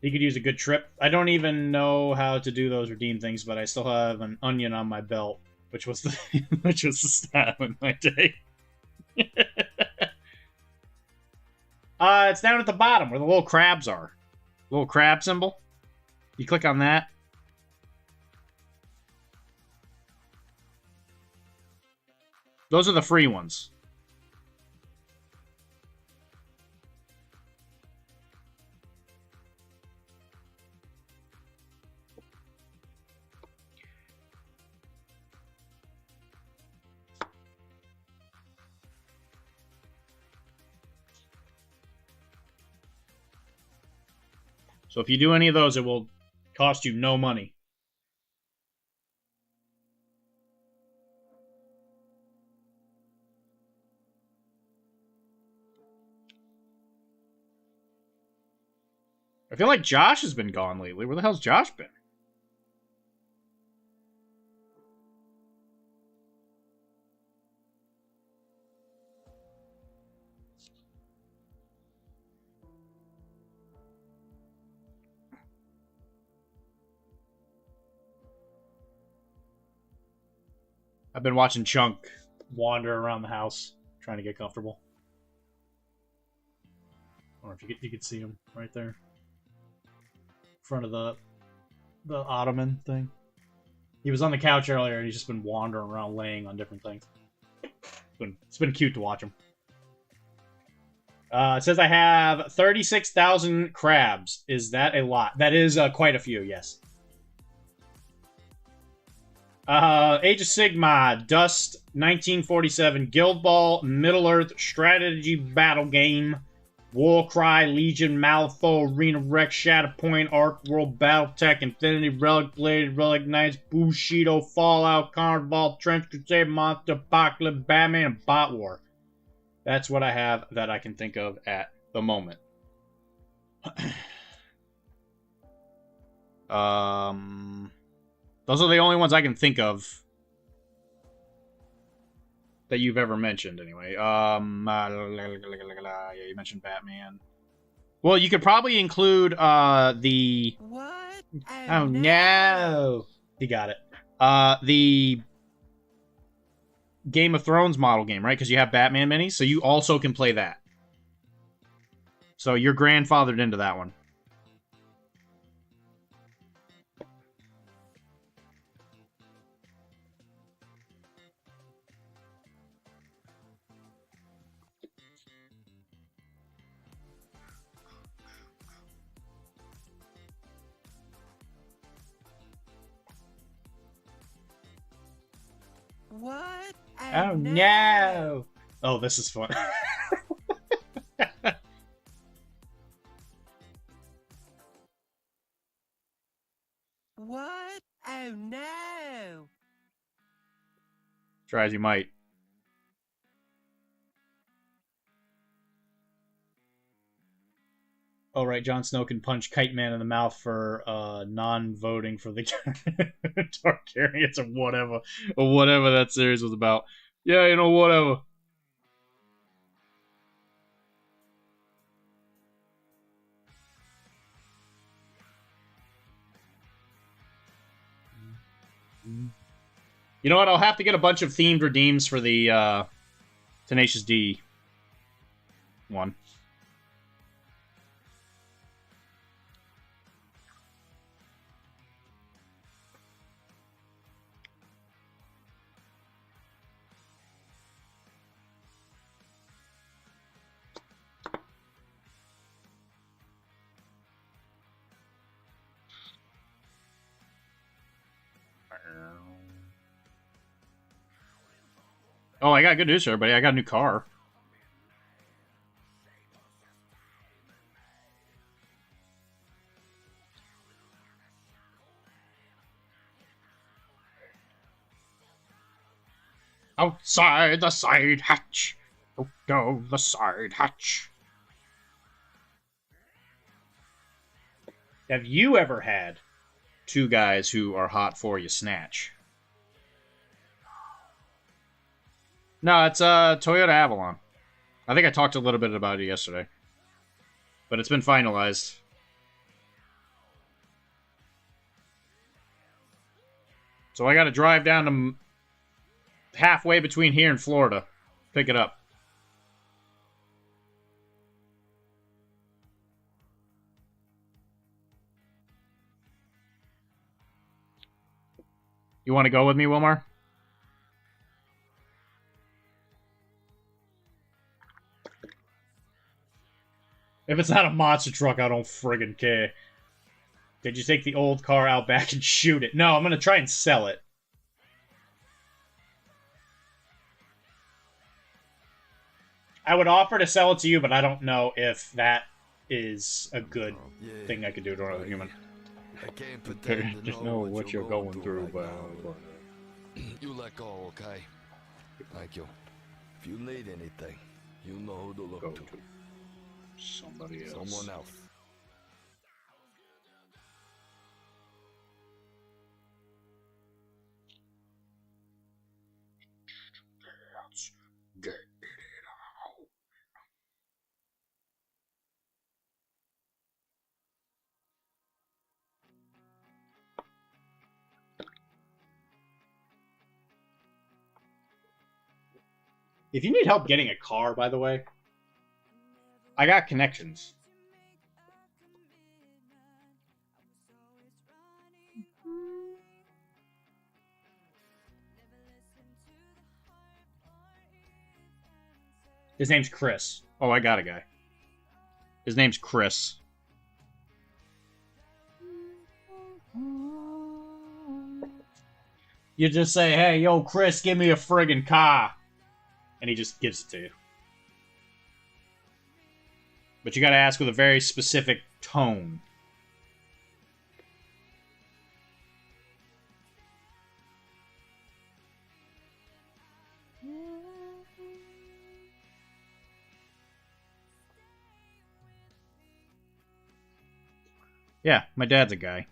He could use a good trip. I don't even know how to do those redeem things, but I still have an onion on my belt, which was the which was the style in my day. It's down at the bottom where the little crabs are. Little crab symbol. You click on that. Those are the free ones. So if you do any of those, it will cost you no money. I feel like Josh has been gone lately. Where the hell's Josh been? I've been watching Chunk wander around the house, trying to get comfortable. I don't know if you could see him right there. In front of the ottoman thing. He was on the couch earlier, and he's just been wandering around laying on different things. It's been cute to watch him. It says I have 36,000 crabs. Is that a lot? That is quite a few, yes. Age of Sigmar, Dust, 1947, Guild Ball, Middle-earth, Strategy Battle Game, Warcry, Legion, Malifaux, Arena Rex, Shatterpoint, Arc World, Battletech, Infinity, Relic Blade, Relic Knights, Bushido, Fallout, Carnival, Trench Crusade, Monster, Apocalypse, Batman, and Bot War. That's what I have that I can think of at the moment. Those are the only ones I can think of that you've ever mentioned, anyway. Yeah, you mentioned Batman. Well, you could probably include the... What? Oh, no! He got it. The Game of Thrones model game, right? Because you have Batman minis, so you also can play that. So you're grandfathered into that one. What? Oh, no! Oh, this is fun. What? Oh no! Try as you might. Oh, right, Jon Snow can punch Kite Man in the mouth for non-voting for the Targaryens or whatever that series was about. Yeah, you know, whatever. You know what? I'll have to get a bunch of themed redeems for the Tenacious D one. Oh, I got good news for everybody. I got a new car. Outside the side hatch. Out go the side hatch. Have you ever had two guys who are hot for you snatch? No, it's Toyota Avalon. I think I talked a little bit about it yesterday. But it's been finalized. So I gotta drive down to halfway between here and Florida. Pick it up. You want to go with me, Wilmar? If it's not a monster truck, I don't friggin' care. Did you take the old car out back and shoot it? No, I'm gonna try and sell it. I would offer to sell it to you, but I don't know if that is a good thing I could do to another human. I can't pretend to know what you're going through, but you let go, okay? Thank you. If you need anything, you know who to look to. Somebody else. Someone else. Get it out. If you need help getting a car, by the way, I got connections. His name's Chris. Oh, I got a guy. His name's Chris. You just say, hey, yo, Chris, give me a friggin' car. And he just gives it to you. But you gotta ask with a very specific tone. Yeah, my dad's a guy.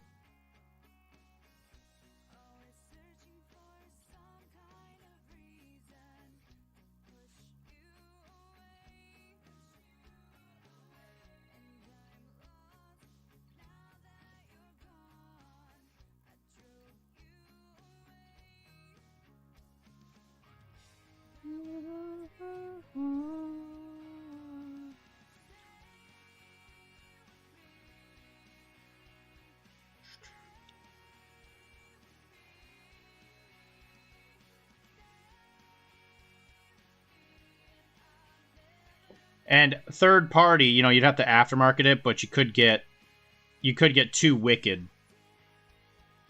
And third party, you know, you'd have to aftermarket it, but you could get two Wicked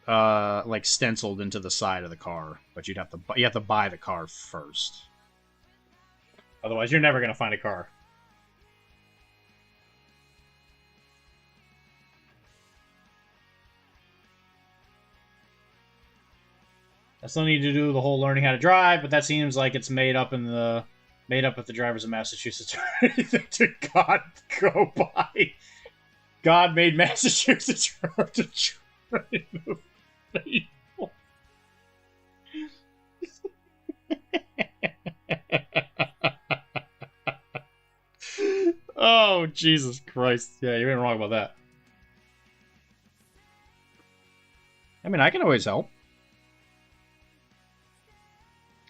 like stenciled into the side of the car, but you have to buy the car first. Otherwise, you're never going to find a car. still need to do the whole learning how to drive, but that seems like it's made up if the drivers of Massachusetts are anything to God go by. God made Massachusetts road to try and move people. Oh, Jesus Christ. Yeah, you ain't wrong about that. I mean, I can always help.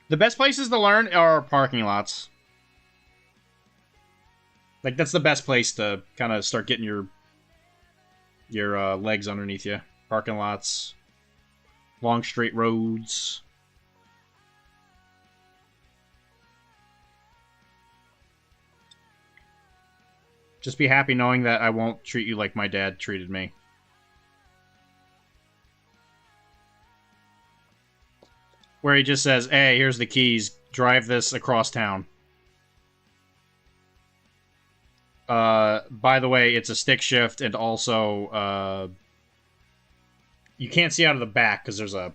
The best places to learn are parking lots. Like, that's the best place to kind of start getting your legs underneath you. Parking lots. Long, straight roads. Just be happy knowing that I won't treat you like my dad treated me. Where he just says, hey, here's the keys. Drive this across town. By the way, it's a stick shift, and also, you can't see out of the back, because there's a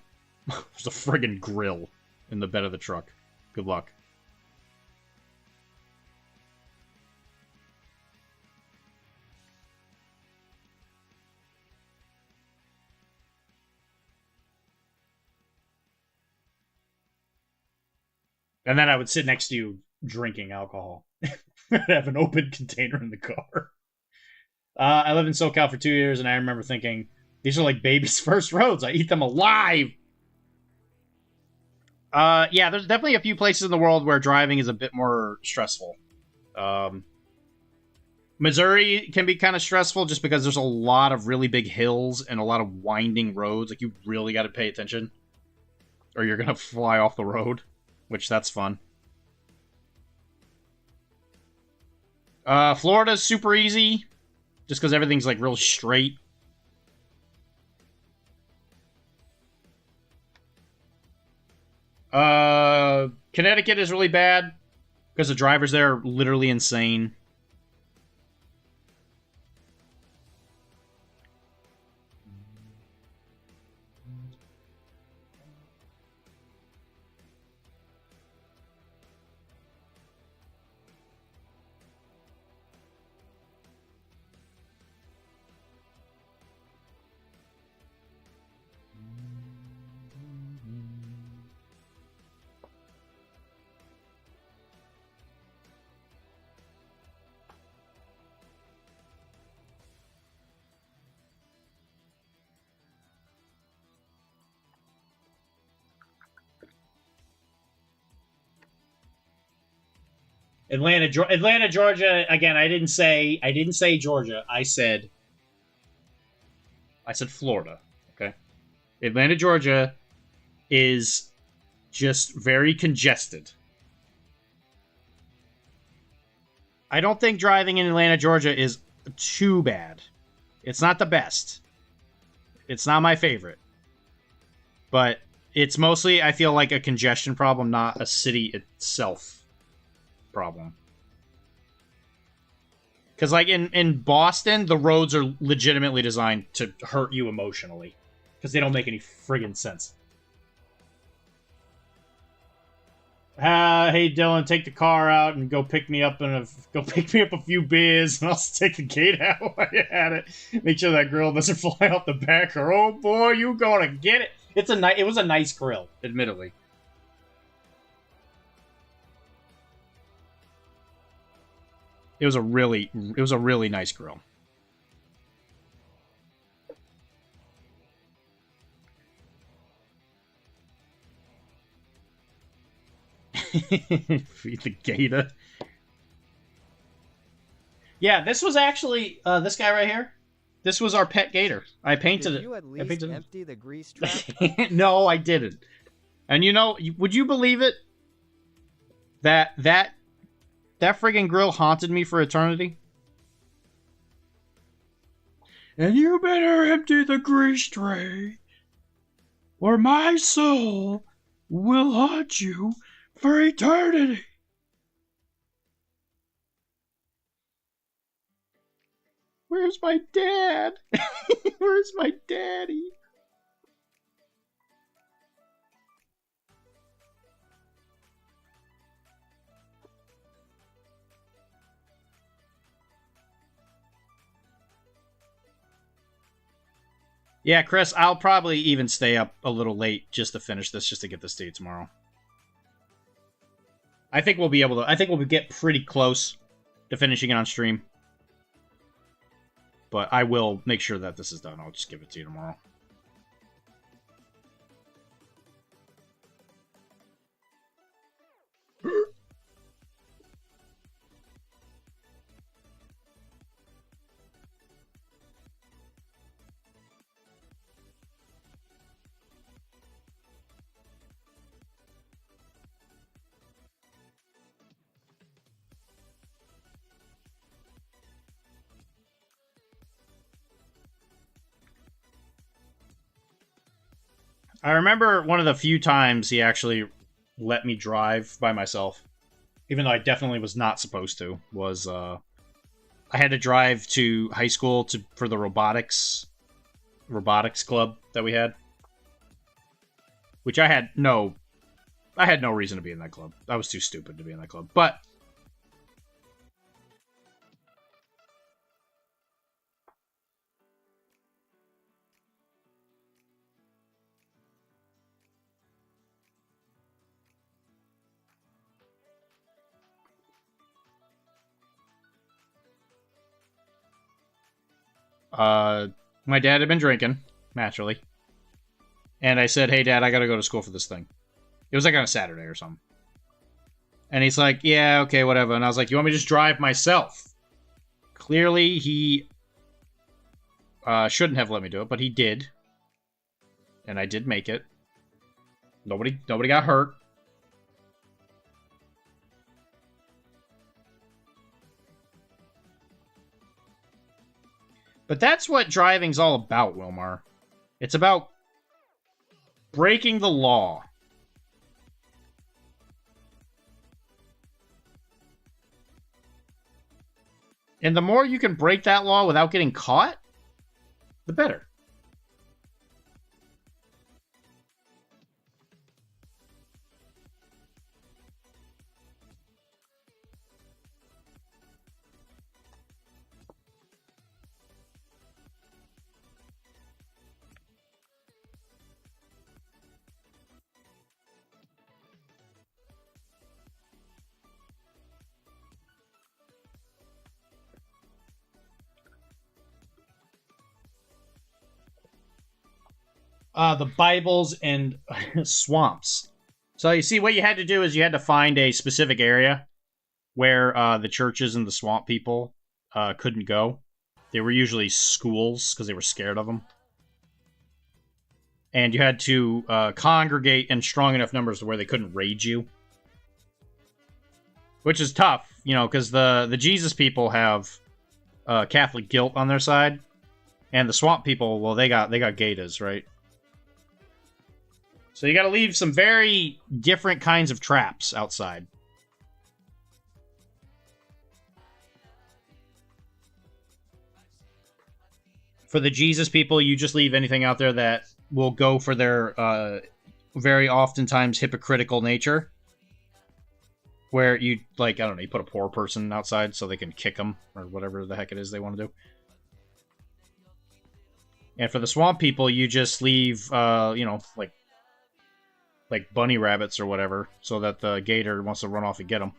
friggin' grill in the bed of the truck. Good luck. And then I would sit next to you drinking alcohol. Have an open container in the car. I lived in SoCal for 2 years, and I remember thinking, these are like baby's first roads. I eat them alive. Yeah, there's definitely a few places in the world where driving is a bit more stressful. Missouri can be kind of stressful just because there's a lot of really big hills and a lot of winding roads. Like, you really got to pay attention, or you're going to fly off the road. Which, that's fun. Florida's super easy. Just because everything's, like, real straight. Connecticut is really bad. Because the drivers there are literally insane. Atlanta, Georgia. Again, I didn't say Georgia. I said Florida. Okay, Atlanta, Georgia is just very congested. I don't think driving in Atlanta, Georgia is too bad. It's not the best. It's not my favorite. But it's mostly, I feel like, a congestion problem, not a city itself problem. Because, like, in Boston, the roads are legitimately designed to hurt you emotionally. Because they don't make any friggin' sense. Hey, Dylan, take the car out and go pick me up a few beers, and I'll take the gate out while you're at it. Make sure that grill doesn't fly off the back, or oh boy, you gonna get it. It was a nice grill, admittedly. It was a really nice grill. Feed the gator. Yeah, this was actually this guy right here. This was our pet gator. I painted it. Did you at least empty the grease trap? No, I didn't. And you know, would you believe it? That friggin' grill haunted me for eternity. And you better empty the grease tray, or my soul will haunt you for eternity. Where's my dad? Where's my daddy? Yeah, Chris, I'll probably even stay up a little late just to finish this, just to get this to you tomorrow. I think we'll be able to. I think we'll get pretty close to finishing it on stream. But I will make sure that this is done. I'll just give it to you tomorrow. I remember one of the few times he actually let me drive by myself, even though I definitely was not supposed to, was I had to drive to high school for the robotics club that we had. Which I had no reason to be in that club. I was too stupid to be in that club. But my dad had been drinking, naturally. And I said, hey, Dad, I gotta go to school for this thing. It was like on a Saturday or something. And he's like, yeah, okay, whatever. And I was like, you want me to just drive myself? Clearly, he shouldn't have let me do it, but he did. And I did make it. Nobody got hurt. But that's what driving's all about, Wilmar. It's about breaking the law. And the more you can break that law without getting caught, the better. The Bibles and swamps. So you see, what you had to do is you had to find a specific area where the churches and the swamp people couldn't go. They were usually schools because they were scared of them. And you had to congregate in strong enough numbers where they couldn't raid you. Which is tough, you know, because the Jesus people have Catholic guilt on their side. And the swamp people, well, they got Gatas, right? So you gotta leave some very different kinds of traps outside. For the Jesus people, you just leave anything out there that will go for their very oftentimes hypocritical nature. Where you, like, I don't know, you put a poor person outside so they can kick them, or whatever the heck it is they want to do. And for the swamp people, you just leave, you know, like bunny rabbits or whatever, so that the gator wants to run off and get them.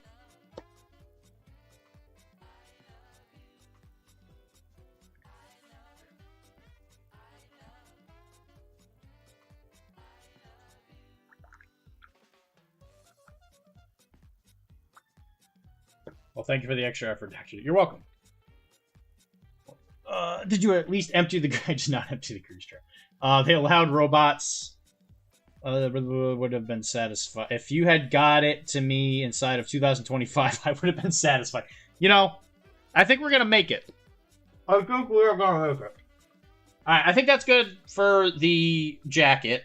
Well, thank you for the extra effort, Dr. You're welcome. Did you at least empty the... I did not empty the cruise trap. They allowed robots... would have been satisfied. If you had got it to me inside of 2025, I would have been satisfied. You know, I think we're going to make it. I think we're going to make it. Alright, I think that's good for the jacket.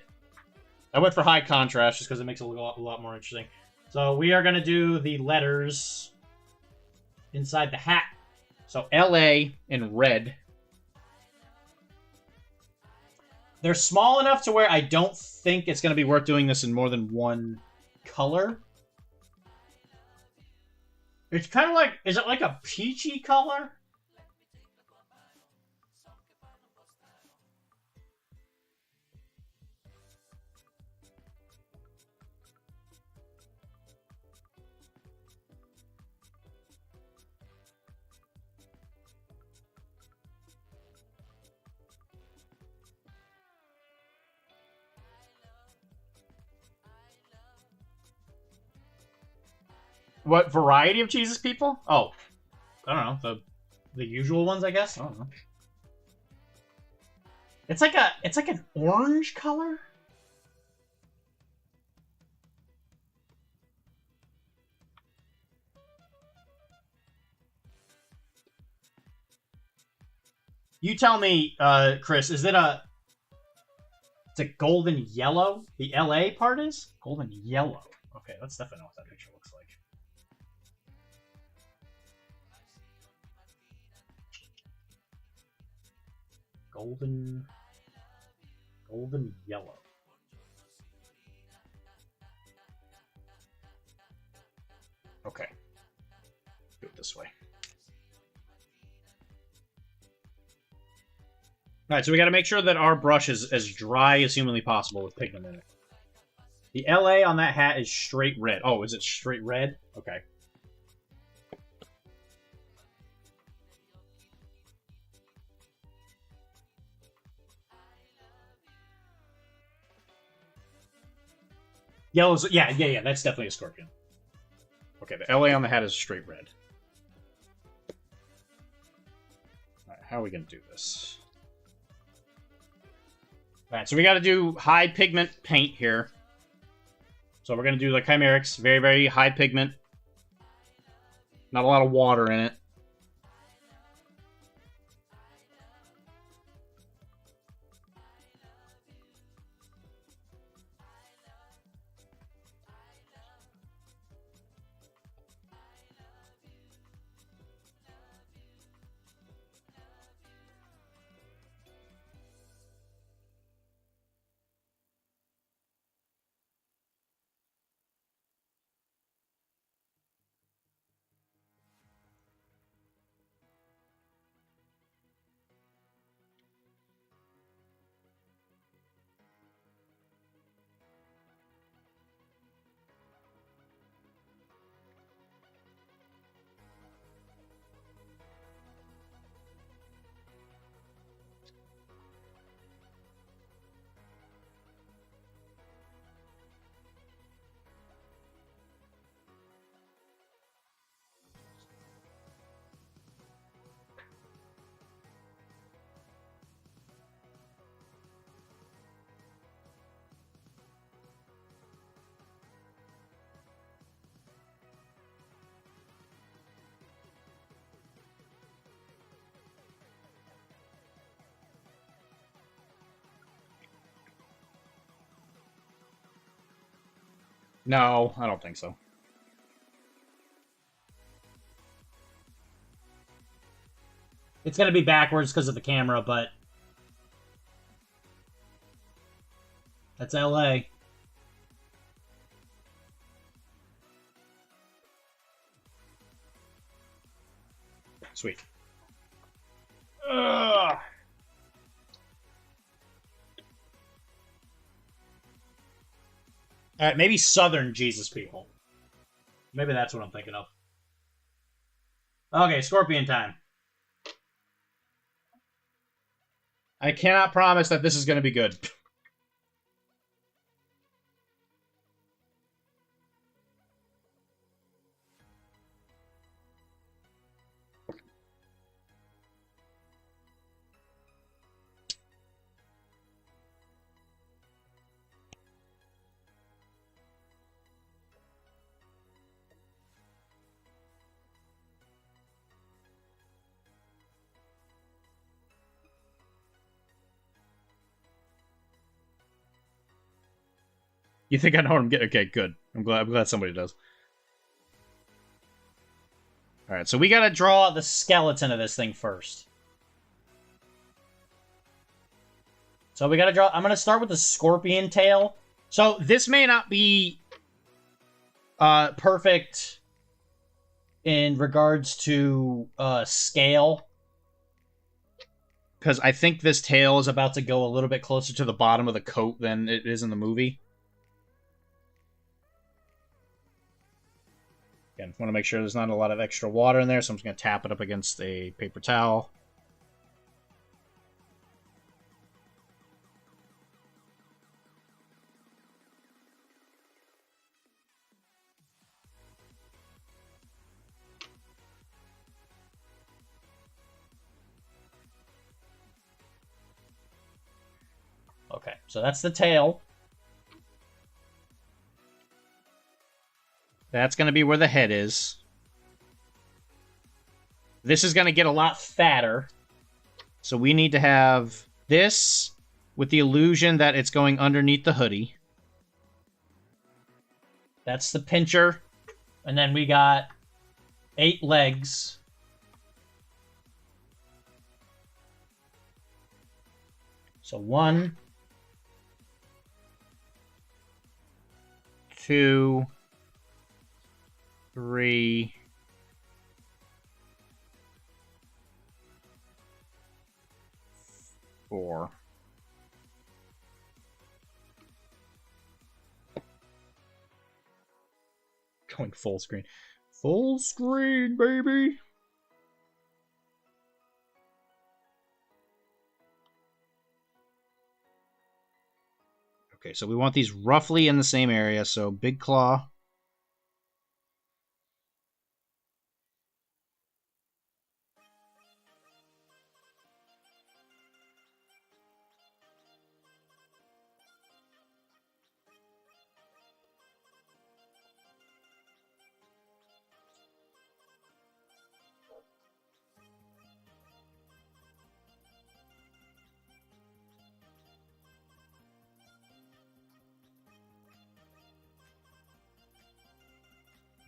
I went for high contrast just because it makes it look a lot more interesting. So we are going to do the letters inside the hat. So LA in red. They're small enough to where I don't think it's going to be worth doing this in more than one color. It's kind of like... Is it like a peachy color? What variety of cheeses, people? Oh, I don't know. The usual ones, I guess. I don't know. It's like an orange color. You tell me, Chris, is it it's a golden yellow? The LA part is? Golden yellow. Okay, let's definitely know what that picture looks like. Golden yellow. Okay. Do it this way. Alright, so we gotta make sure that our brush is as dry as humanly possible with pigment in it. The LA on that hat is straight red. Oh, is it straight red? Okay. Yellow's, yeah, that's definitely a scorpion. Okay, the LA on the hat is straight red. Alright, how are we gonna do this? Alright, so we gotta do high pigment paint here. So we're gonna do the Chimerics, very, very high pigment. Not a lot of water in it. No, I don't think so. It's gonna be backwards because of the camera, but that's LA. Sweet. Ugh. Alright, maybe Southern Jesus people. Maybe that's what I'm thinking of. Okay, Scorpion time. I cannot promise that this is going to be good. You think I know what I'm getting? Okay, good. I'm glad somebody does. Alright, so we gotta draw the skeleton of this thing first. So we gotta draw... I'm gonna start with the scorpion tail. So this may not be perfect in regards to scale. Because I think this tail is about to go a little bit closer to the bottom of the coat than it is in the movie. Again, want to make sure there's not a lot of extra water in there, so I'm just going to tap it up against a paper towel. Okay, so that's the tail. That's going to be where the head is. This is going to get a lot fatter. So we need to have this with the illusion that it's going underneath the hoodie. That's the pincher. And then we got 8 legs. So 1, 2, 3, 4. Going full screen. Full screen, baby! Okay, so we want these roughly in the same area, so big claw.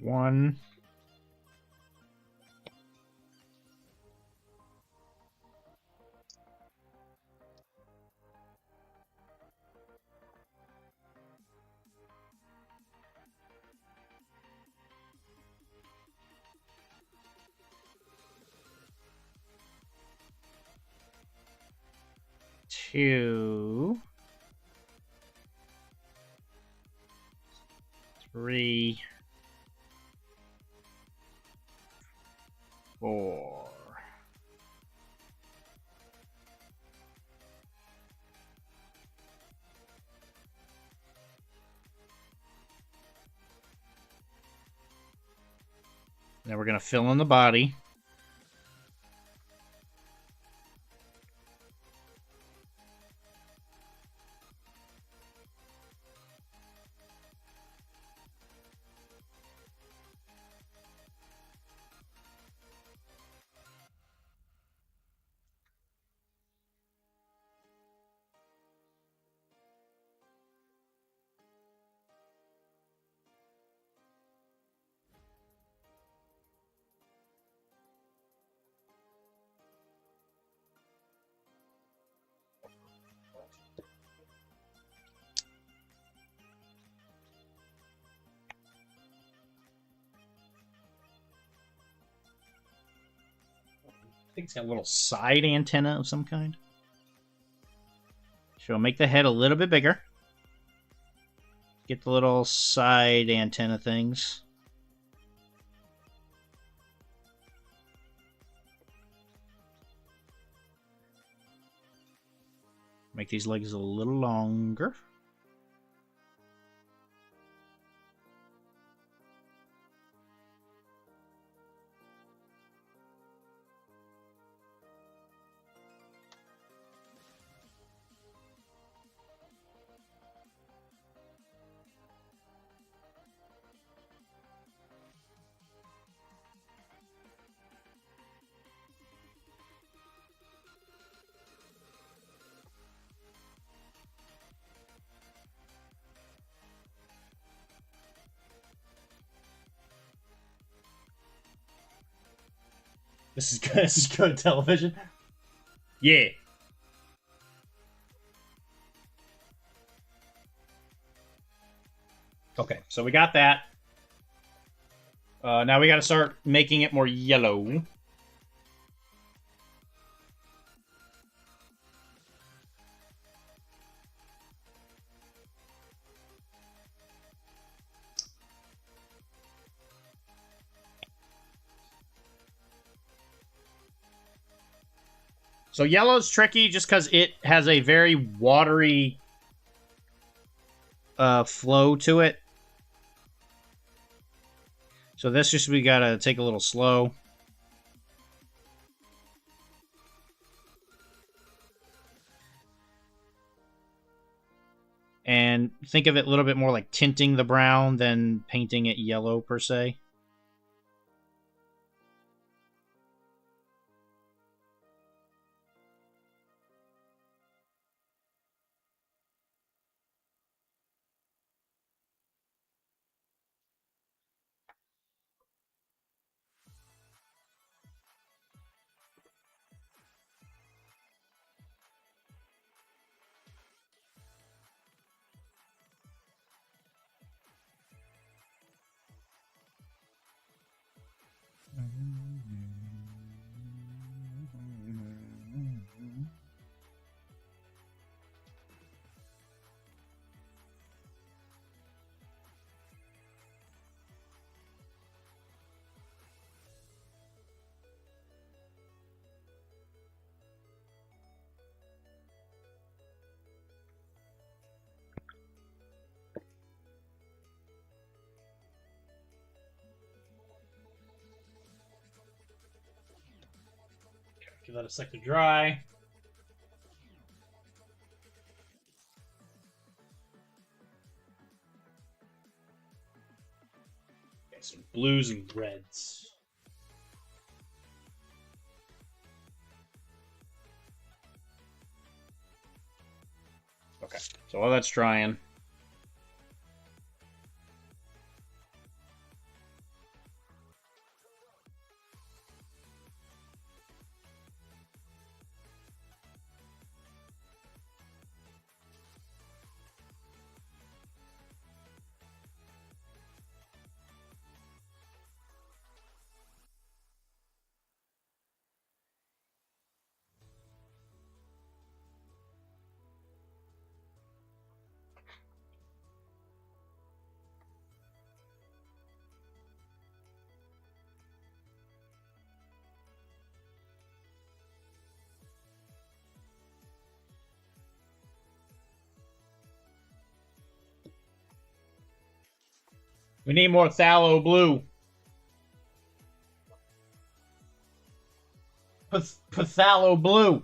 One. Two. 3. 4. Now we're going to fill in the body. I think it's got a little side antenna of some kind. So I'll make the head a little bit bigger. Get the little side antenna things. Make these legs a little longer. This is good. This is good television. Yeah. Okay, so we got that. Now we got to start making it more yellow. So yellow's tricky just because it has a very watery flow to it. So this just we gotta take a little slow. And think of it a little bit more like tinting the brown than painting it yellow per se. Give that a sec to dry. Okay, some blues and reds. Okay, so while that's drying, we need more phthalo blue. Phthalo blue.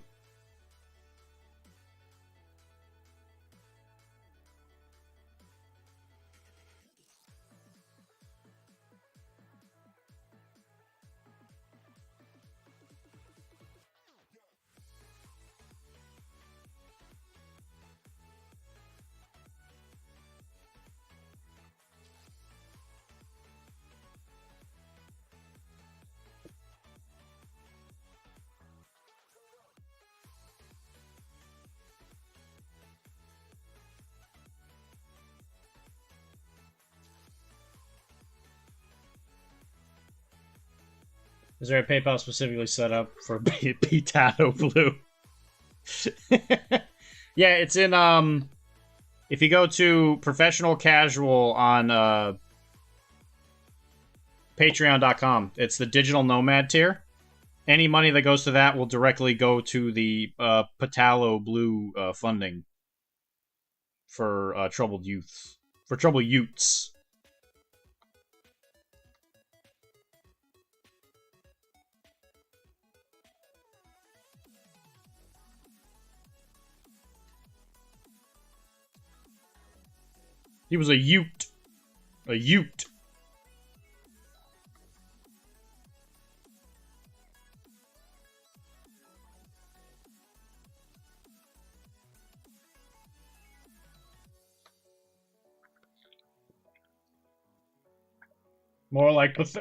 Is there a PayPal specifically set up for Potato Blue? Yeah, it's in, if you go to Professional Casual on, Patreon.com, it's the Digital Nomad tier. Any money that goes to that will directly go to the, Patalo Blue, funding for, troubled youths. For troubled Utes. He was a Ute. A Ute. More like That's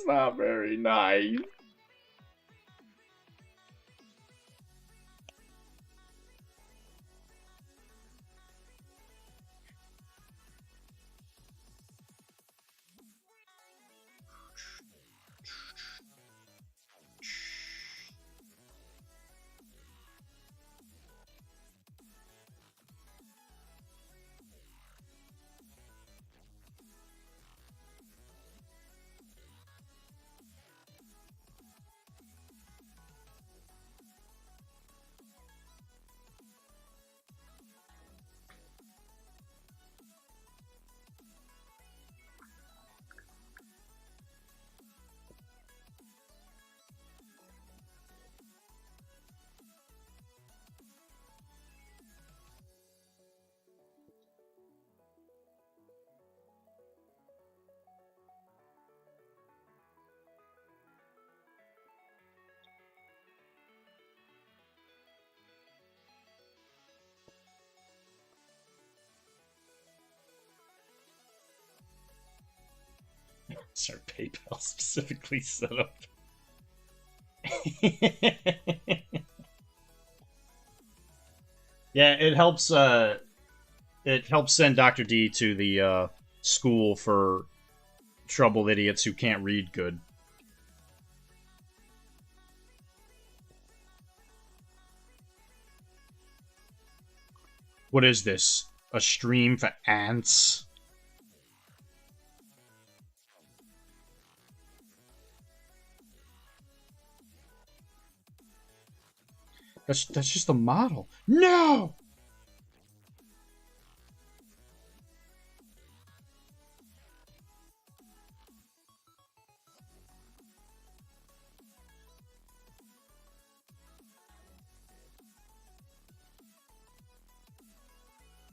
not very nice. Is our PayPal specifically set up? Yeah, it helps send Dr. D to the school for troubled idiots who can't read good. What is this? A stream for ants? That's just a model. No!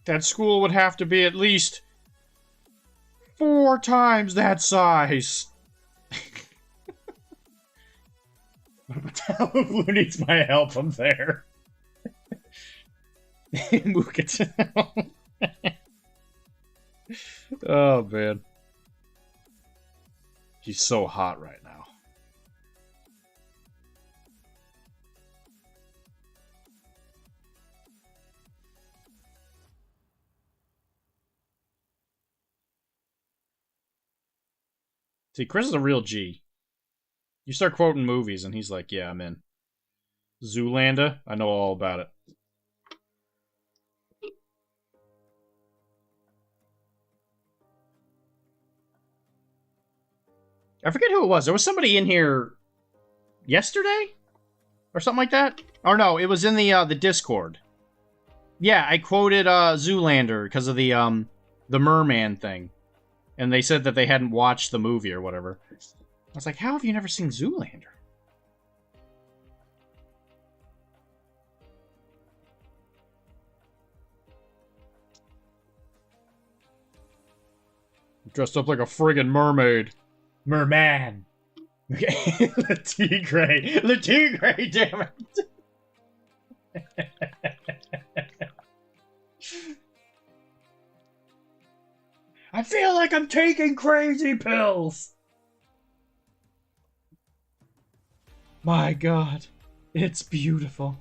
That school would have to be at least 4 times that size. Who needs my help? I'm there. Mukatao. Oh, man. She's so hot right now. See, Chris is a real G. You start quoting movies, and he's like, yeah, I'm in. Zoolander? I know all about it. I forget who it was. There was somebody in here yesterday? Or something like that? Or no, it was in the Discord. Yeah, I quoted Zoolander because of the merman thing. And they said that they hadn't watched the movie or whatever. I was like, how have you never seen Zoolander? Dressed up like a friggin' mermaid. Merman. Okay, the tigre. The tigre, damn it. I feel like I'm taking crazy pills. My God, it's beautiful.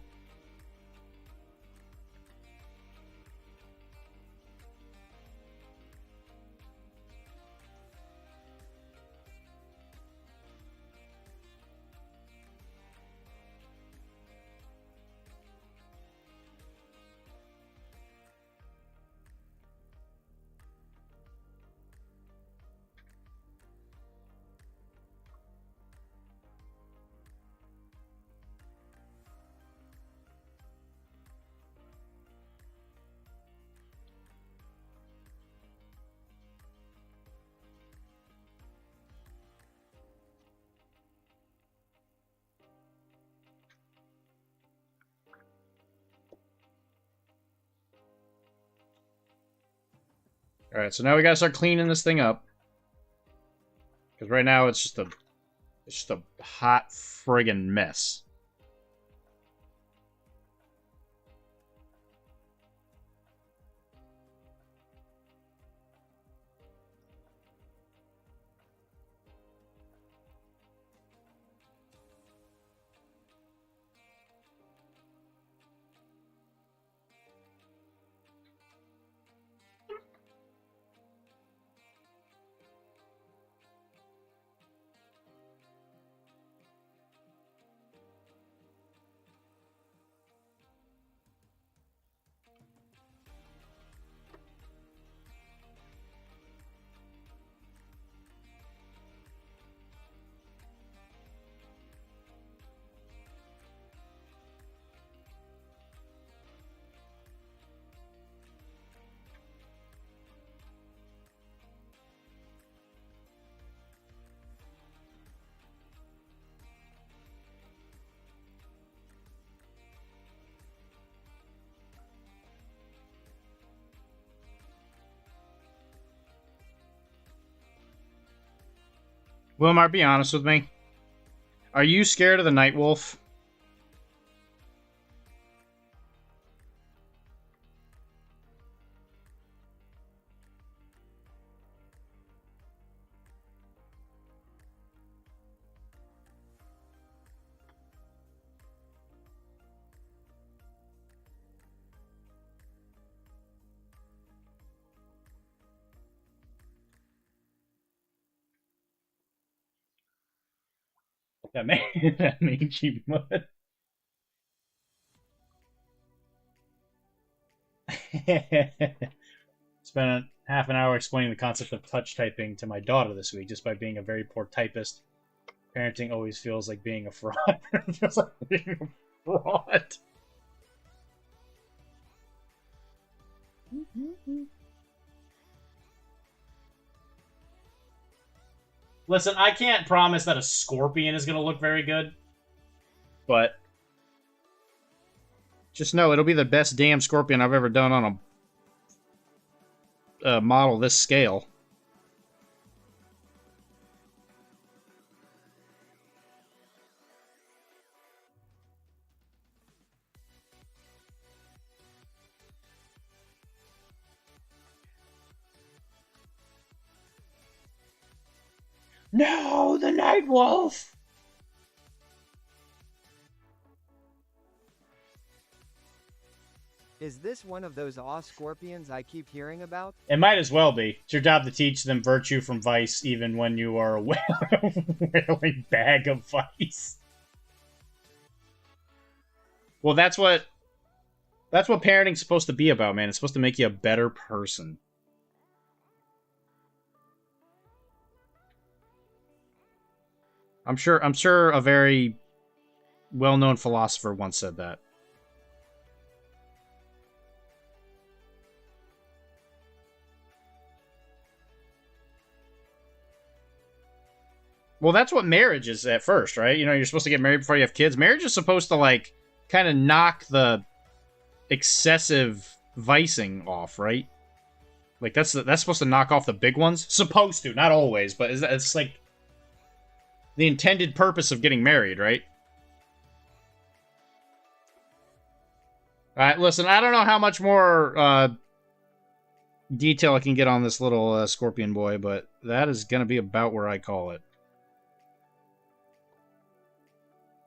Alright, so now we gotta start cleaning this thing up. Because right now it's just a hot friggin' mess. Wilmar, be honest with me. Are you scared of the Night Wolf? That mangy mud. Spent half an hour explaining the concept of touch typing to my daughter this week. Just by being a very poor typist, parenting always feels like being a fraud. It feels like being a fraud. Listen, I can't promise that a scorpion is going to look very good, but just know it'll be the best damn scorpion I've ever done on a model this scale. No, the Night Wolf! Is this one of those awe scorpions I keep hearing about? It might as well be. It's your job to teach them virtue from vice, even when you are a wailing bag of vice. Well, that's what parenting's supposed to be about, man. It's supposed to make you a better person. I'm sure a very well-known philosopher once said that. Well, that's what marriage is at first, right? You know, you're supposed to get married before you have kids. Marriage is supposed to, like, kind of knock the excessive vicing off, right? Like, that's supposed to knock off the big ones? Supposed to, not always, but it's like the intended purpose of getting married, right? Alright, listen, I don't know how much more detail I can get on this little scorpion boy, but that is going to be about where I call it.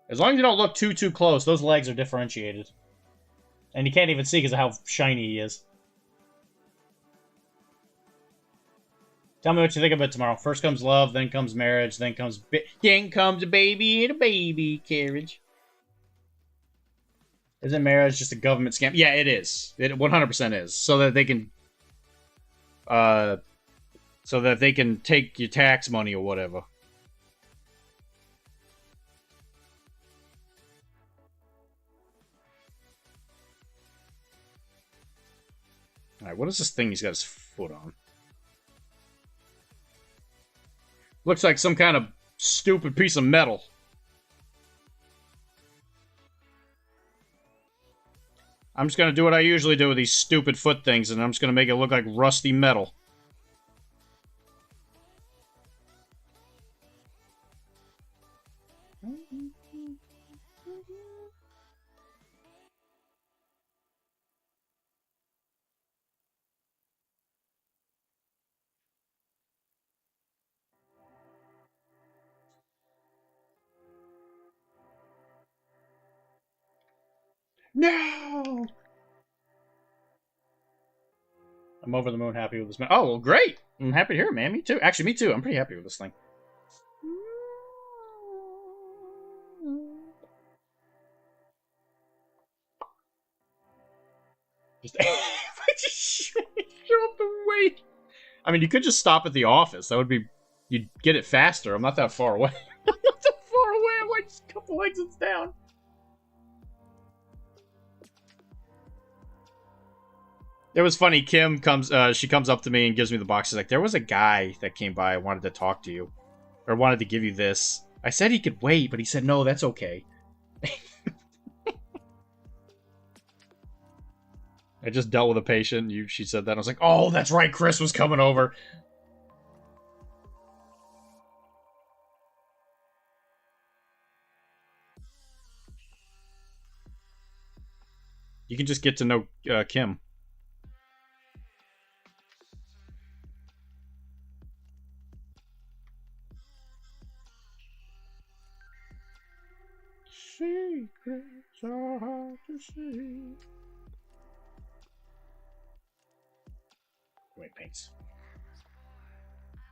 As long as you don't look too close, those legs are differentiated. And you can't even see because of how shiny he is. Tell me what you think of it tomorrow. First comes love, then comes marriage, then comes a baby in a baby carriage. Isn't marriage just a government scam? Yeah, it is. It 100% is. So that they can take your tax money or whatever. Alright, what is this thing he's got his foot on? Looks like some kind of stupid piece of metal. I'm just gonna do what I usually do with these stupid foot things, and I'm just gonna make it look like rusty metal. No! I'm over the moon happy with this man. Oh, well, great! I'm happy to hear it, man. Me too. Actually, me too. I'm pretty happy with this thing. Just show up the way. I mean, you could just stop at the office. That would be... You'd get it faster. I'm not that far away. I'm not that far away. I'm like just a couple exits down. It was funny. Kim comes, she comes up to me and gives me the box. She's like, there was a guy that came by and wanted to talk to you. Or wanted to give you this. I said he could wait, but he said, no, that's okay. I just dealt with a patient. She said that. I was like, oh, that's right. Chris was coming over. You can just get to know Kim. Secrets are hard to see. Wait, paints.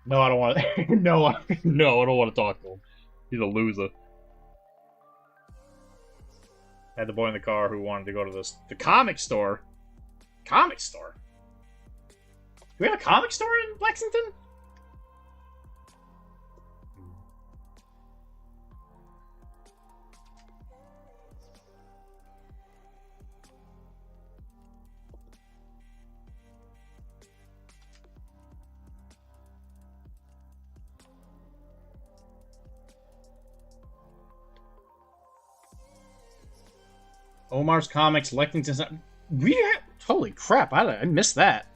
No, I don't want to. No, I don't want to talk to him. He's a loser. I had the boy in the car who wanted to go to the comic store. Comic store? Do we have a comic store in Lexington? Omar's Comics, Lexington. We have, holy crap! I missed that.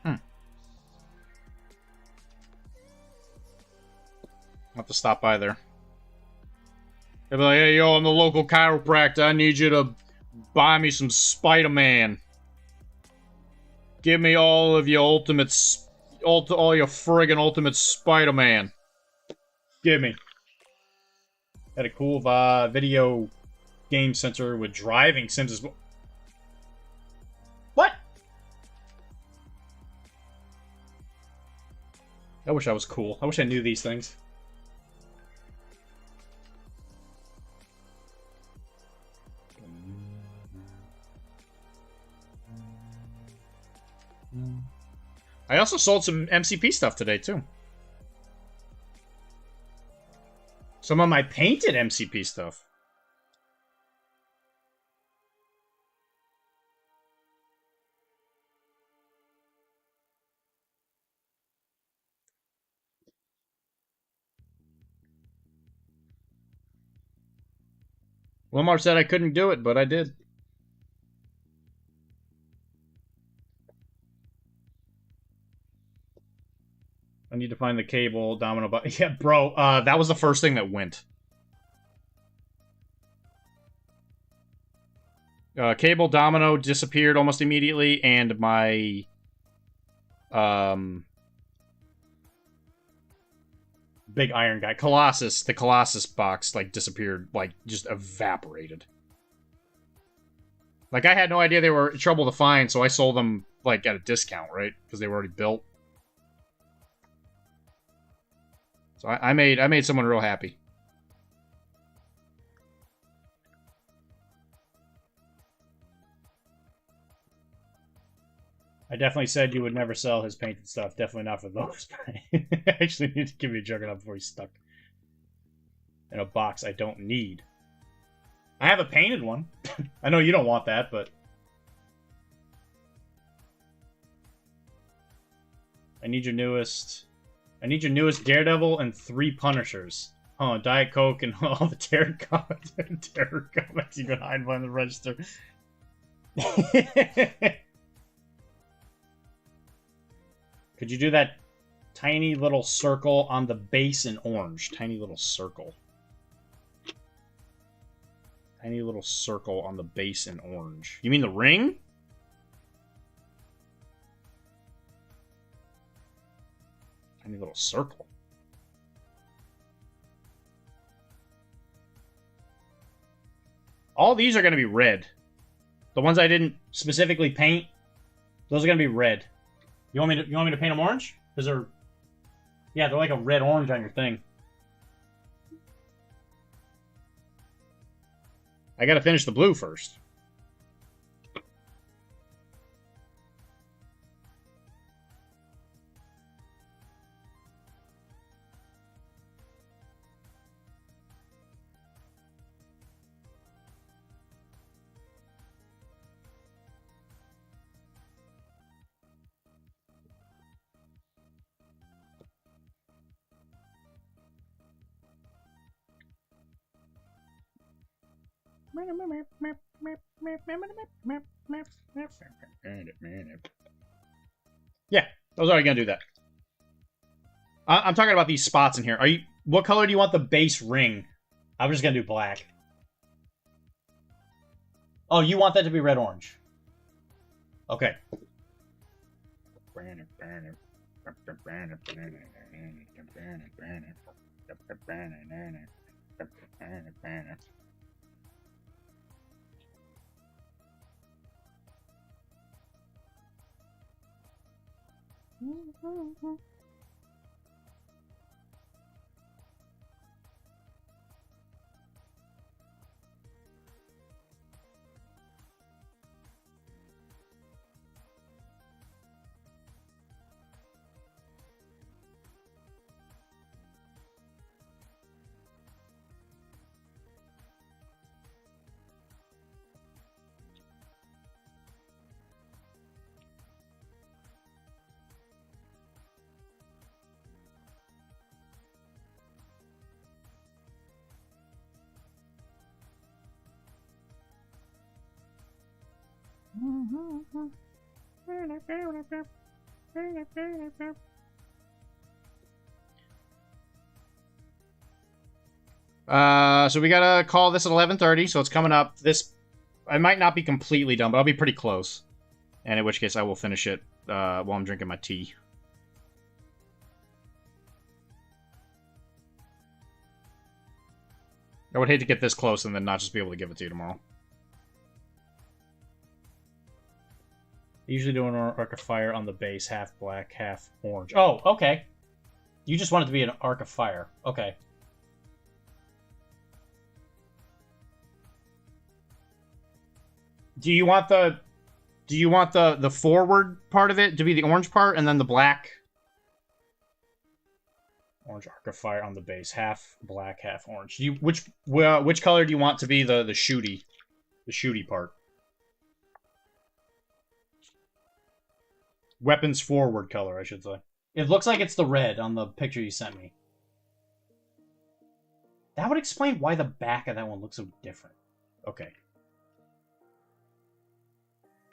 I'll have to stop by there. They'll be like, "Hey, yo, I'm the local chiropractor. I need you to buy me some Spider-Man. Give me all of your ultimates, all your friggin' ultimate Spider-Man. Give me." Had a cool video game center with driving sims as well. What? I wish I was cool. I wish I knew these things. I also sold some MCP stuff today, too. Some of my painted MCP stuff. Wilmar said I couldn't do it, but I did. I need to find the cable domino button. Yeah, bro, that was the first thing that went. Cable domino disappeared almost immediately, and my big iron guy, Colossus, the Colossus box, like, disappeared, like, just evaporated. Like, I had no idea they were trouble to find, so I sold them, like, at a discount, right? Because they were already built. So I made someone real happy. I definitely said you would never sell his painted stuff. Definitely not for those. I actually need to give me a juggernaut before he's stuck in a box I don't need. I have a painted one. I know you don't want that, but I need your newest Daredevil and 3 Punishers. Oh, Diet Coke and all the terror comics you can hide behind the register. Could you do that tiny little circle on the base in orange? Tiny little circle. Tiny little circle on the base in orange. You mean the ring? Tiny little circle. All these are going to be red. The ones I didn't specifically paint, those are going to be red. You want me to paint them orange? Because they're like a red orange on your thing. I got to finish the blue first. Yeah, I was already gonna do that. I'm talking about these spots in here. What color do you want the base ring? I'm just gonna do black. Oh, you want that to be red orange? Okay. So we gotta call this at 11:30, so it's coming up. This, I might not be completely done, but I'll be pretty close. And in which case, I will finish it while I'm drinking my tea. I would hate to get this close and then not just be able to give it to you tomorrow. I usually do an arc of fire on the base, half black, half orange. Oh, okay. You just want it to be an arc of fire. Okay. Do you want the forward part of it to be the orange part and then the black? Orange arc of fire on the base, half black, half orange. Do you, which color do you want to be the shooty part? Weapons forward color, I should say. It looks like it's the red on the picture you sent me. That would explain why the back of that one looks so different. Okay.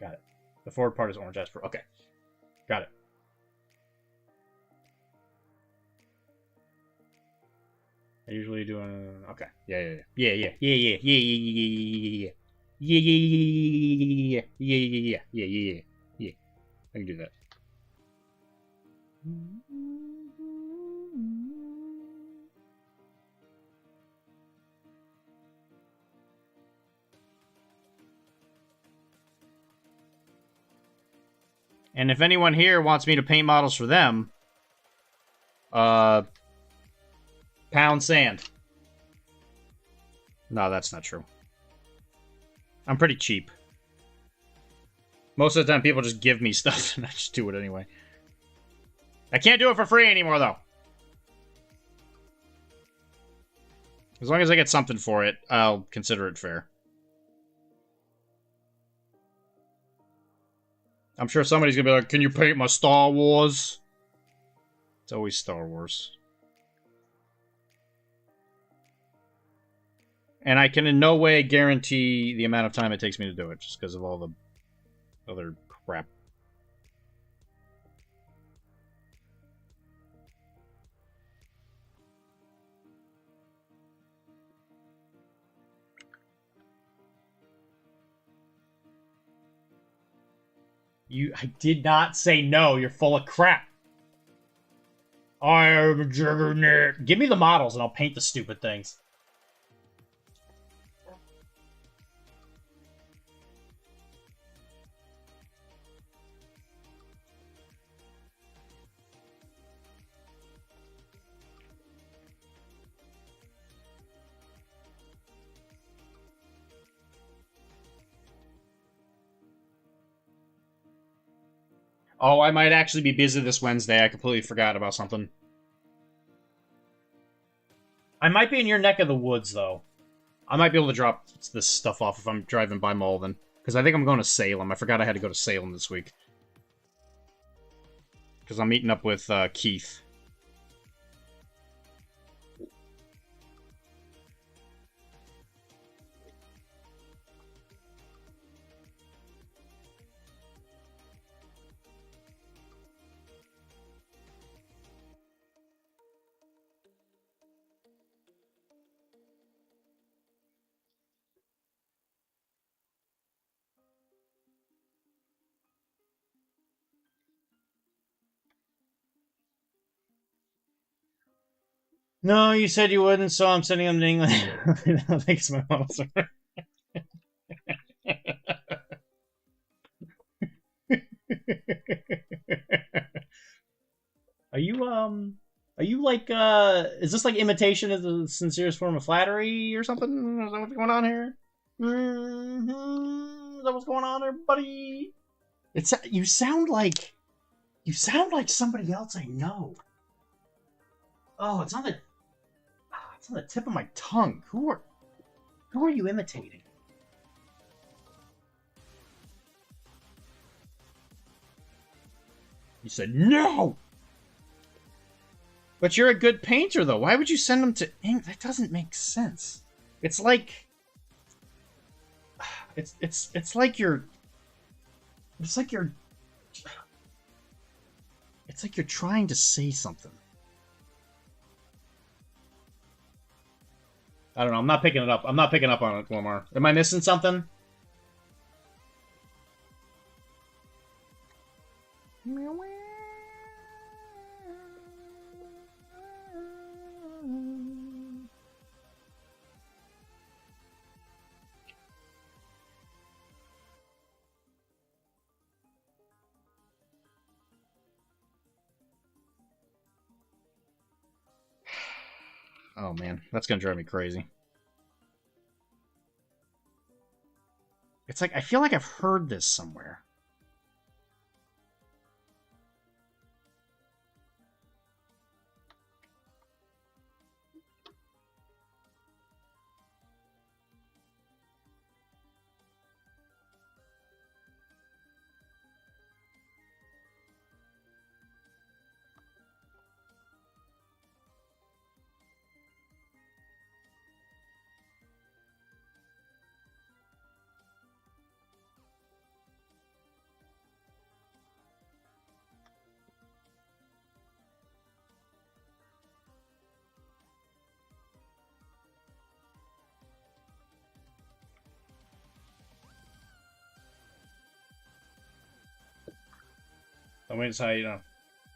Got it. The forward part is orange as for. Okay. Got it. I usually do okay. Yeah. I can do that. And if anyone here wants me to paint models for them, pound sand. No, that's not true. I'm pretty cheap. Most of the time, people just give me stuff, and I just do it anyway. I can't do it for free anymore, though. As long as I get something for it, I'll consider it fair. I'm sure somebody's gonna be like, can you paint my Star Wars? It's always Star Wars. And I can in no way guarantee the amount of time it takes me to do it, just because of all the other crap. I did not say no. You're full of crap. I am a juggernaut. Give me the models and I'll paint the stupid things. Oh, I might actually be busy this Wednesday. I completely forgot about something. I might be in your neck of the woods, though. I might be able to drop this stuff off if I'm driving by Malden. Because I think I'm going to Salem. I forgot I had to go to Salem this week. Because I'm meeting up with Keith. No, you said you wouldn't, so I'm sending them to England. I don't think it's my models. Are you like, is this like imitation of the sincerest form of flattery or something? Is that what's going on here? Is that what's going on there, buddy? You sound like somebody else I know. Oh, it's on the tip of my tongue. Who are you imitating? You said no! But you're a good painter, though. Why would you send them to England? That doesn't make sense. It's like... It's like you're It's like you're trying to say something. I don't know. I'm not picking it up. I'm not picking up on it, Lamar. Am I missing something? Oh man, that's gonna drive me crazy. It's like, I feel like I've heard this somewhere.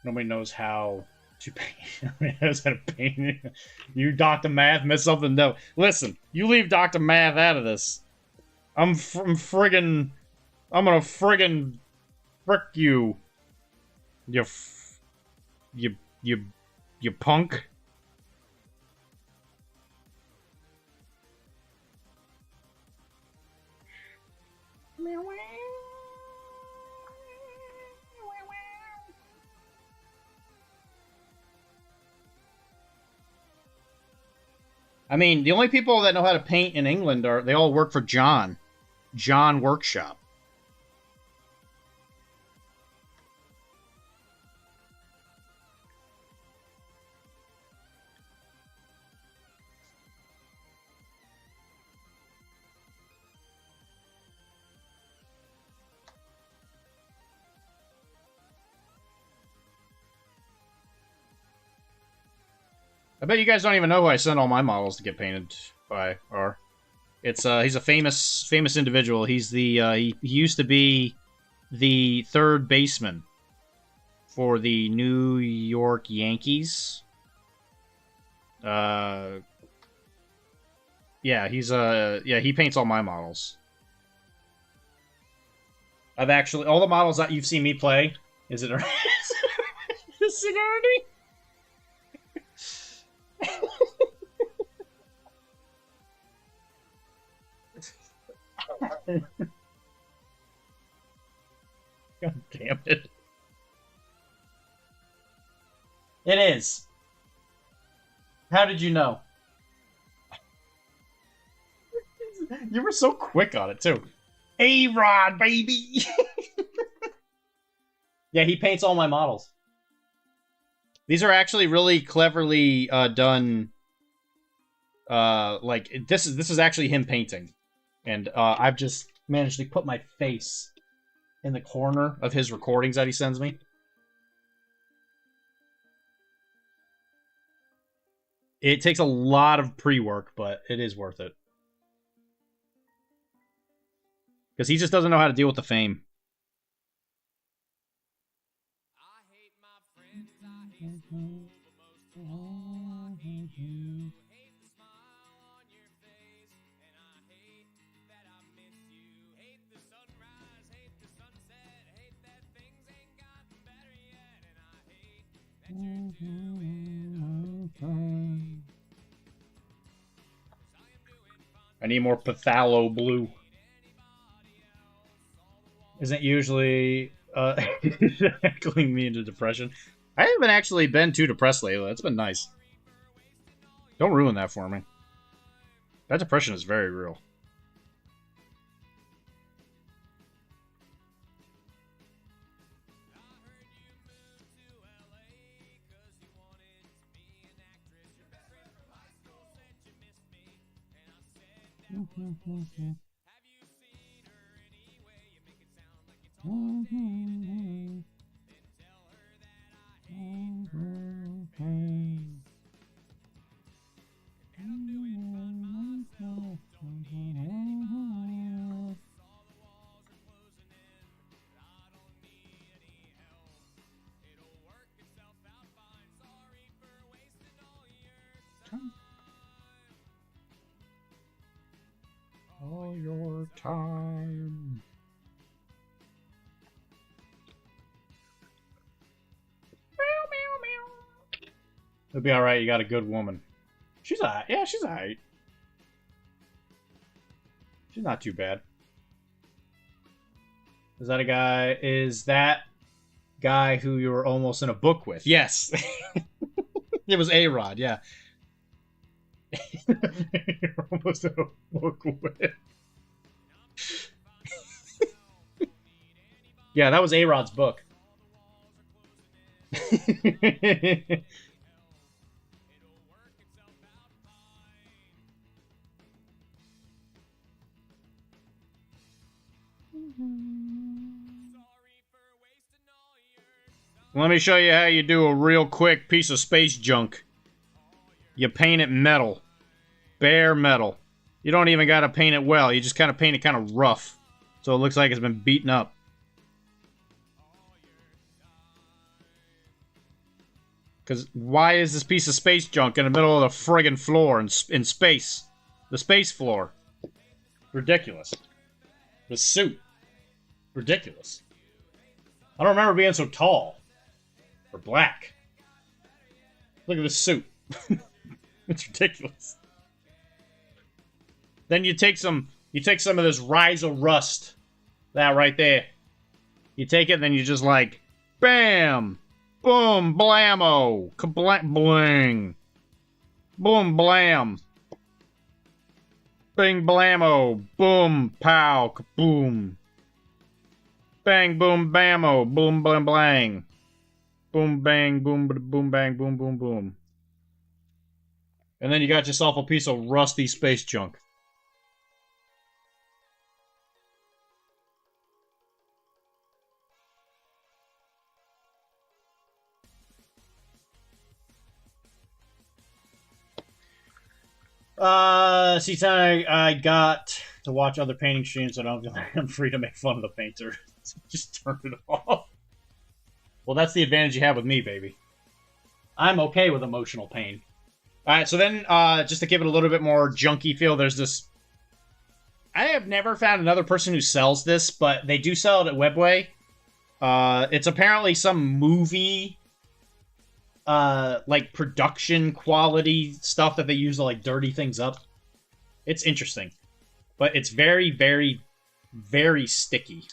Nobody knows how to paint. Nobody knows how to paint. You, Dr. Math, missed something. No, listen. You leave Dr. Math out of this. I'm gonna friggin' frick you. You punk. I mean, the only people that know how to paint in England they all work for John Workshop. I bet you guys don't even know who I sent all my models to get painted by. Or it's he's a famous individual. He's the he used to be the third baseman for the New York Yankees. Yeah, he paints all my models. I've actually all the models that you've seen me play. Is it Sigardi? God damn it. It is. How did you know? You were so quick on it, too. A-Rod, baby! Yeah, he paints all my models. These are actually really cleverly done. Like, this is actually him painting. And I've just managed to put my face in the corner of his recordings that he sends me. It takes a lot of pre-work, but it is worth it. Because he just doesn't know how to deal with the fame. I need more Pathalo blue. Isn't usually heckling me into depression. I haven't actually been too depressed lately. That's been nice. Don't ruin that for me. That depression is very real. time. It'll be alright, you got a good woman. She's alright. Yeah, she's alright. She's not too bad. Is that a guy? Is that guy who you were almost in a book with? Yes. It was A-Rod, yeah. You're almost in a book with. Yeah, that was A-Rod's book. Let me show you how you do a real quick piece of space junk. You paint it metal. Bare metal. You don't even gotta paint it well. You just kind of paint it kind of rough. So it looks like it's been beaten up. Because why is this piece of space junk in the middle of the friggin' floor in space? The space floor. Ridiculous. The suit. Ridiculous. I don't remember being so tall. Or black. Look at this suit. It's ridiculous. Then you take some of this Rhizal rust. That right there. You take it, then you just like, bam! Boom, blammo! Bling! Boom, blam! Bing, blammo! Boom, pow, kaboom! Bang, boom, bammo! Boom, blam, blang! Boom, bang, boom, boom, bang, boom, boom, boom. And then you got yourself a piece of rusty space junk. See, I got to watch other painting streams, so I'm free to make fun of the painter. Just turn it off. Well, that's the advantage you have with me, baby. I'm okay with emotional pain. Alright, so then, just to give it a little bit more junky feel, there's this... I have never found another person who sells this, but they do sell it at Webway. It's apparently some movie... like, production quality stuff that they use to, like, dirty things up. It's interesting. But it's very, very, very sticky.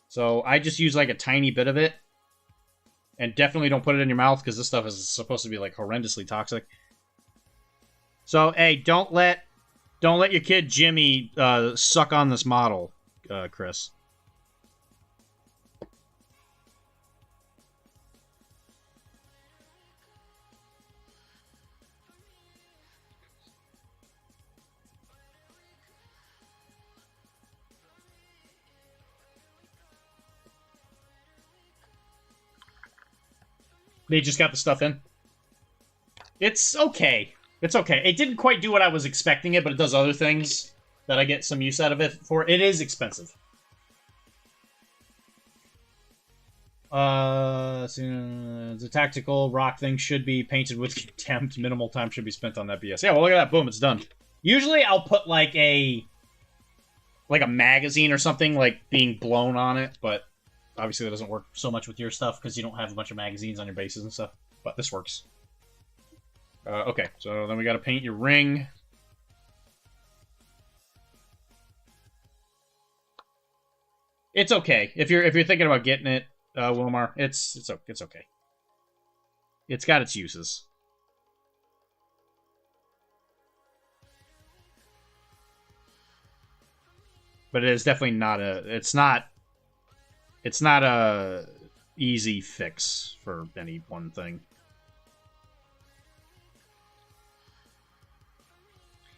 So, I just use, like, a tiny bit of it. And definitely don't put it in your mouth, because this stuff is supposed to be, like, horrendously toxic. So, hey, don't let your kid Jimmy, suck on this model, Chris. They just got the stuff in. It's okay. It's okay. It didn't quite do what I was expecting it, but it does other things that I get some use out of it for. It is expensive. The tactical rock thing should be painted with contempt. Minimal time should be spent on that BS. Yeah, well, look at that. Boom, it's done. Usually I'll put, like a magazine or something, like, being blown on it, but obviously that doesn't work so much with your stuff because you don't have a bunch of magazines on your bases and stuff. But this works. Okay, so then we gotta paint your ring. It's okay. If you're thinking about getting it, Wilmar, it's okay. It's got its uses. But it is definitely not it's not a easy fix for any one thing.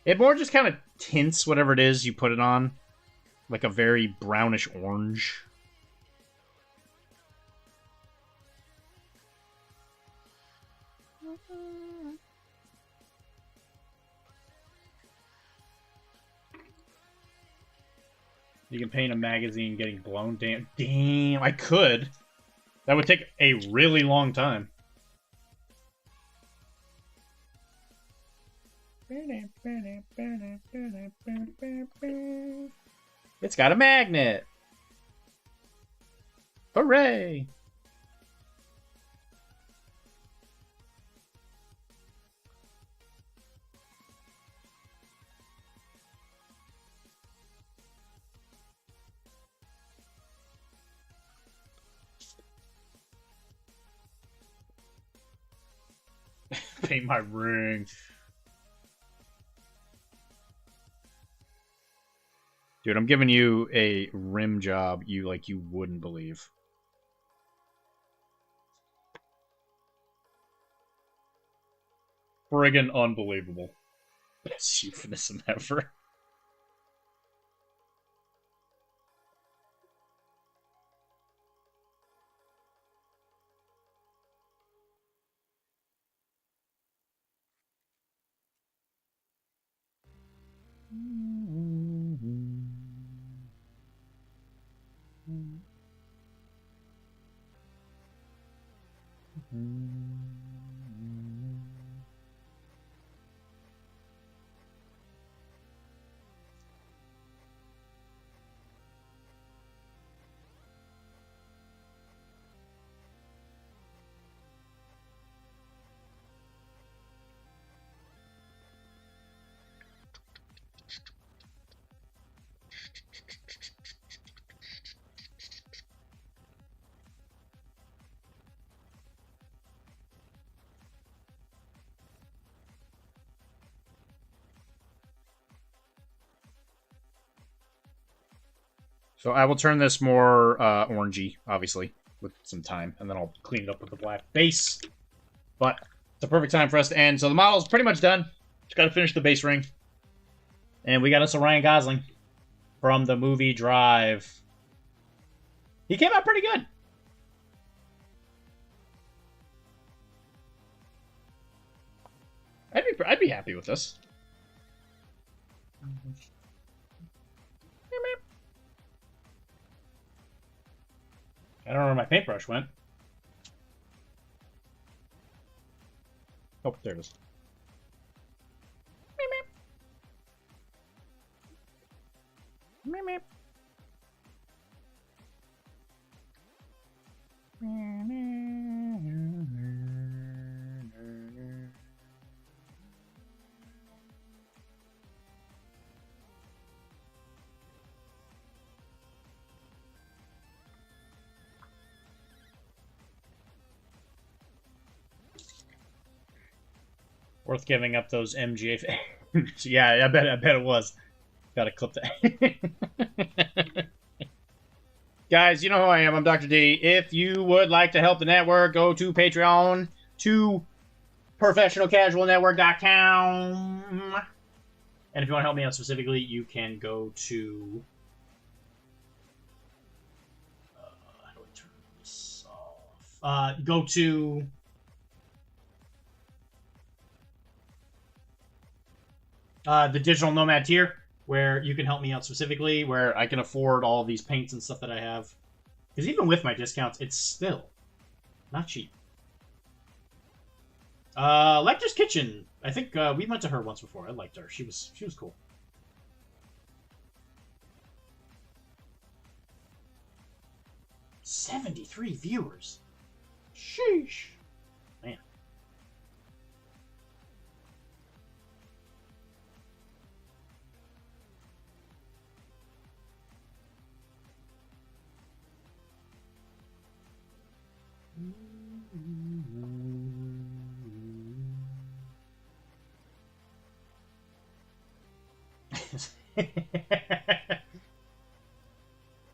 It more just kind of tints whatever it is you put it on. Like a very brownish orange. You can paint a magazine getting blown. Damn, I could. That would take a really long time. It's got a magnet. Hooray! Paint my ring. Dude, I'm giving you a rim job you wouldn't believe. Friggin' unbelievable. Best euphemism ever. So I will turn this more orangey, obviously, with some time, and then I'll clean it up with the black base. But it's a perfect time for us to end. So the model's pretty much done. Just got to finish the base ring. And we got us a Ryan Gosling from the movie Drive. He came out pretty good. I'd be happy with this. I don't know where my paintbrush went. Oh, there it is. Meep, meep. Worth giving up those MGA. Yeah, I bet it was. Gotta clip that. Guys, you know who I am. I'm Dr. D. If you would like to help the network, go to Patreon, to professionalcasualnetwork.com. And if you want to help me out specifically, you can go to... how do I turn this off? Go to... the Digital Nomad tier, where you can help me out specifically, where I can afford all these paints and stuff that I have. Because even with my discounts, it's still not cheap. Lecter's Kitchen. I think we went to her once before. I liked her. She was cool. $73 viewers. Sheesh. Man.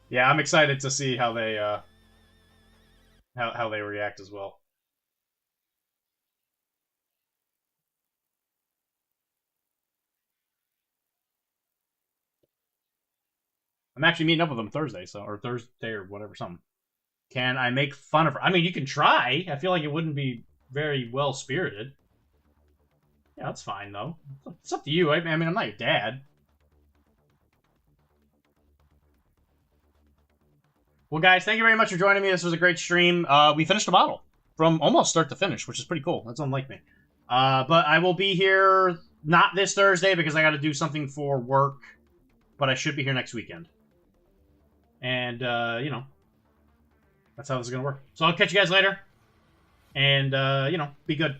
Yeah, I'm excited to see how they how they react as well. I'm actually meeting up with them Thursday, or Thursday or whatever, something. Can I make fun of her? I mean, you can try. I feel like it wouldn't be very well-spirited. Yeah, that's fine, though. It's up to you. I mean, I'm not your dad. Well, guys, thank you very much for joining me. This was a great stream. We finished the model from almost start to finish, which is pretty cool. That's unlike me. But I will be here not this Thursday because I got to do something for work, but I should be here next weekend. And, you know, that's how this is going to work. So I'll catch you guys later. And, you know, be good.